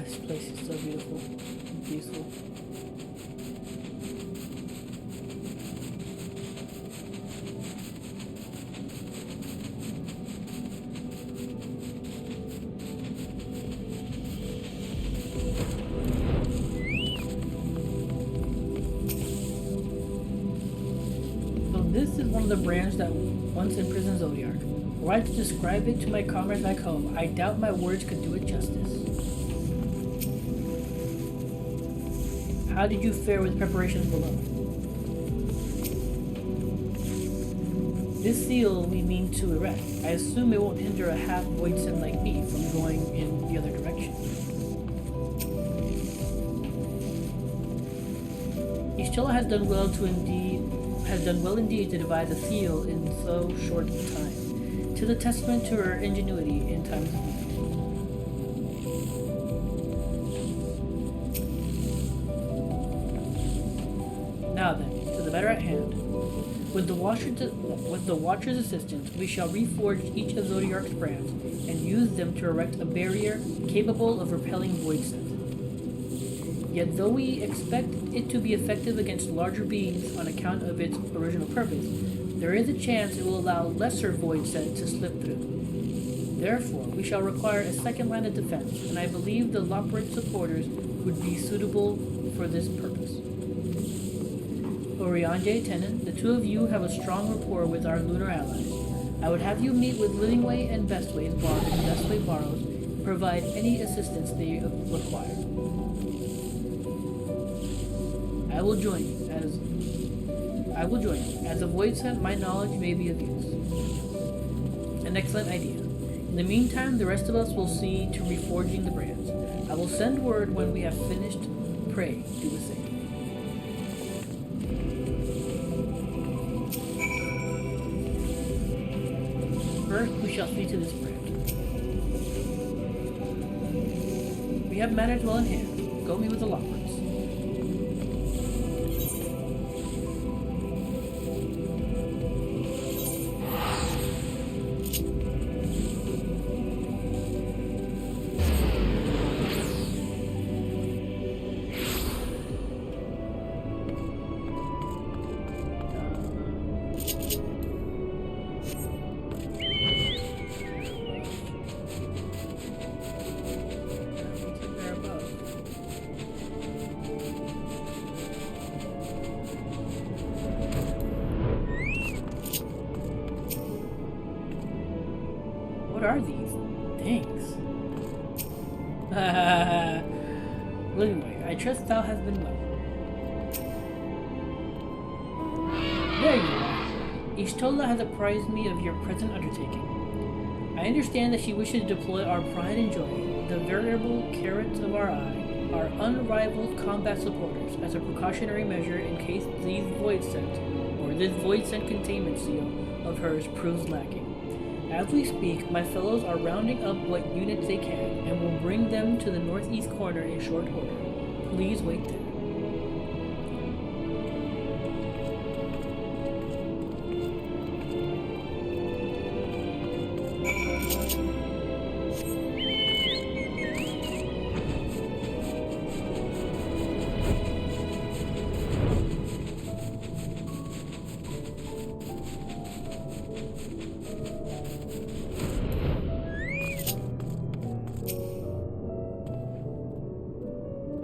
This place is so beautiful and peaceful. So this is one of the brands that once imprisoned Zodiac. Were I to describe it to my comrades back home, I doubt my words could do it justice. How did you fare with preparations below? This seal we mean to erect. I assume it won't hinder a half-voidsent like me from going in the other direction. Istella has done well indeed to devise a seal in so short a time. 'Tis a testament to her ingenuity in times of need. Now then, to the matter at hand. With the Watcher's assistance, we shall reforge each of Zodiac's brands and use them to erect a barrier capable of repelling void scent. Yet though we expect it to be effective against larger beings on account of its original purpose, there is a chance it will allow lesser void scent to slip through. Therefore, we shall require a second line of defense, and I believe the Loperit supporters would be suitable for this purpose. Oriange, Tennant, the two of you have a strong rapport with our lunar allies. I would have you meet with Livingway and Bestway's Barb in Bestway Barrows and provide any assistance they require. I will join you. As a void scent, my knowledge may be of use. An excellent idea. In the meantime, the rest of us will see to reforging the brands. I will send word when we have finished. Pray, do the same. First, we shall see to this brand. We have matters well in hand. Go meet with the Loperits. What are these things? Livingway, I trust thou hast been well. There you are. Ishtola has apprised me of your present undertaking. I understand that she wishes to deploy our pride and joy, the veritable carrots of our eye, are unrivaled combat supporters as a precautionary measure in case these void scent, or this void scent containment seal of hers proves lacking. As we speak, my fellows are rounding up what units they can and will bring them to the northeast corner in short order. Please wait there.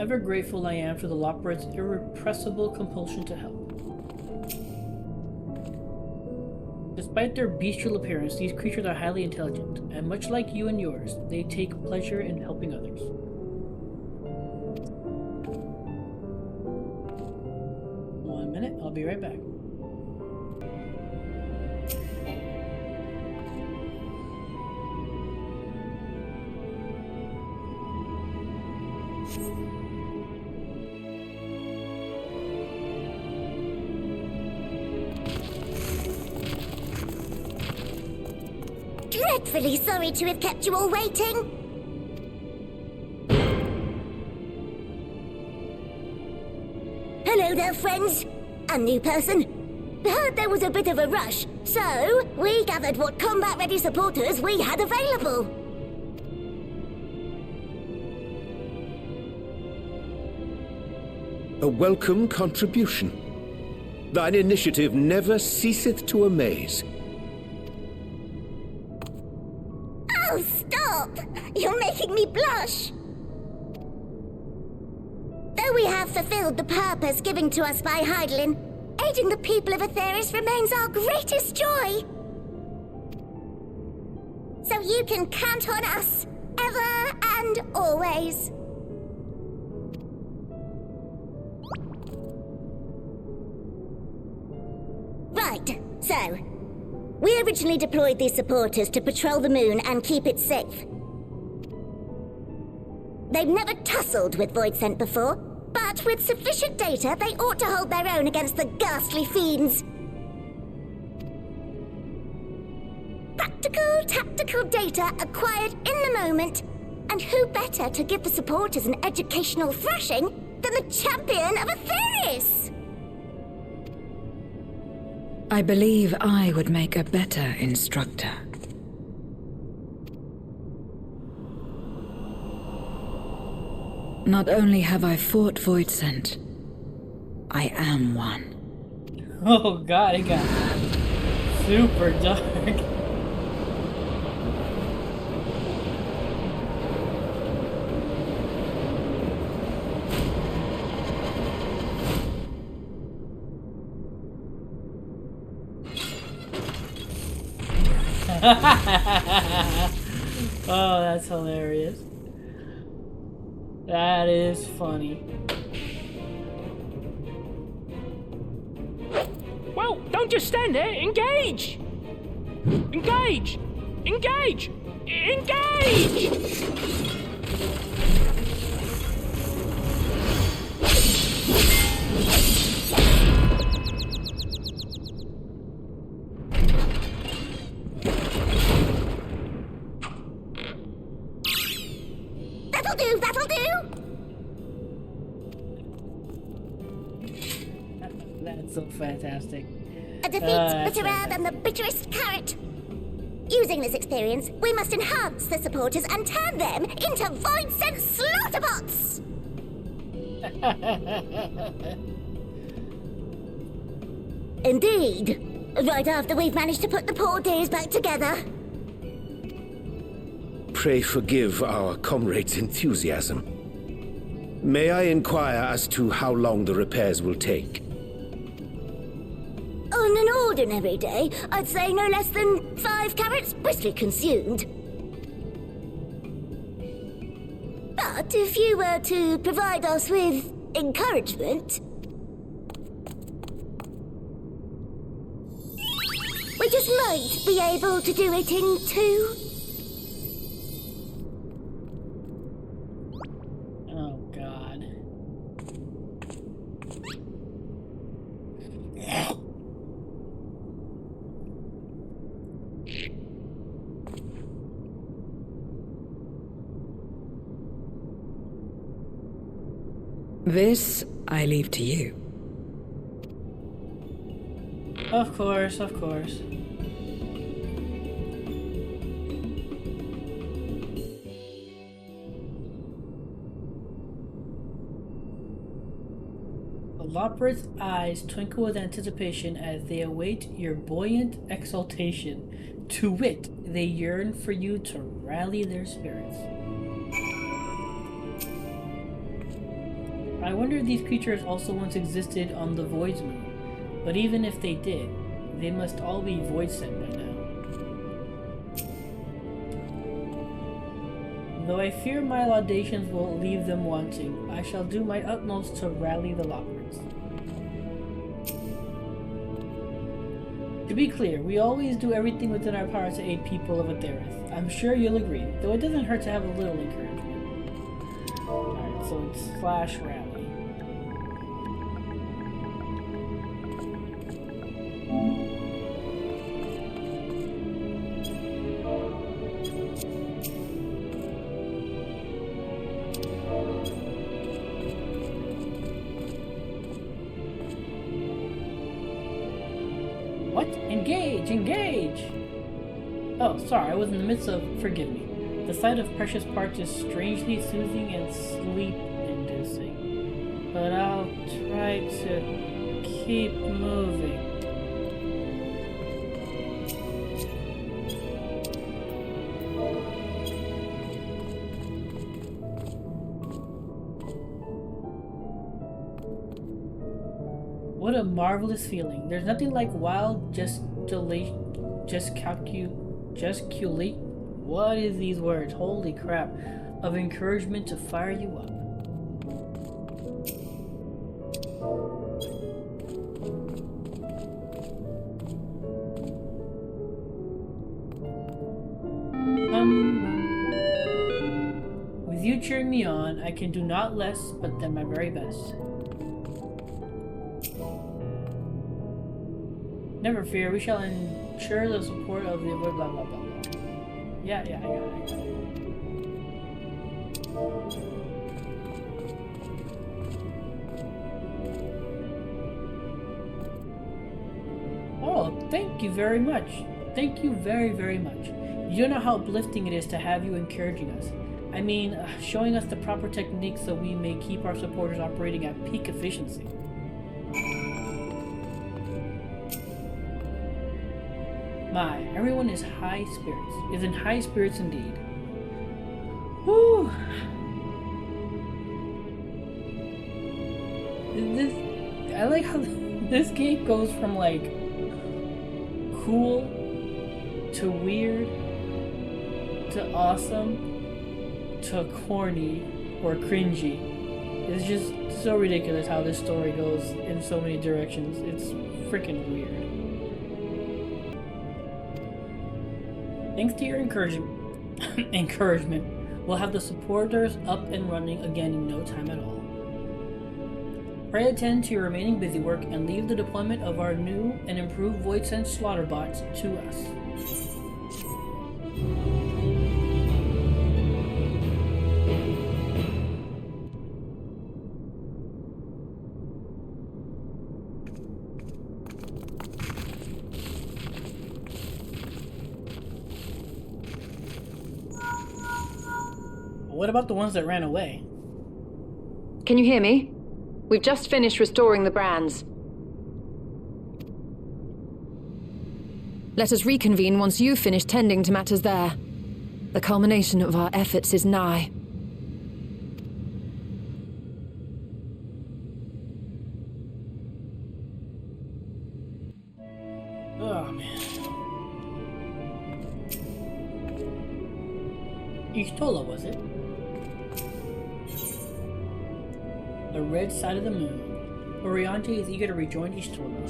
Ever grateful I am for the Loporrit's irrepressible compulsion to help. Despite their bestial appearance, these creatures are highly intelligent, and much like you and yours, they take pleasure in helping others. One minute, I'll be right back. Dreadfully sorry to have kept you all waiting. Hello there, friends. A new person. Heard there was a bit of a rush, so we gathered what combat-ready supporters we had available. A welcome contribution. Thine initiative never ceaseth to amaze. Oh, stop! You're making me blush! Though we have fulfilled the purpose given to us by Heidelin, aiding the people of Aetheris remains our greatest joy. So you can count on us, ever and always. Right, so we originally deployed these supporters to patrol the moon and keep it safe. They've never tussled with Void Scent before, but with sufficient data, they ought to hold their own against the ghastly fiends. Practical, tactical data acquired in the moment, and who better to give the supporters an educational thrashing than the champion of Aetheris? I believe I would make a better instructor. Not only have I fought Void Scent, I am one. Oh god, it got super dark. Oh, that's hilarious. That is funny. Well, don't just stand there. Engage! Engage! Engage! Engage! That'll do! That's so fantastic. A defeat bitterer than the bitterest carrot. Using this experience, we must enhance the supporters and turn them into Void Scent slaughterbots! Indeed. Right after we've managed to put the poor dears back together. Pray forgive our comrades' enthusiasm. May I inquire as to how long the repairs will take? On an ordinary day, I'd say no less than 5 carrots briskly consumed. But if you were to provide us with encouragement, we just might be able to do it in 2. This I leave to you. Of course, of course. The Loporrit's eyes twinkle with anticipation as they await your buoyant exultation. To wit, they yearn for you to rally their spirits. I wonder if these creatures also once existed on the Void's moon. But even if they did, they must all be void sent by now. Though I fear my laudations will leave them wanting, I shall do my utmost to rally the Loporrits. To be clear, we always do everything within our power to aid people of Aetheris. I'm sure you'll agree, though it doesn't hurt to have a little encouragement. Alright, so it's /rally. What? Engage! Engage! Oh, sorry, I was in the midst of... Forgive me. The sight of precious parts is strangely soothing and sleep-inducing. But I'll try to keep moving. What a marvelous feeling. There's nothing like wild gesticulate. What is these words? Holy crap. Of encouragement to fire you up. With you cheering me on, I can do not less but than my very best. Never fear, we shall ensure the support of the avoid blah blah blah blah. Yeah, I got it. Oh, thank you very much. Thank you very, very much. You don't know how uplifting it is to have you encouraging us. I mean, showing us the proper techniques so we may keep our supporters operating at peak efficiency. My, everyone is in high spirits indeed. Woo! I like how this game goes from like cool to weird to awesome to corny or cringy. It's just so ridiculous how this story goes in so many directions. It's freaking weird. Thanks to your encouragement, we'll have the supporters up and running again in no time at all. Pray attend to your remaining busy work and leave the deployment of our new and improved Void Sense slaughter bots to us. What about the ones that ran away? Can you hear me? We've just finished restoring the brands. Let us reconvene once you've finished tending to matters there. The culmination of our efforts is nigh. Oh, man. Ishtola, was it? The red side of the moon. Oriante is eager to rejoin Ishtola.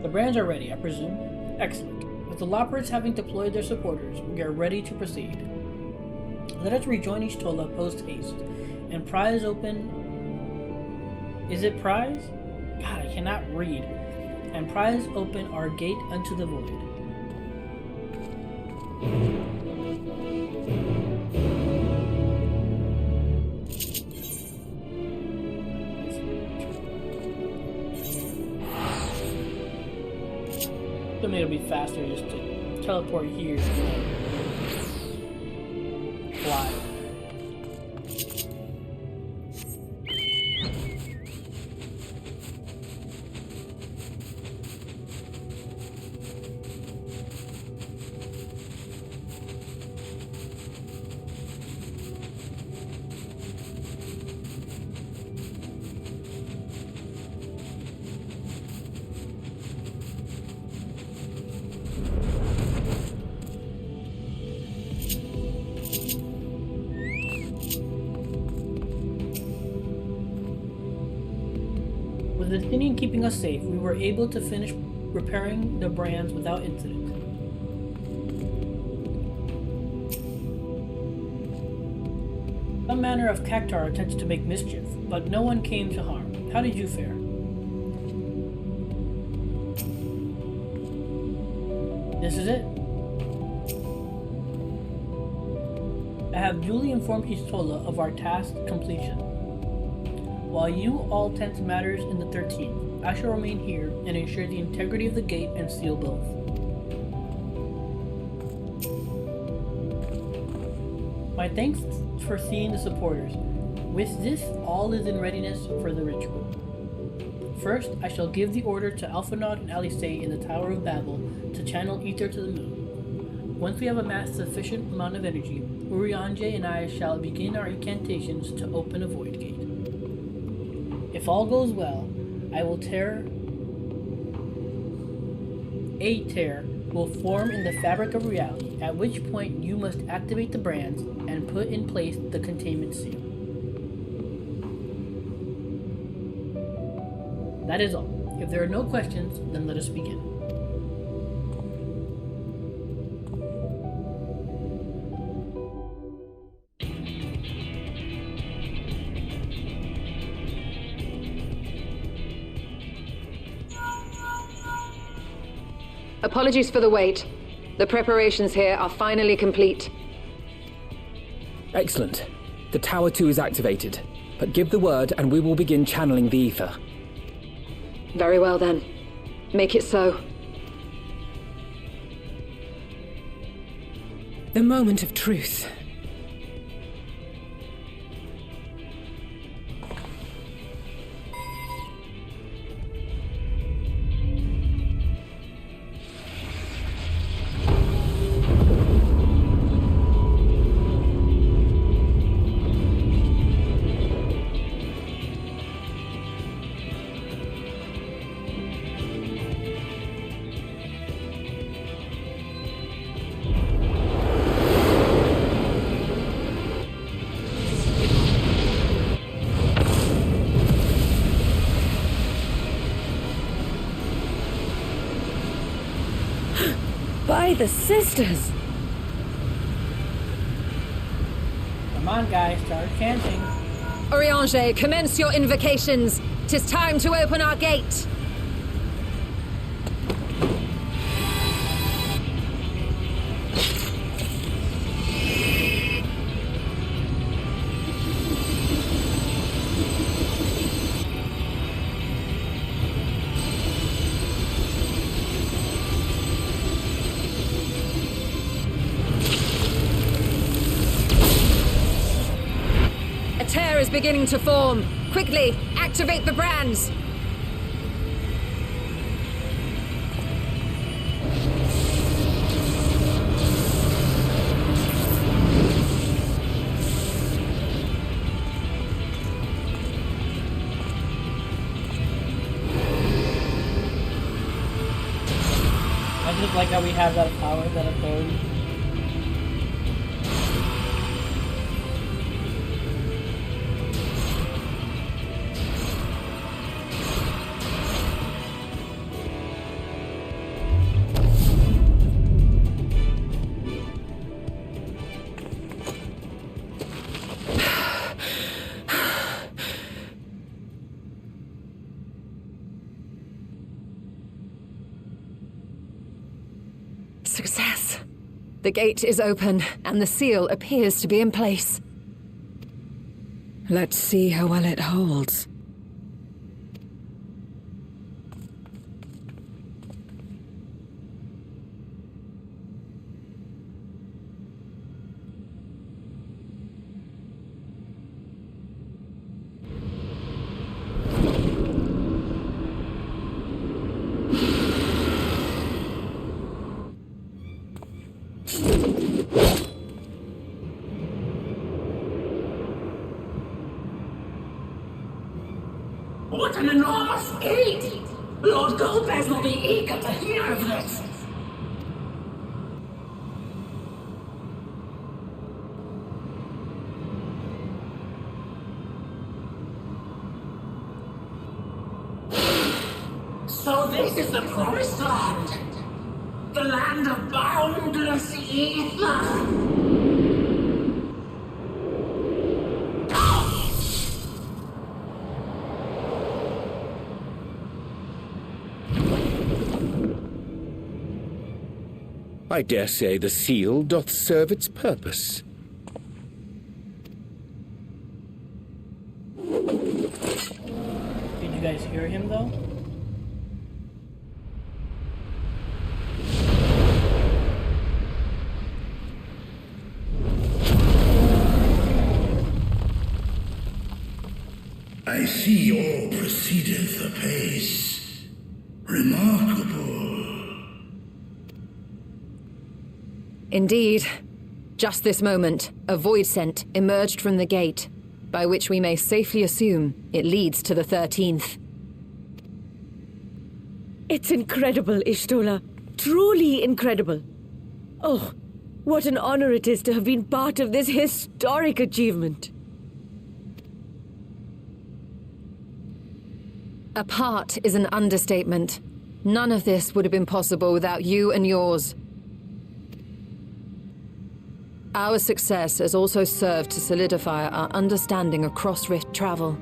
The brands are ready, I presume. Excellent. With the Loporrits having deployed their supporters, we are ready to proceed. Let us rejoin Ishtola post-haste. And prize open... Is it prize? God, I cannot read. And prize open our gate unto the void. I mean, it'll be faster just to teleport here and fly. With the Athenian keeping us safe, we were able to finish repairing the brands without incident. Some manner of cactar attempted to make mischief, but no one came to harm. How did you fare? This is it. I have duly informed Istola of our task completion. While you all tend to matters in the 13th, I shall remain here and ensure the integrity of the gate and seal both. My thanks for seeing the supporters. With this, all is in readiness for the ritual. First, I shall give the order to Alphinaud and Alice in the Tower of Babel to channel ether to the moon. Once we have amassed sufficient amount of energy, Urianger and I shall begin our incantations to open a void gate. If all goes well, a tear will form in the fabric of reality, at which point you must activate the brands and put in place the containment seal. That is all. If there are no questions, then let us begin. Apologies for the wait. The preparations here are finally complete. Excellent. The Tower 2 is activated. But give the word and we will begin channeling the ether. Very well then. Make it so. The moment of truth. By the sisters! Come on, guys, start chanting. Urianger, commence your invocations. 'Tis time to open our gate. A tear is beginning to form. Quickly, activate the brands. I just like how we have that power, that authority. Success. The gate is open, and the seal appears to be in place. Let's see how well it holds. an enormous gate! Lord Golbez will be eager to hear of this! So this is the Promised Land! The land of boundless ether! I dare say the seal doth serve its purpose. Did you guys hear him though? I see all proceedeth apace. Remarkable. Indeed. Just this moment, a void scent emerged from the gate, by which we may safely assume it leads to the 13th. It's incredible, Ishtola. Truly incredible. Oh, what an honor it is to have been part of this historic achievement. A part is an understatement. None of this would have been possible without you and yours. Our success has also served to solidify our understanding of cross-rift travel.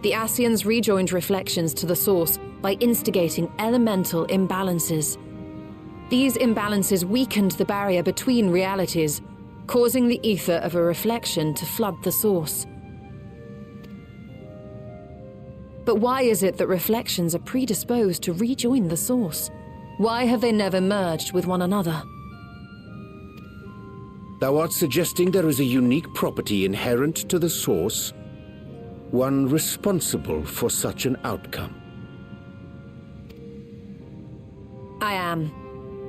The Ascians rejoined reflections to the source by instigating elemental imbalances. These imbalances weakened the barrier between realities, causing the ether of a reflection to flood the source. But why is it that reflections are predisposed to rejoin the source? Why have they never merged with one another? Thou art suggesting there is a unique property inherent to the source, one responsible for such an outcome. I am.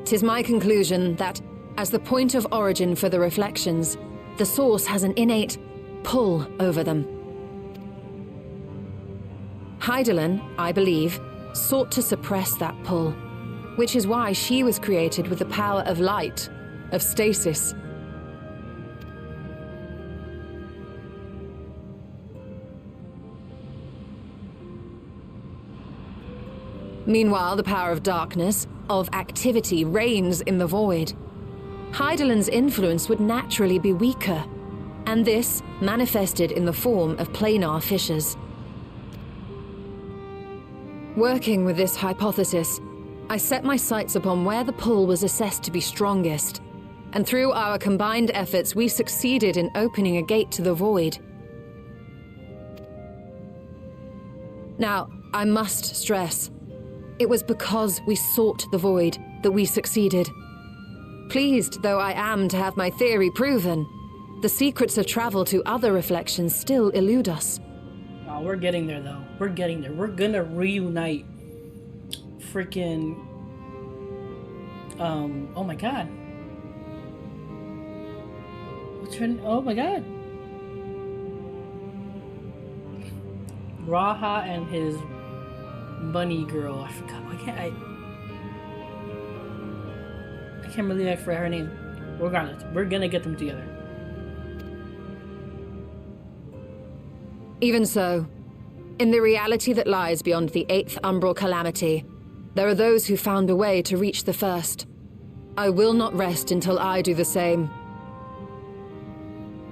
'Tis my conclusion that, as the point of origin for the reflections, the source has an innate pull over them. Hydaelyn, I believe, sought to suppress that pull, which is why she was created with the power of light, of stasis. Meanwhile, the power of darkness, of activity, reigns in the void. Hydaelyn's influence would naturally be weaker, and this manifested in the form of planar fissures. Working with this hypothesis, I set my sights upon where the pull was assessed to be strongest, and through our combined efforts we succeeded in opening a gate to the void. Now, I must stress, it was because we sought the void that we succeeded. Pleased though I am to have my theory proven, the secrets of travel to other reflections still elude us. Oh, we're getting there though. We're getting there. We're gonna reunite freaking oh my god. What's her oh my god. Raha and his bunny girl. I forgot. I can't believe I forgot her name. Regardless, we're gonna get them together. Even so, in the reality that lies beyond the 8th umbral calamity, there are those who found a way to reach the first. I will not rest until I do the same.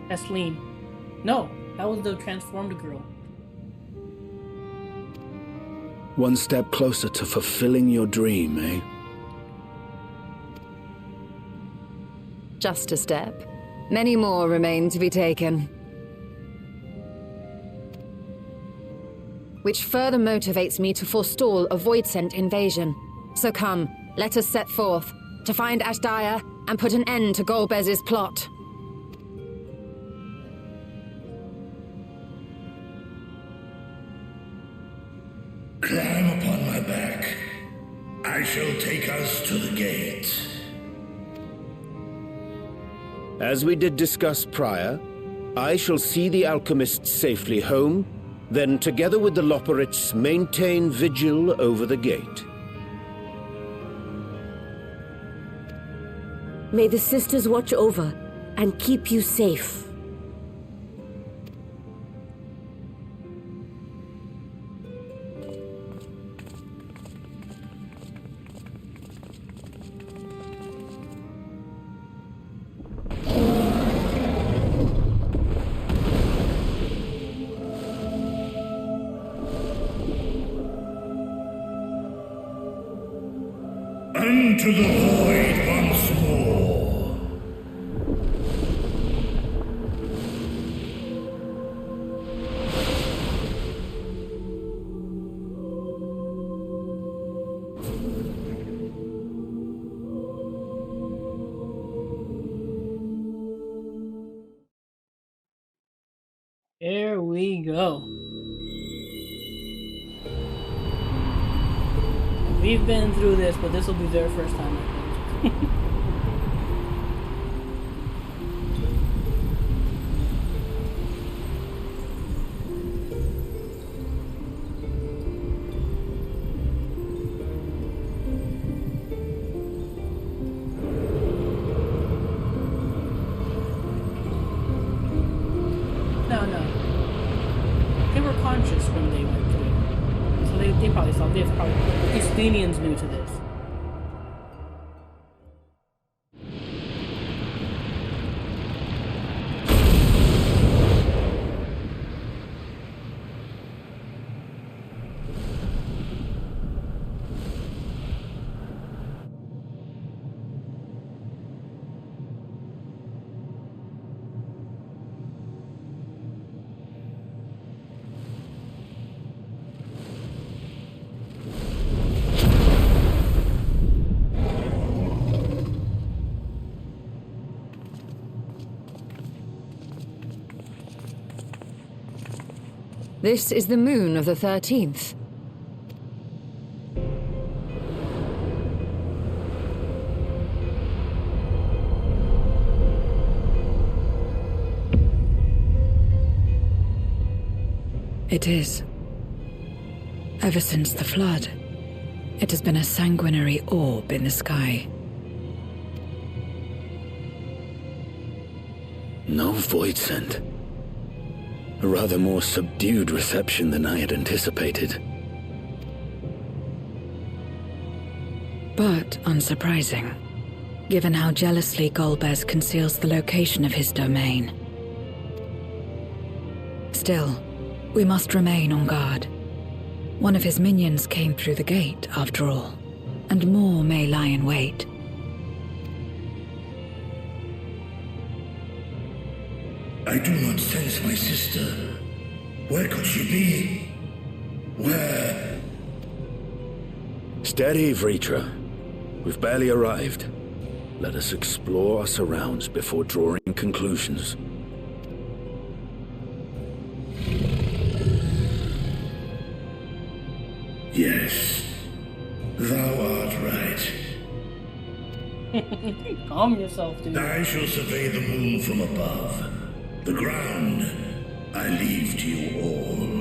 That's Lean. No, that was the transformed girl. One step closer to fulfilling your dream, eh? Just a step. Many more remain to be taken. Which further motivates me to forestall a void-sent invasion. So come, let us set forth, to find Ashdaya and put an end to Golbez's plot. Climb upon my back. I shall take us to the gate. As we did discuss prior, I shall see the alchemists safely home, then together with the Loporits maintain vigil over the gate. May the sisters watch over and keep you safe. Unto the void once more. Here we go. We've been through this, but this will be their first time, I think. No. They were conscious when they went through it. So they probably saw this. Probably Estonians new to this. This is the moon of the 13th. It is. Ever since the flood, it has been a sanguinary orb in the sky. No void scent. A rather more subdued reception than I had anticipated. But unsurprising, given how jealously Golbez conceals the location of his domain. Still, we must remain on guard. One of his minions came through the gate, after all, and more may lie in wait. I do not sense my sister. Where could she be? Where? Steady, Vritra. We've barely arrived. Let us explore our surrounds before drawing conclusions. Yes, thou art right. Calm yourself, dude. I shall survey the moon from above. The ground I leave to you all.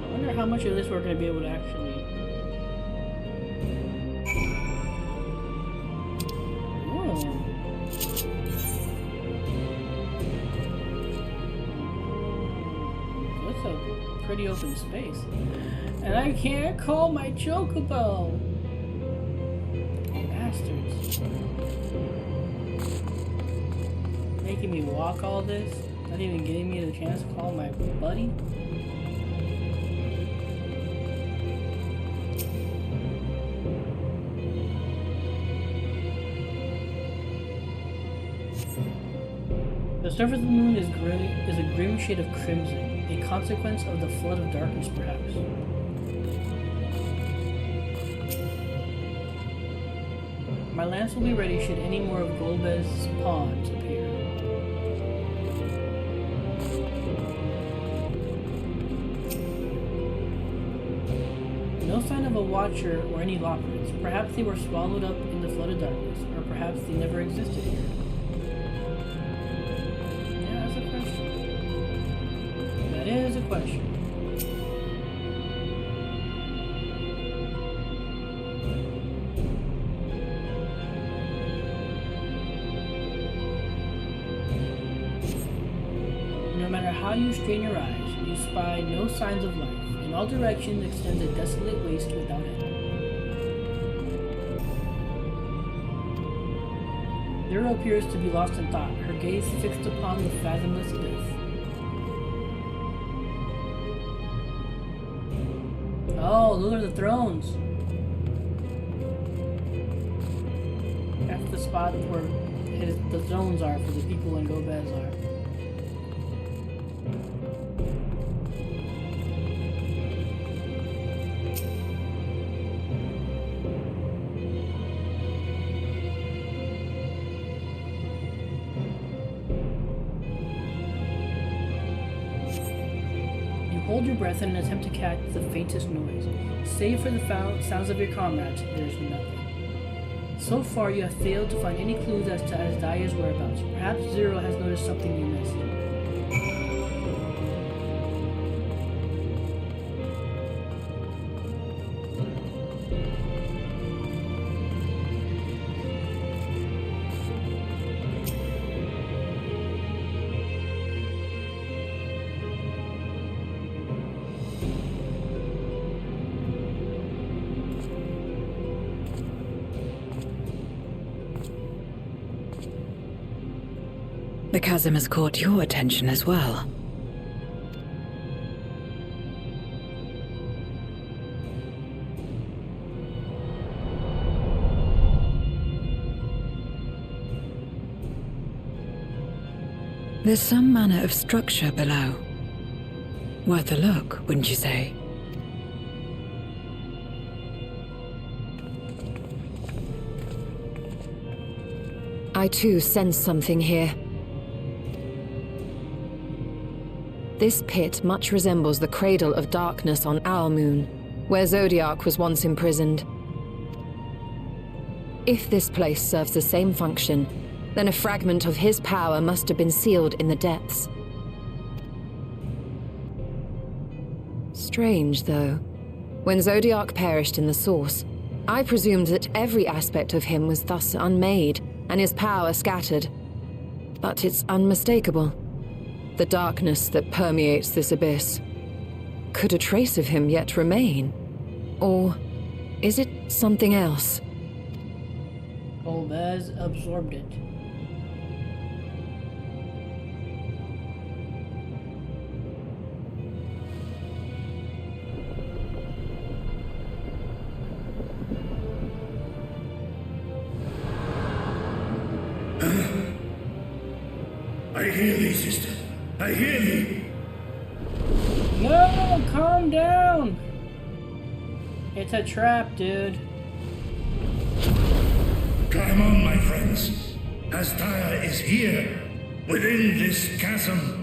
I wonder how much of this we're going to be able to actually... Pretty open space. And I can't call my chocobo! Bastards. Making me walk all this? Not even giving me the chance to call my buddy? The surface of the moon is a grim shade of crimson. A consequence of the flood of darkness, perhaps. My lance will be ready should any more of Golbez's pawns appear. of a Watcher or any Loppers. Perhaps they were swallowed up in the flood of darkness, or perhaps they never existed here. Yeah, that's a question. That is a question. No matter how you strain your eyes, you spy no signs of life. In all directions extends a desolate waste without end. Zero appears to be lost in thought, her gaze fixed upon the fathomless abyss. Oh, those are the thrones! That's the spot where the zones are for the people in Gobez are. Hold your breath in an attempt to catch the faintest noise. Save for the sounds of your comrades, there's nothing. So far, you have failed to find any clues as to Asdaya's whereabouts. Perhaps Zero has noticed something you missed. The chasm has caught your attention as well. There's some manner of structure below. Worth a look, wouldn't you say? I too sense something here. This pit much resembles the Cradle of Darkness on Owlmoon, where Zodiac was once imprisoned. If this place serves the same function, then a fragment of his power must have been sealed in the depths. Strange, though. When Zodiac perished in the Source, I presumed that every aspect of him was thus unmade, and his power scattered. But it's unmistakable. The darkness that permeates this abyss. Could a trace of him yet remain? Or is it something else? Golbez absorbed it. I hear thee, sister. I hear thee! No, calm down! It's a trap, dude. Climb on, my friends. Asdaya is here, within this chasm.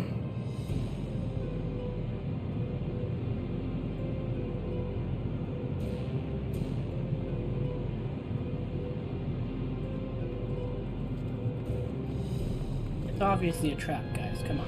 It's obviously a trap, guys. Come on.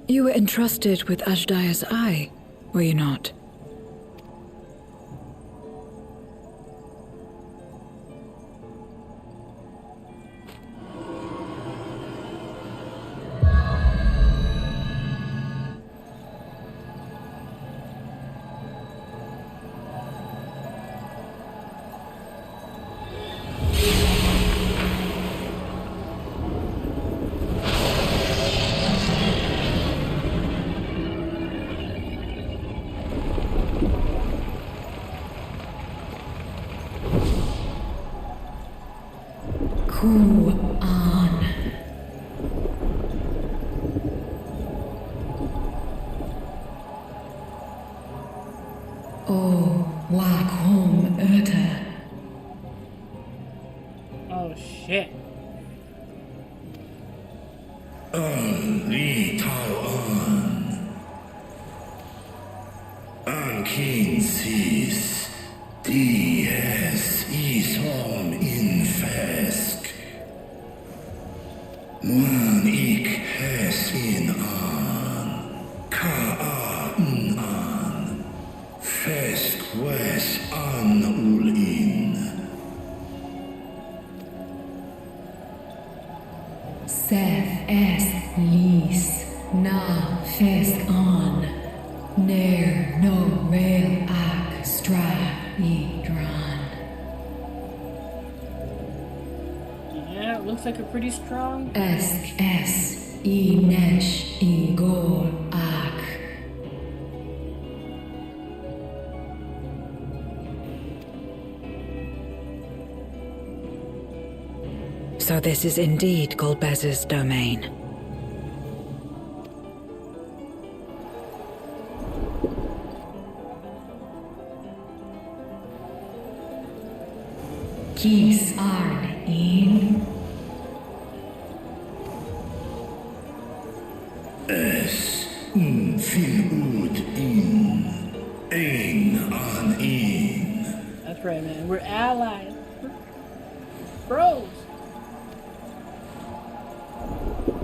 You were entrusted with Asdaya's eye, were you not? Ku An. O Wakhom Erta. Oh shit. Li Tao An King Sis Dies Ishom in Fesk Muan Ik Hes in An Ka An Fesk Wes An Ul in Seth es lis na fesk on ner no rail ak stra idran. Yeah, it looks like a pretty strong. Esk es I nesh I gol ak. So this is indeed Golbez's domain. Kis arn in. Es Fin Ud in Ein An in That's right, man. We're allies. We're bros.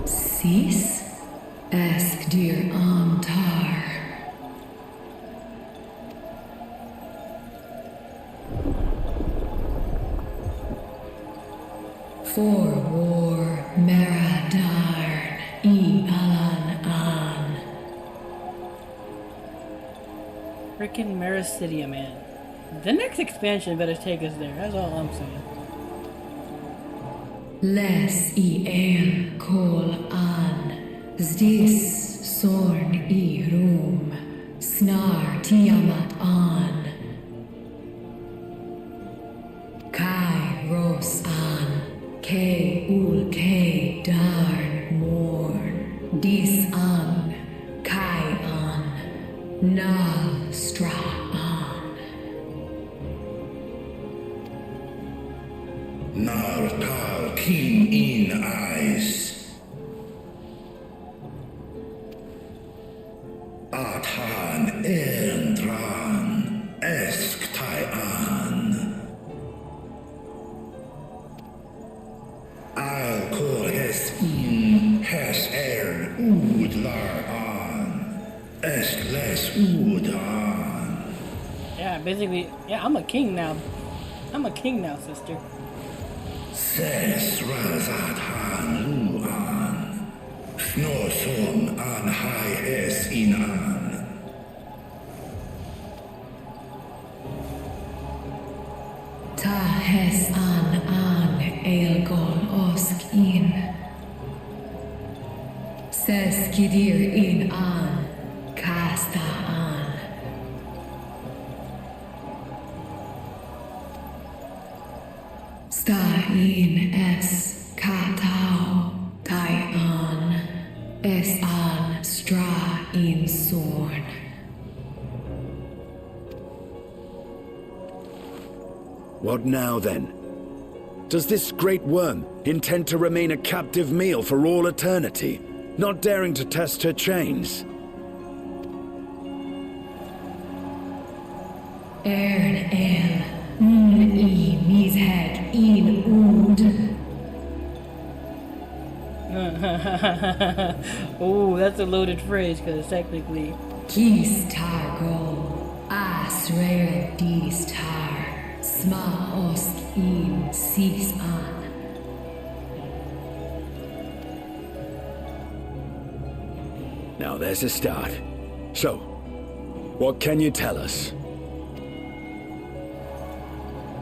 Sis esk dir antar. For war Meradarn I Alan An. Frickin' Mericidia, man. The next expansion better take us there. That's all I'm saying. Les I el kol an. Zdis sorn I rum. Snar Tiamat an. Kai ros an. K ul K darn morn. Dis an. Kai an. Na stra an. Nar Tal King in Ice Atan Erndran Esk Taian Al Kor Hes in Hes Ud Lar An Esk Les Ud An. Yeah, basically, yeah, I'm a king now. I'm a king now, sister. Ses Razat Han Lu An Snoson An Hai Es In An Ta hes an elgon osk in. Ses kidir in an kasta an. Sta in es katao tai an. Es an stra in sorn. What now, then? Does this great worm intend to remain a captive meal for all eternity, not daring to test her chains? Ern el, I mished in ud. Oh, that's a loaded phrase, because technically... Kis targo, asrer dis tar, sma osk in sis an. Now there's a start. So, what can you tell us?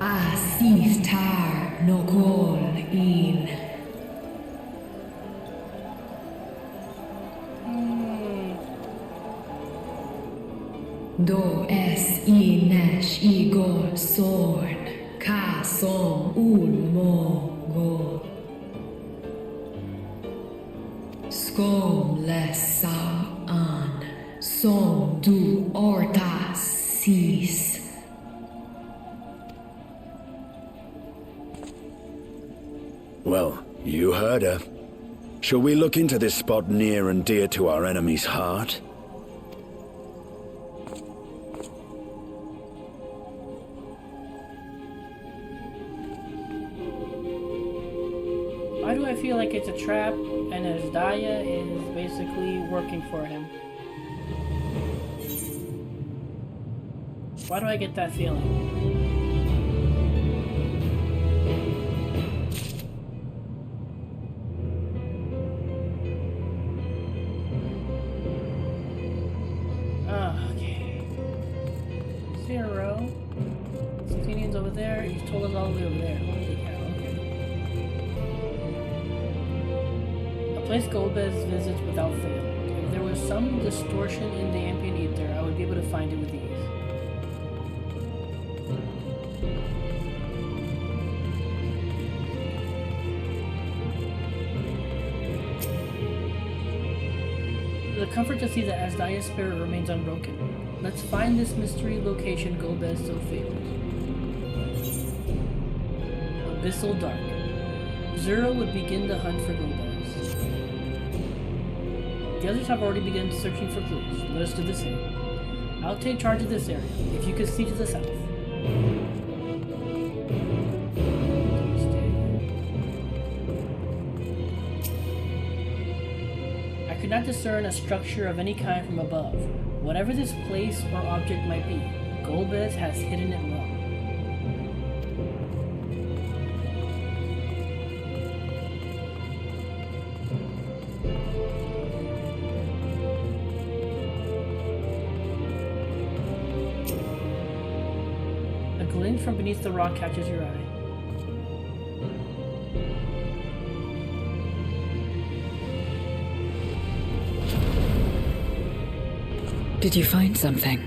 Asif tar nokol in. Do es I nesh I gol sorn, ka som ul mo gol. Scom lesam an, som du orta sis. Well, you heard her. Shall we look into this spot near and dear to our enemy's heart? Why do I feel like it's a trap and Asdaya is basically working for him? Why do I get that feeling? Okay. 0. Stenian's over there. He's told us all the way over there. Holy cow, okay. A place Golbez visits without fail. If there was some distortion in the ambient ether, I would be able to find it with ease. The comfort to see that Asdaya's spirit remains unbroken. Let's find this mystery location Golbez so favors. Abyssal Dark. Zero would begin the hunt for Golbez. The others have already begun searching for clues. Let us do the same. I'll take charge of this area. If you could see to the south. I could not discern a structure of any kind from above. Whatever this place or object might be, Golbez has hidden it well. A glint from beneath the rock catches your eye. Did you find something?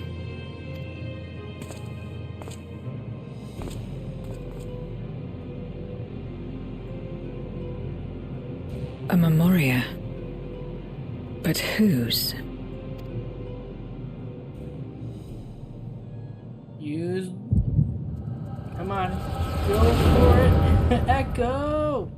A memoria. But whose? Use. Come on. Go for it. Echo!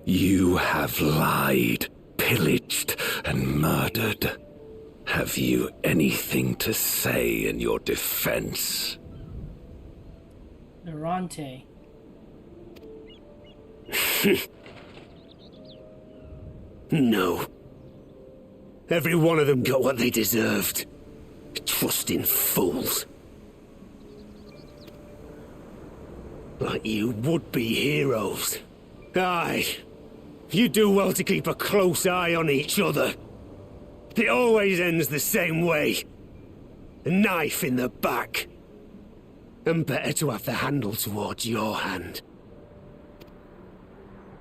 You have lied, pillaged, and murdered. Have you anything to say in your defense? Durante. No. Every one of them got what they deserved. Trusting fools. Like you would-be heroes. Aye. You do well to keep a close eye on each other. It always ends the same way. A knife in the back. And better to have the handle towards your hand.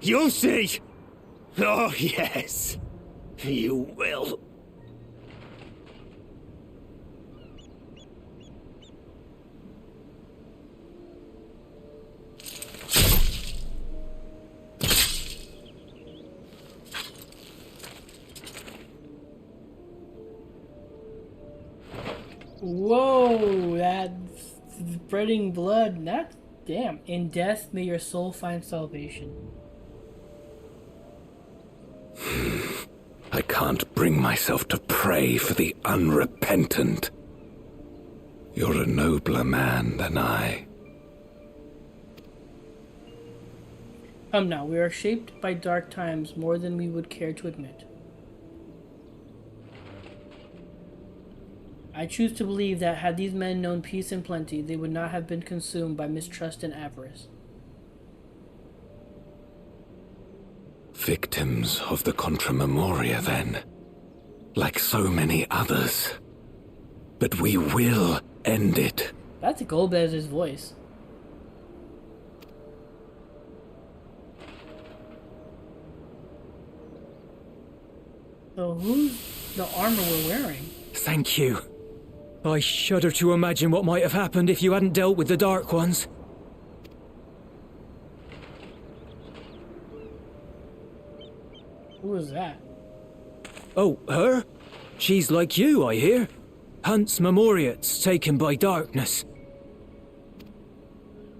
You'll see! Oh, yes. You will. Whoa, that's spreading blood. That's damn. In death, may your soul find salvation. I can't bring myself to pray for the unrepentant. You're a nobler man than I. Come now, we are shaped by dark times more than we would care to admit. I choose to believe that had these men known peace and plenty, they would not have been consumed by mistrust and avarice. Victims of the Contra Memoria, then. Like so many others. But we will end it. That's Golbez's voice. So who's the armor we're wearing? Thank you. I shudder to imagine what might have happened if you hadn't dealt with the Dark Ones. Who was that? Oh, her? She's like you, I hear. Hunts Memoriates taken by darkness.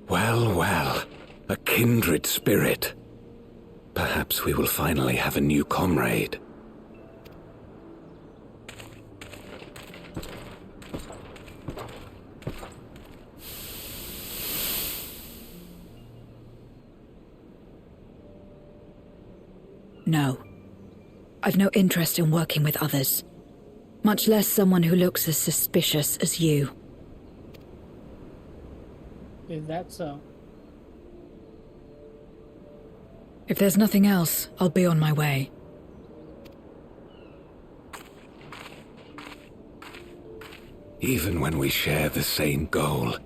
Well, well. A kindred spirit. Perhaps we will finally have a new comrade. No. I've no interest in working with others. Much less someone who looks as suspicious as you. Is that so? If there's nothing else, I'll be on my way. Even when we share the same goal,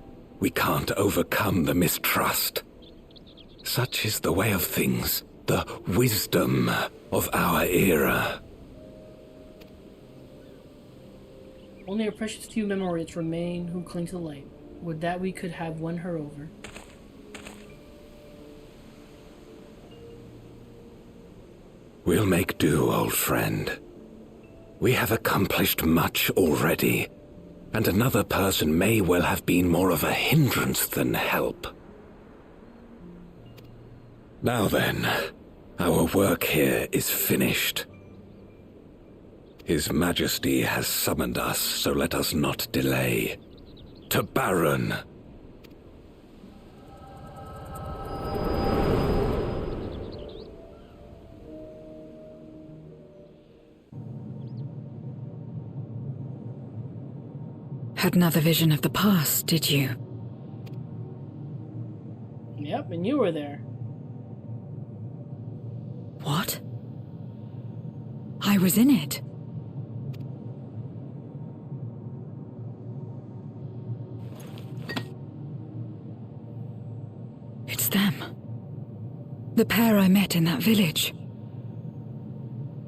we can't overcome the mistrust. Such is the way of things, the wisdom of our era. Only a precious few Memoriates remain who cling to the light. Would that we could have won her over. We'll make do, old friend. We have accomplished much already, and another person may well have been more of a hindrance than help. Now then, our work here is finished. His Majesty has summoned us, so let us not delay. To Baron! Had another vision of the past, did you? Yep, and you were there. What? I was in it. It's them. The pair I met in that village.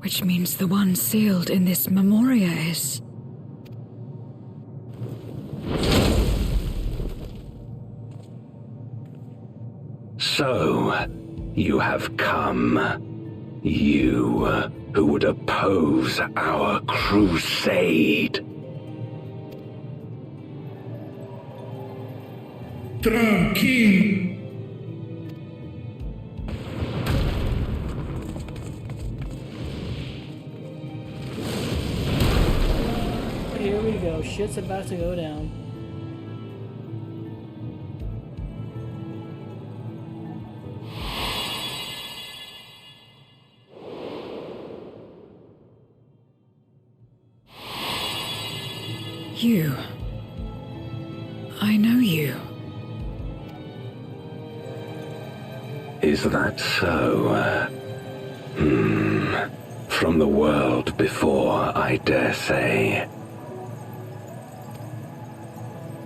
Which means the one sealed in this memoria is... So, you have come. You who would oppose our crusade. Tranquil. Here we go. Shit's about to go down. You. I know you. Is that so? From the world before, I dare say.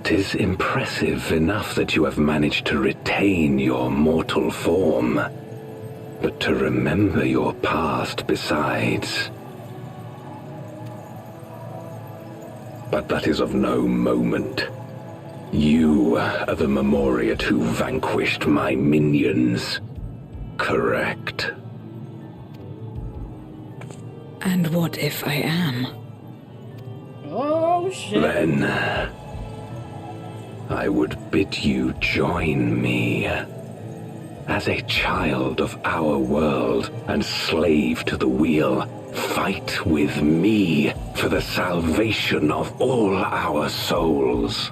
'Tis impressive enough that you have managed to retain your mortal form, but to remember your past besides. But that is of no moment. You are the Memoriate who vanquished my minions, correct? And what if I am? Oh, shit. Then, I would bid you join me. As a child of our world and slave to the wheel, fight with me for the salvation of all our souls.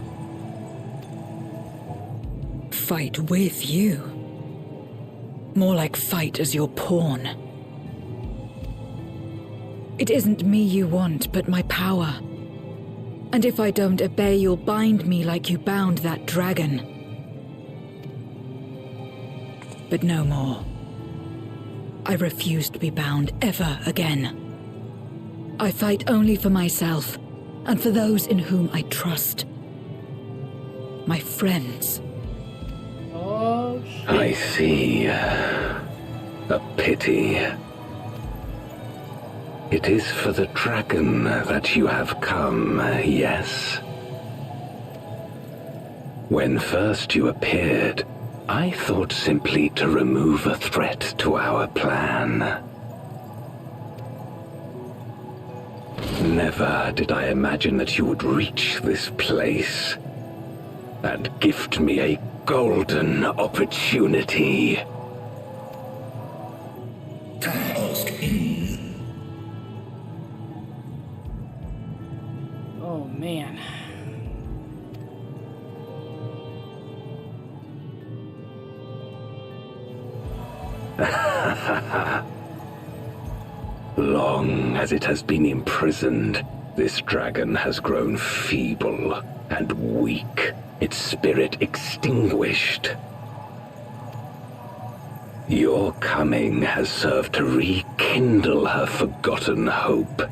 Fight with you? More like fight as your pawn. It isn't me you want, but my power. And if I don't obey, you'll bind me like you bound that dragon. But no more. I refuse to be bound ever again. I fight only for myself and for those in whom I trust. My friends. Oh, shit. I see. A pity. It is for the dragon that you have come, yes? When first you appeared, I thought simply to remove a threat to our plan. Never did I imagine that you would reach this place and gift me a golden opportunity. Oh, man. Long as it has been imprisoned, this dragon has grown feeble and weak, its spirit extinguished. Your coming has served to rekindle her forgotten hope.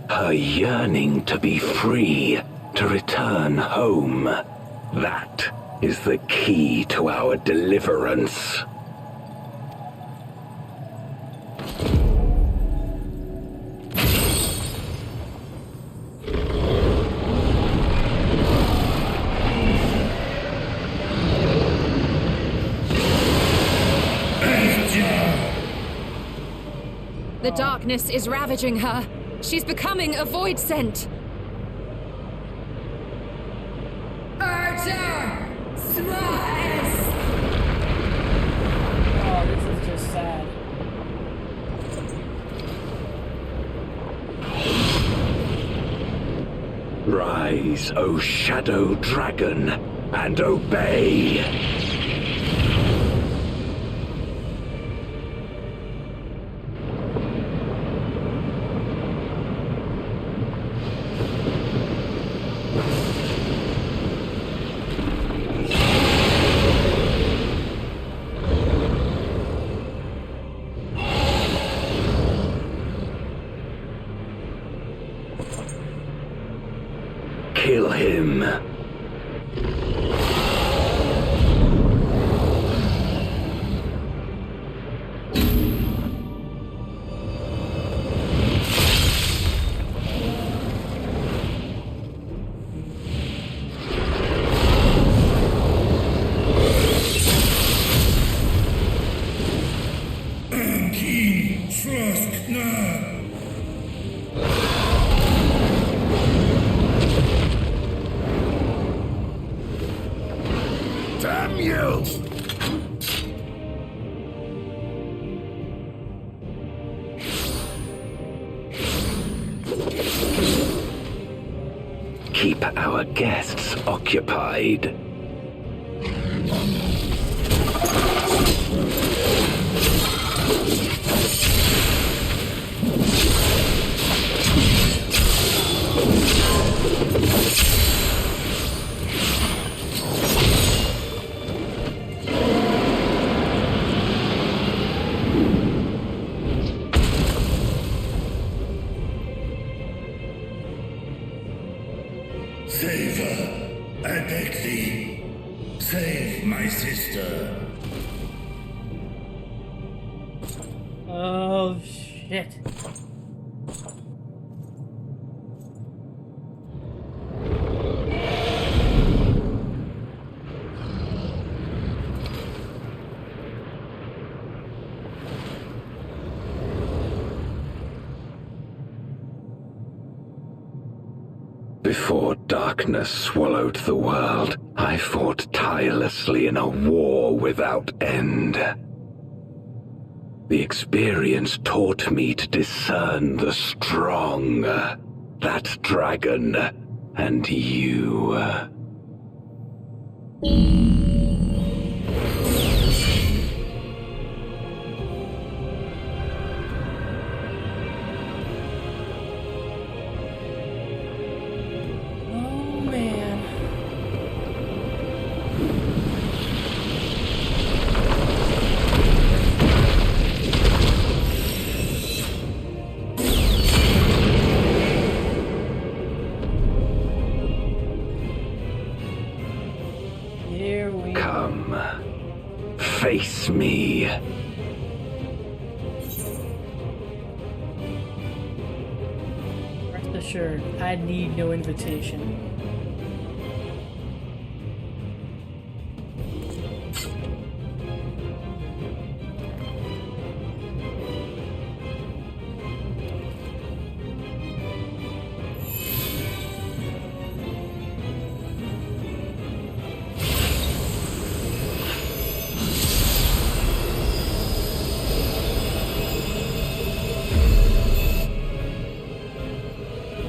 Her yearning to be free, to return home. That is the key to our deliverance. The darkness is ravaging her. She's becoming a void scent. Archer! Smash! Oh, this is just sad. Rise, O Shadow Dragon, and obey! Kill him. King, trust now. Damn you! Keep our guests occupied. Save her, I beg thee. Save my sister. Oh, shit. Before darkness swallowed the world, I fought tirelessly in a war without end. The experience taught me to discern the strong, that dragon, and you. assured, I need no invitation.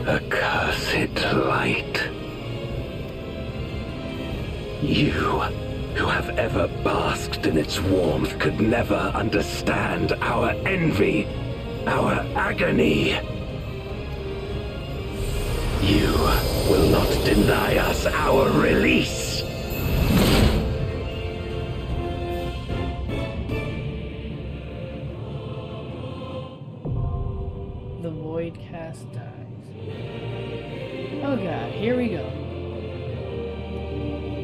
Accursed light. You, who have ever basked in its warmth, could never understand our envy, our agony. You will not deny us our release. The void cast dies. Oh god, here we go.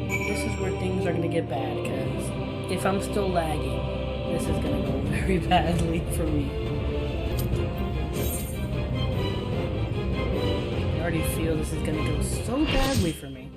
This is where things are gonna get bad, because if I'm still lagging, this is gonna go very badly for me. I can already feel this is gonna go so badly for me.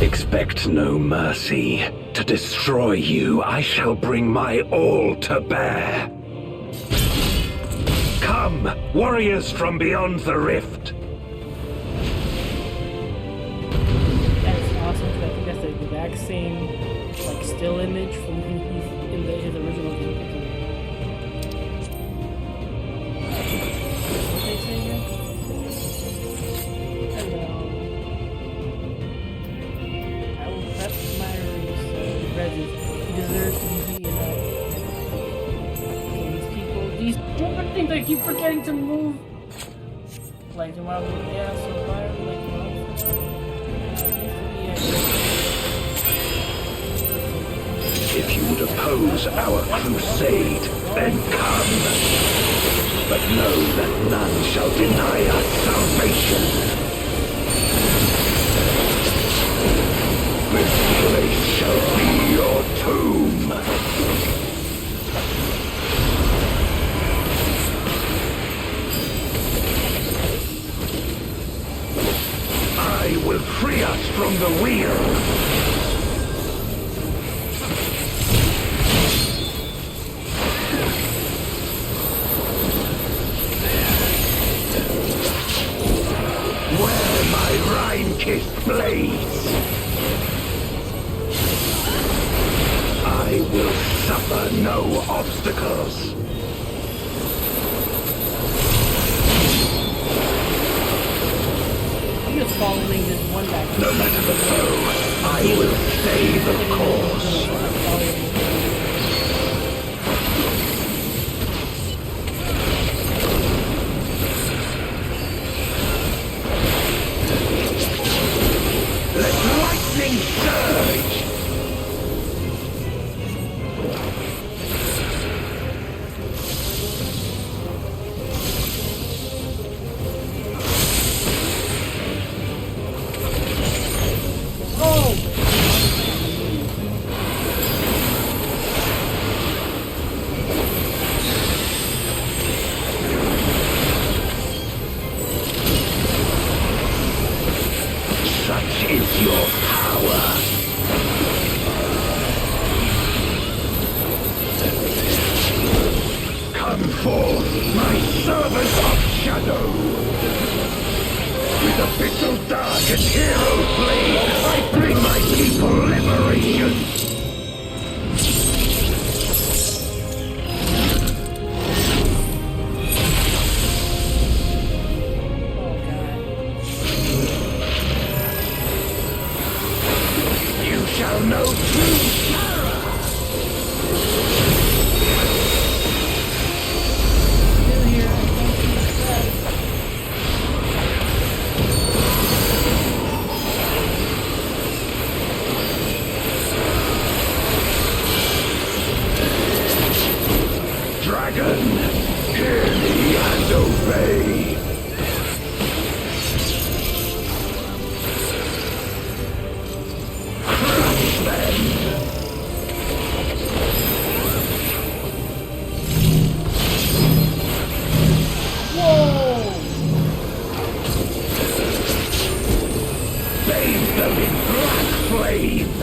Expect no mercy. To destroy you, I shall bring my all to bear. Come, warriors from beyond the rift. That's awesome, because I think that's the exact same, like, still image from when he's in his original game. What they say here? Hello. I will prep my reses. He deserves to be beaten up. These people, these stupid things I keep forgetting to move. Like, yeah, so why are we like, If you would oppose our crusade, then come. But know that none shall deny us salvation. This place shall be your tomb. I will free us from the wheel. Rime-kissed blades. I will suffer no obstacles. I'm just following this one back. No matter the foe, I will stay the course. Surge! Such is your power. Come forth, my servant of shadow. With a pistol dark and hero blade, I bring my people liberation. Oh god. obey. Crush them! Bathe them in black flame!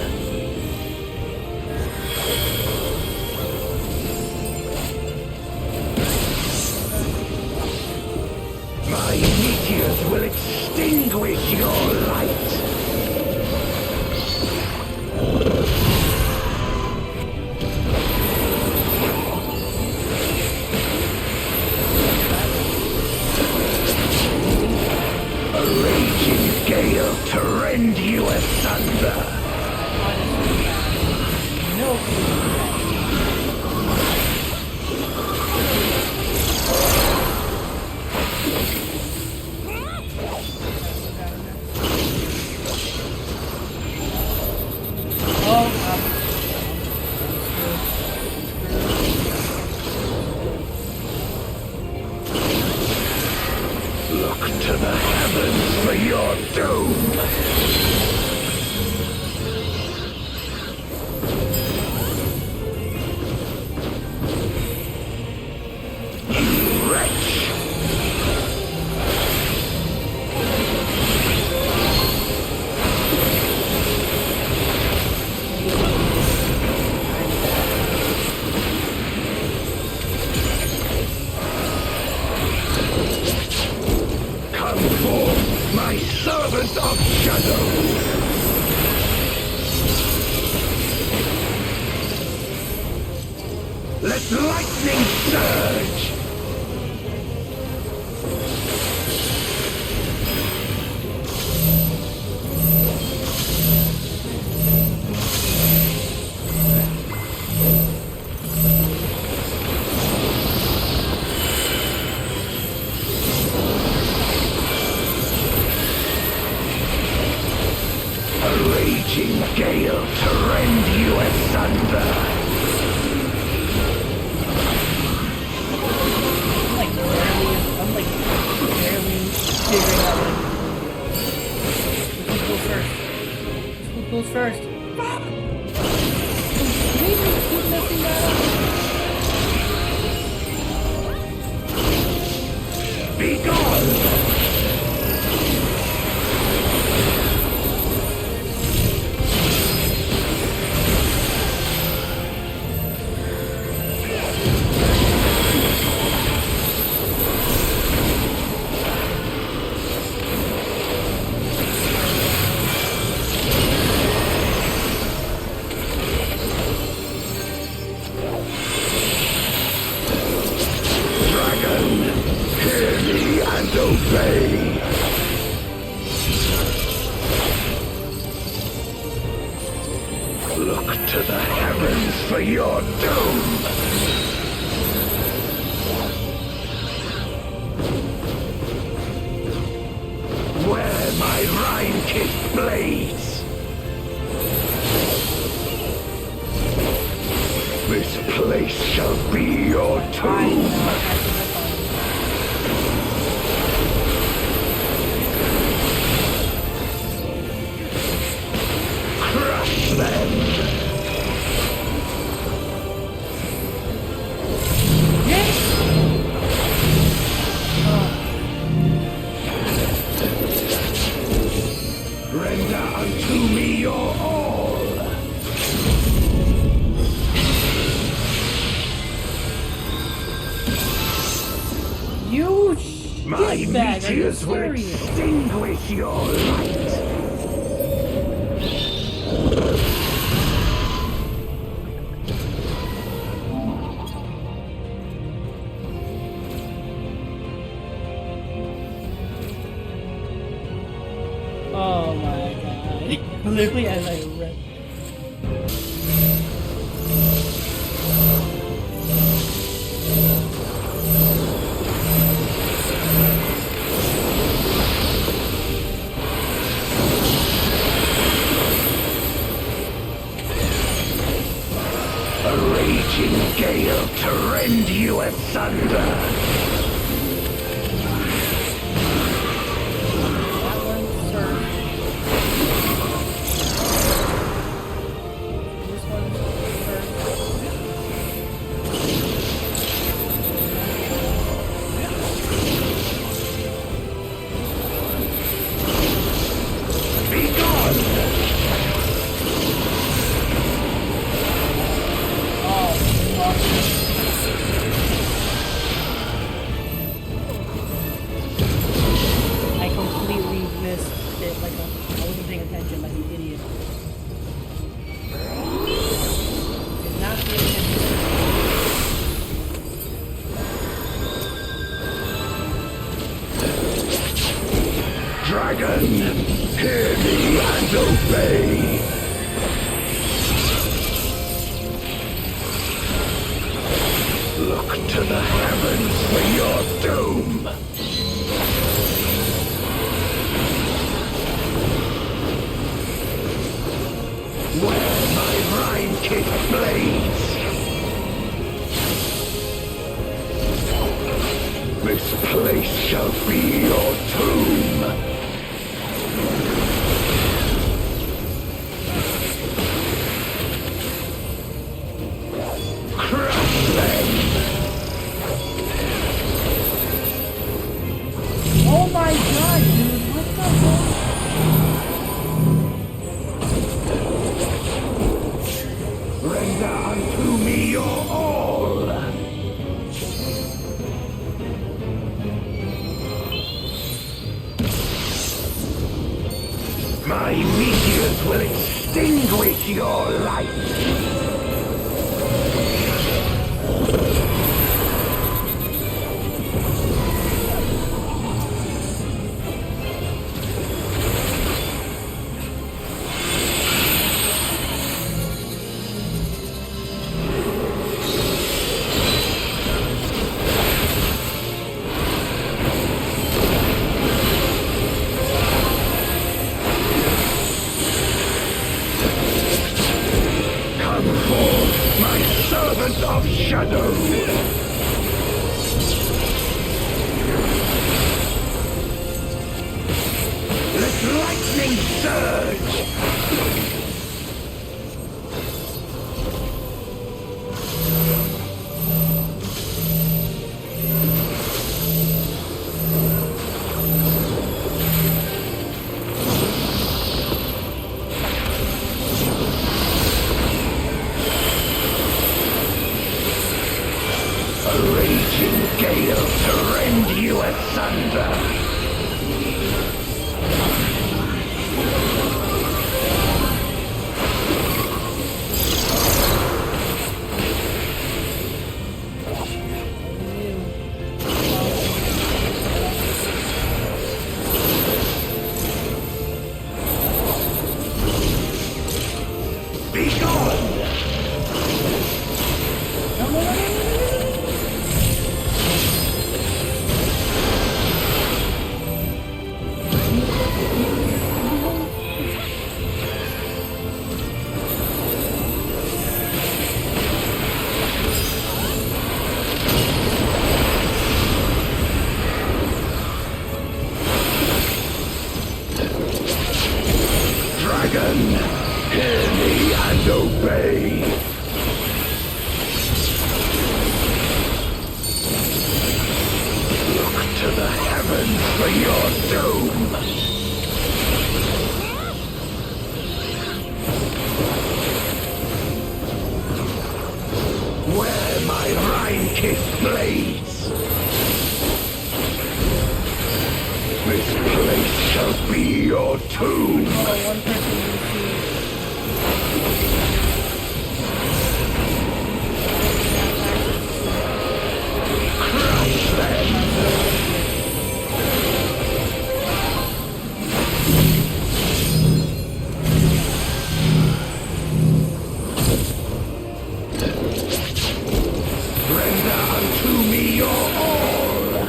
My meteors will extinguish your light! A raging gale to rend you asunder! Look to the heavens for your doom! You wretch! Come forth, my servant of shadow! Let lightning surge! A raging gale to rend you asunder! I'm like barely figuring out who goes first. Who goes first? Maybe keep messing that up. Be gone! Obey! Look to the heavens for your doom! Where my rime-kissed blades! This place shall be your tomb! Crush them! Render unto me your all! You My shitbag, are you meteors will serious? extinguish your light! Oh my god. Literally as I read. A raging gale to rend you asunder! Dragon, hear me and obey. Look to the heavens for your doom. Where my rime-kicked blades. This place shall be your tomb. Crush them! Oh my god, dude, what the hell? Render unto me your all! My meteors will extinguish your light! Of shadow! Let lightning surge! Gale to rend you asunder! Be gone! Dragon, hear me and obey. Look to the heavens for your doom. Where my rime-kicked blades. This place shall be your tomb. Crush them. Render unto me your all.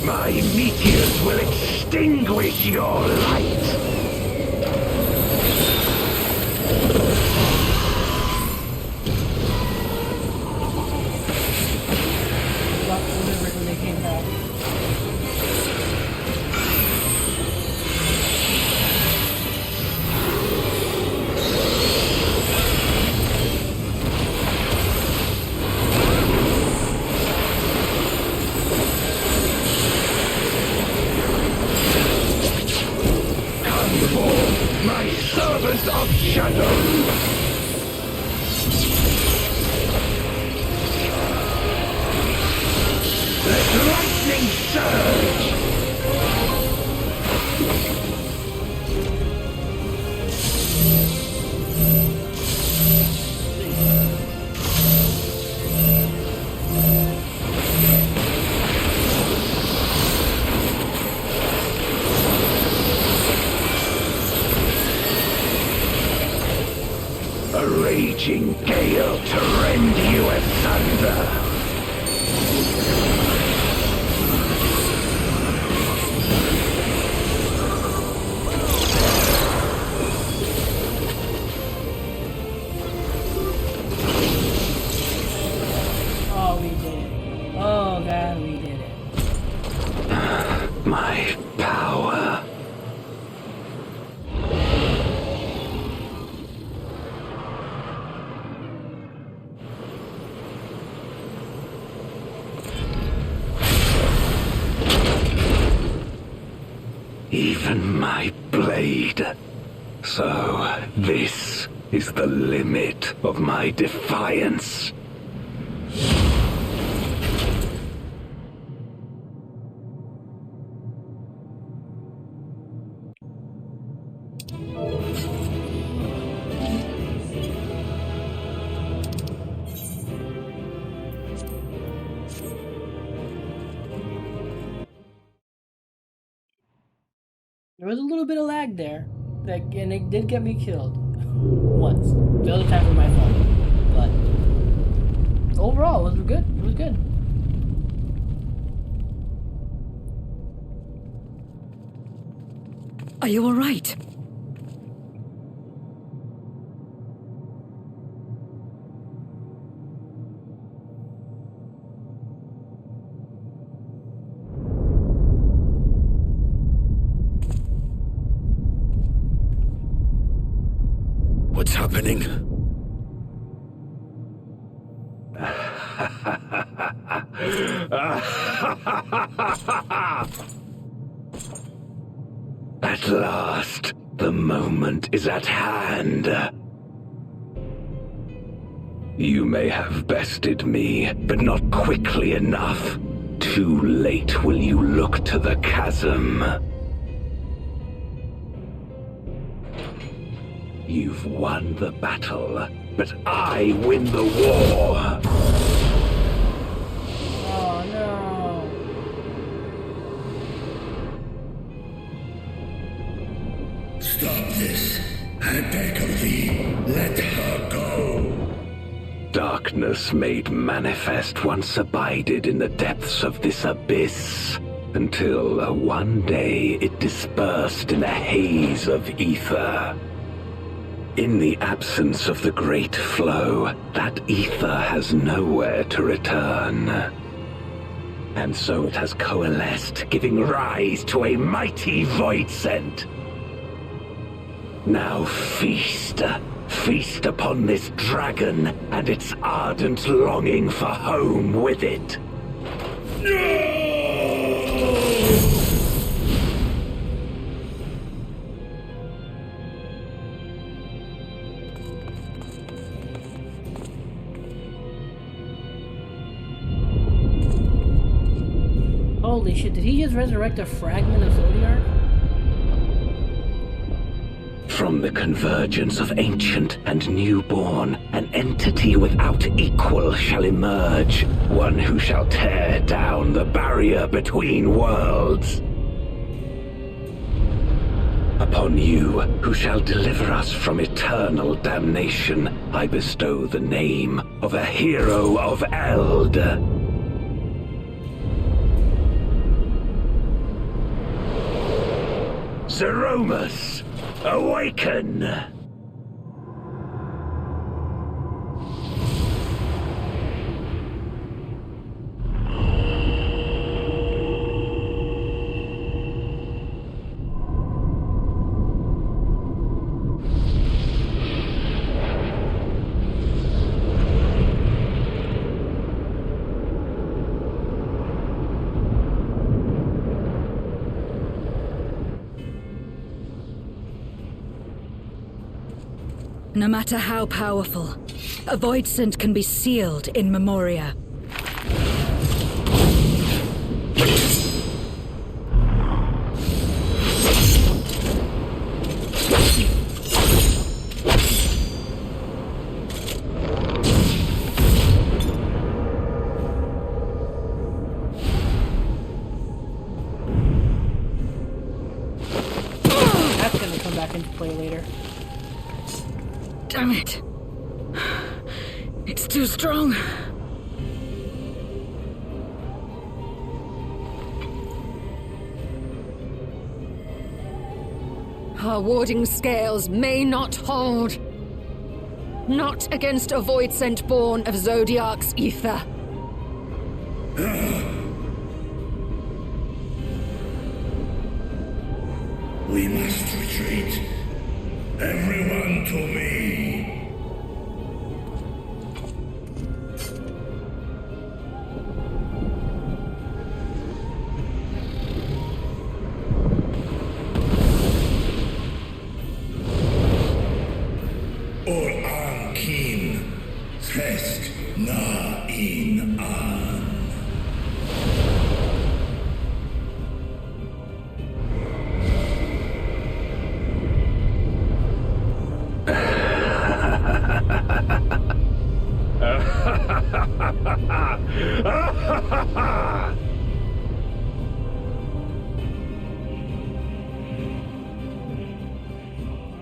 My meteors will extinguish your light! When they came back. My servant of shadow! Let lightning surge! A raging gale to rend you asunder. Oh, we did it. Oh, God, we did it. My power. Even my blade. So, this is the limit of my defiance. There was a little bit of lag there, and it did get me killed once. The other time was my fault, but overall, it was good. It was good. Are you all right? What's happening? At last, the moment is at hand. You may have bested me, but not quickly enough. Too late will you look to the chasm. You've won the battle, but I win the war! Oh no. Stop this. I beg of thee, let her go. Darkness made manifest once abided in the depths of this abyss, until one day it dispersed in a haze of ether. In the absence of the great flow, that ether has nowhere to return. And so it has coalesced, giving rise to a mighty void scent. Now feast. Feast upon this dragon and its ardent longing for home with it. Holy shit, did he just resurrect a fragment of Zodiac? From the convergence of ancient and newborn, an entity without equal shall emerge, one who shall tear down the barrier between worlds. Upon you, who shall deliver us from eternal damnation, I bestow the name of a hero of Eld. Zeromus, awaken! No matter how powerful, a void scent can be sealed in Memoria. That's gonna come back into play later. Damn it. It's too strong. Our warding scales may not hold. Not against a void scent born of Zodiac's ether. We must retreat. Everyone to me. Or Ankin, Test na in an.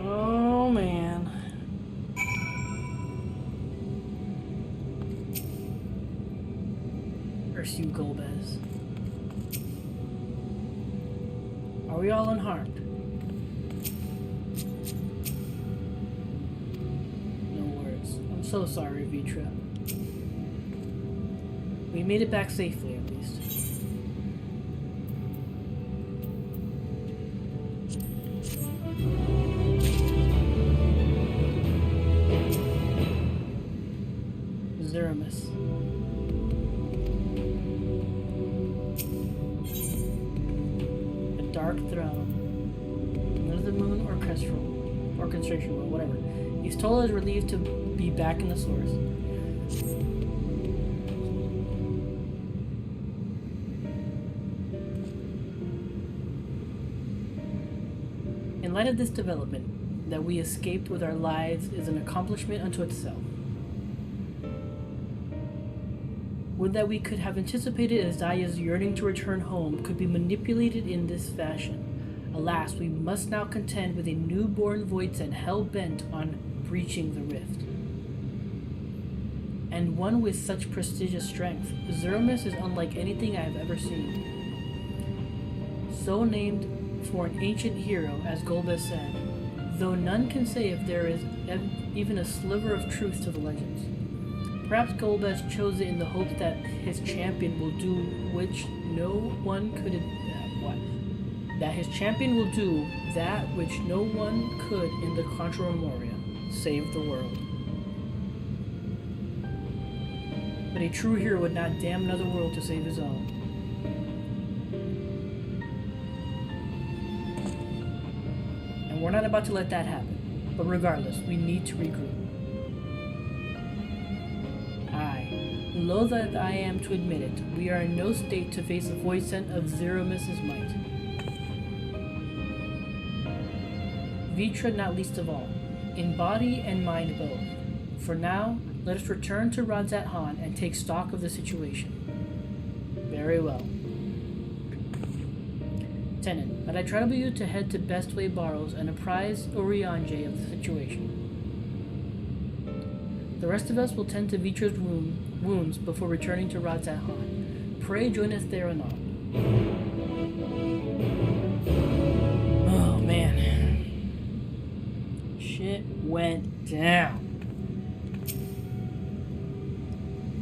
Oh man. Curse you, Golbez. Are we all unharmed? No words. I'm so sorry, Vitra. We made it back safely, at least. Zeramis. A dark throne. None of the moon orchestration room, whatever. He's told us relieved to be back in the source. In light of this development, that we escaped with our lives is an accomplishment unto itself. Would that we could have anticipated Isaiah's yearning to return home could be manipulated in this fashion. Alas, we must now contend with a newborn voidsent hell-bent on breaching the rift. And one with such prestigious strength, Zeramis is unlike anything I have ever seen. So named for an ancient hero, as Golbez said, though none can say if there is even a sliver of truth to the legends. Perhaps Golbez chose it in the hopes that his champion will do which no one could that his champion will do that which no one could in the Contra Memoria, save the world. But a true hero would not damn another world to save his own. And we're not about to let that happen. But regardless, we need to regroup. Loath as I am to admit it, we are in no state to face the voidsent of Zeramis' might. Vitra not least of all, in body and mind both. For now, let us return to Radzat Han and take stock of the situation. Very well. Tenant, but I trouble you to head to Bestway Barrows and apprise Oriange of the situation. The rest of us will tend to Vitra's wounds before returning to Radzat Han. Pray join us there anon. Oh man. Shit went down.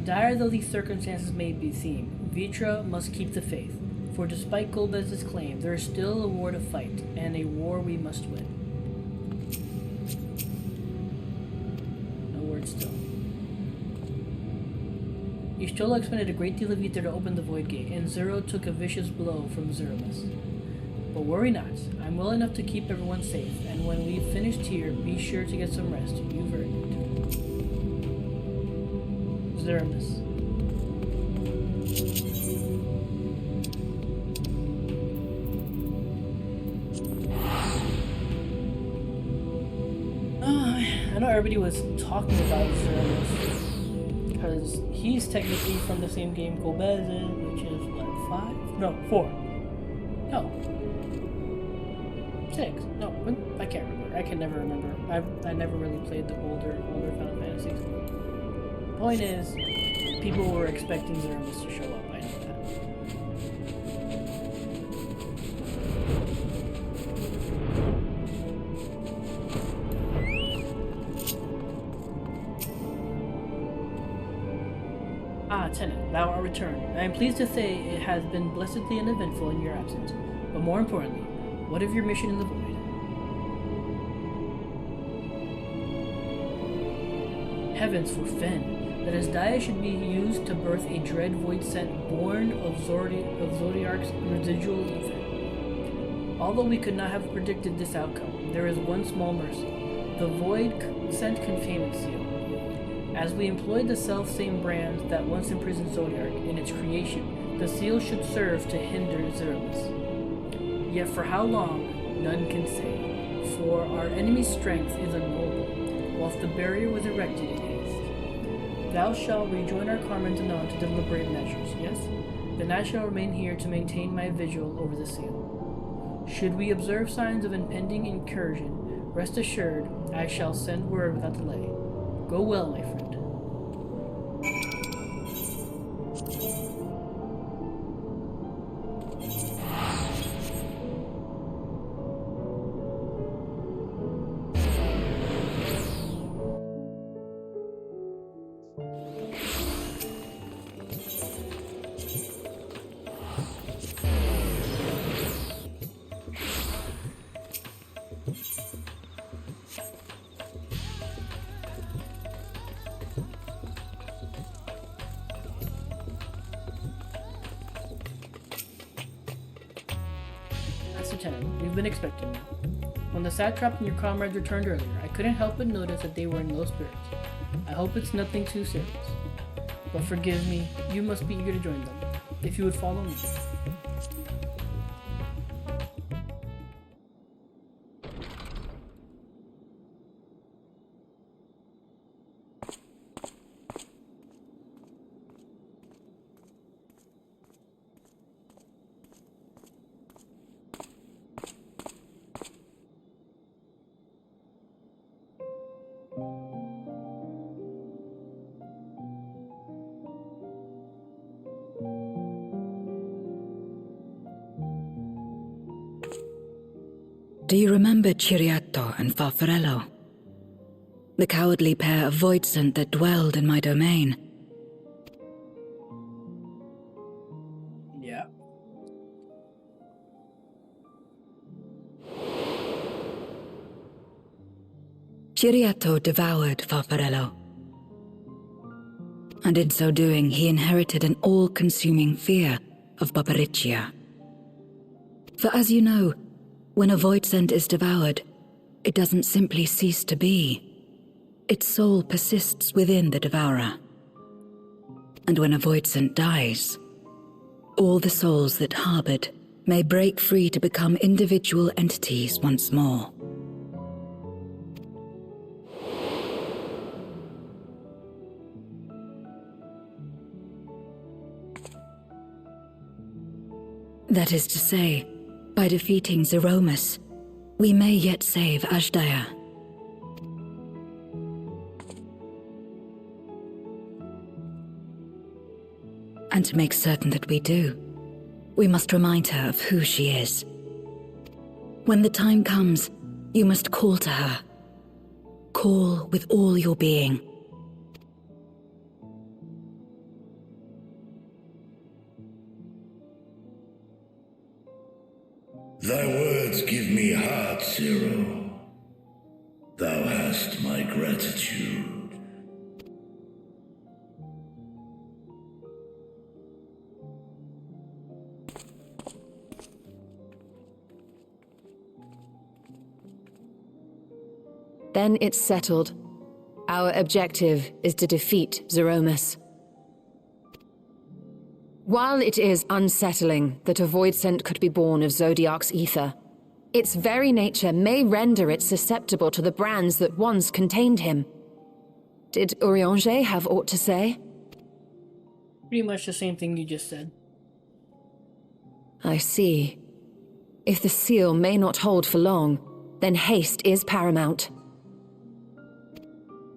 Dire though these circumstances may seem, Vitra must keep the faith, for despite Golbez's claim, there is still a war to fight, and a war we must win. No word still. Y'shtola expended a great deal of ether to open the void gate, and Zero took a vicious blow from Zeramis. But worry not, I'm well enough to keep everyone safe, and when we've finished here, be sure to get some rest. You've earned it. Zeramis. I know everybody was talking about Zeramis, because he's technically from the same game Golbez is, which is, what, 5? No, 4. No. 6. No, I can't remember. I can never remember. I never really played the older Final Fantasies. Point is, people were expecting Zermus to show up. I know that. Ah, Tenant, thou art returned. I am pleased to say it has been blessedly uneventful in your absence. But more importantly, what of your mission in the void? Heavens forfend that his dia should be used to birth a dread void sent born of Zodiark's residual ether. Although we could not have predicted this outcome, there is one small mercy. The void sent containment seal. As we employed the self-same brand that once imprisoned Zodiark in its creation, the seal should serve to hinder Zerus. Yet for how long, none can say, for our enemy's strength is unknowable, whilst the barrier was erected in haste. Thou shalt rejoin our comrades anon to deliberate measures, yes? Then I shall remain here to maintain my vigil over the seal. Should we observe signs of impending incursion, rest assured I shall send word without delay. Go well, my friend. Lieutenant, we've been expecting you. When the satrap and your comrades returned earlier, I couldn't help but notice that they were in low spirits. I hope it's nothing too serious. But forgive me, you must be eager to join them. If you would follow me. Do you remember Ciriato and Farfarello? The cowardly pair of voidsent that dwelled in my domain? Yeah. Ciriato devoured Farfarello. And in so doing, he inherited an all-consuming fear of Barbariccia. For as you know, when a voidsent is devoured, it doesn't simply cease to be. Its soul persists within the devourer. And when a voidsent dies, all the souls that harbored may break free to become individual entities once more. That is to say, by defeating Zeromus, we may yet save Ashdaya. And to make certain that we do, we must remind her of who she is. When the time comes, you must call to her. Call with all your being. Thy words give me heart, Zero. Thou hast my gratitude. Then it's settled. Our objective is to defeat Zeromus. While it is unsettling that a voidsent could be born of Zodiark's ether, its very nature may render it susceptible to the brands that once contained him. Did Urianger have aught to say? Pretty much the same thing you just said. I see. If the seal may not hold for long, then haste is paramount.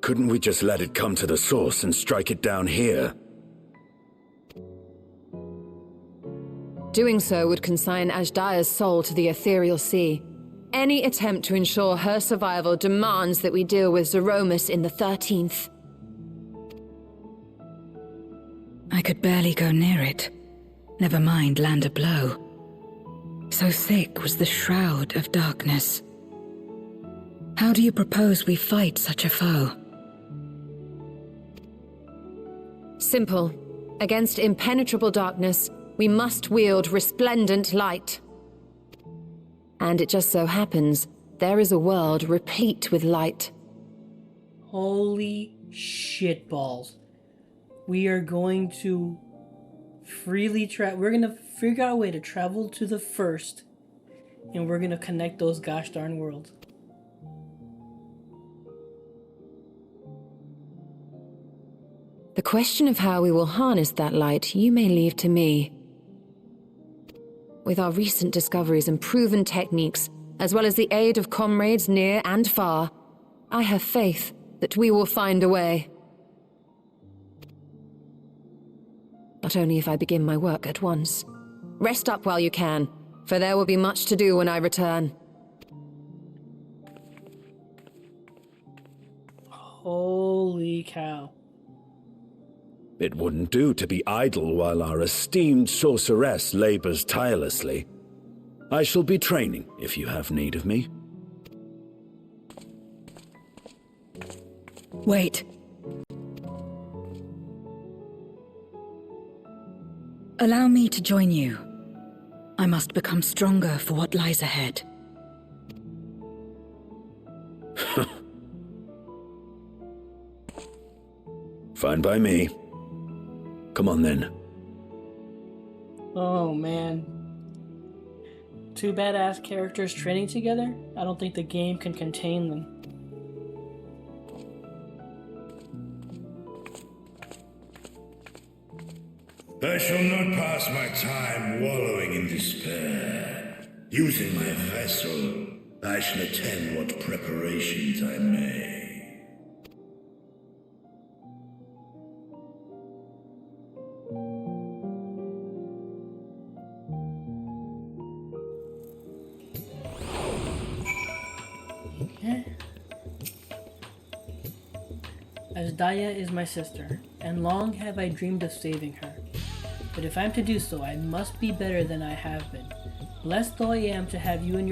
Couldn't we just let it come to the source and strike it down here? Doing so would consign Ajdaya's soul to the ethereal sea. Any attempt to ensure her survival demands that we deal with Zeromus in the 13th. I could barely go near it. Never mind land a blow. So thick was the shroud of darkness. How do you propose we fight such a foe? Simple. Against impenetrable darkness, we must wield resplendent light. And it just so happens, there is a world replete with light. Holy shitballs. We are going to freely we're going to figure out a way to travel to the first, and we're going to connect those gosh darn worlds. The question of how we will harness that light, you may leave to me. With our recent discoveries and proven techniques, as well as the aid of comrades near and far, I have faith that we will find a way. Not only if I begin my work at once. Rest up while you can, for there will be much to do when I return. Holy cow. It wouldn't do to be idle while our esteemed sorceress labors tirelessly. I shall be training if you have need of me. Wait. Allow me to join you. I must become stronger for what lies ahead. Fine by me. Come on then. Oh man. Two badass characters training together? I don't think the game can contain them. I shall not pass my time wallowing in despair. Using my vessel, I shall attend what preparations I may. Ajdaya is my sister, and long have I dreamed of saving her. But if I'm to do so, I must be better than I have been. Blessed though I am to have you and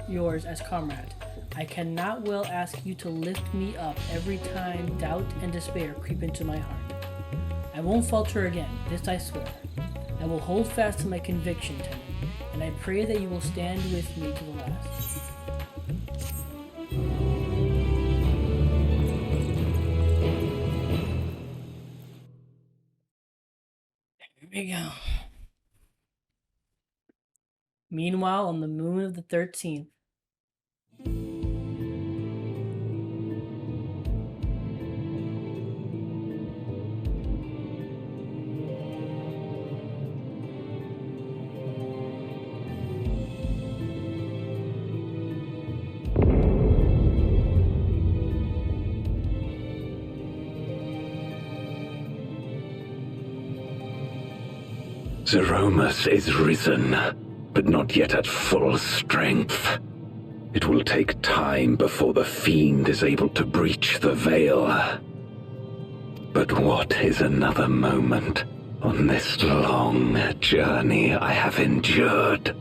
yours as comrade, I cannot well ask you to lift me up every time doubt and despair creep into my heart. I won't falter again, this I swear. I will hold fast to my conviction, Tenant, and I pray that you will stand with me to the last. Here we go. Meanwhile, on the moon of the 13th. Zeromus is risen, but not yet at full strength. It will take time before the fiend is able to breach the veil. But what is another moment on this long journey I have endured?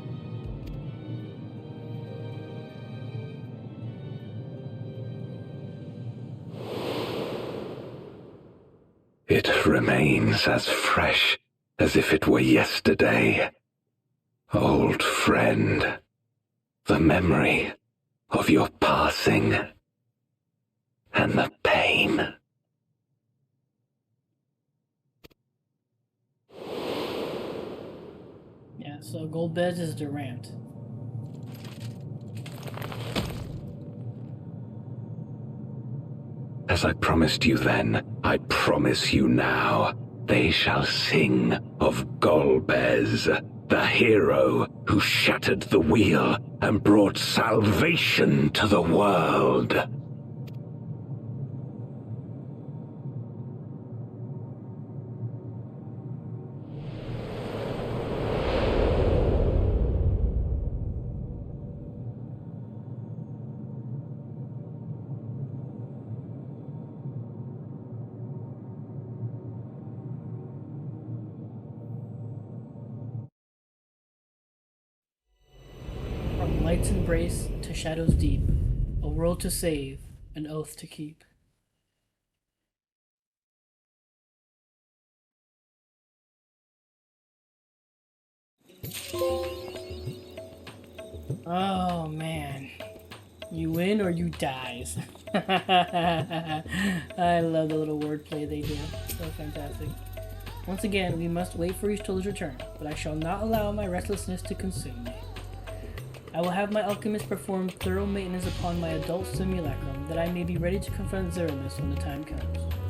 It remains as fresh as if it were yesterday. Old friend, the memory of your passing and the pain. Yeah, so Golbez is Durant. As I promised you then, I promise you now. They shall sing of Golbez, the hero who shattered the wheel and brought salvation to the world. Night's embrace to shadows deep, a world to save, an oath to keep. Oh man, you win or you dies. I love the little wordplay they do. So fantastic. Once again, we must wait for Ystola's return, but I shall not allow my restlessness to consume me. I will have my alchemist perform thorough maintenance upon my adult simulacrum, that I may be ready to confront Zeramis when the time comes.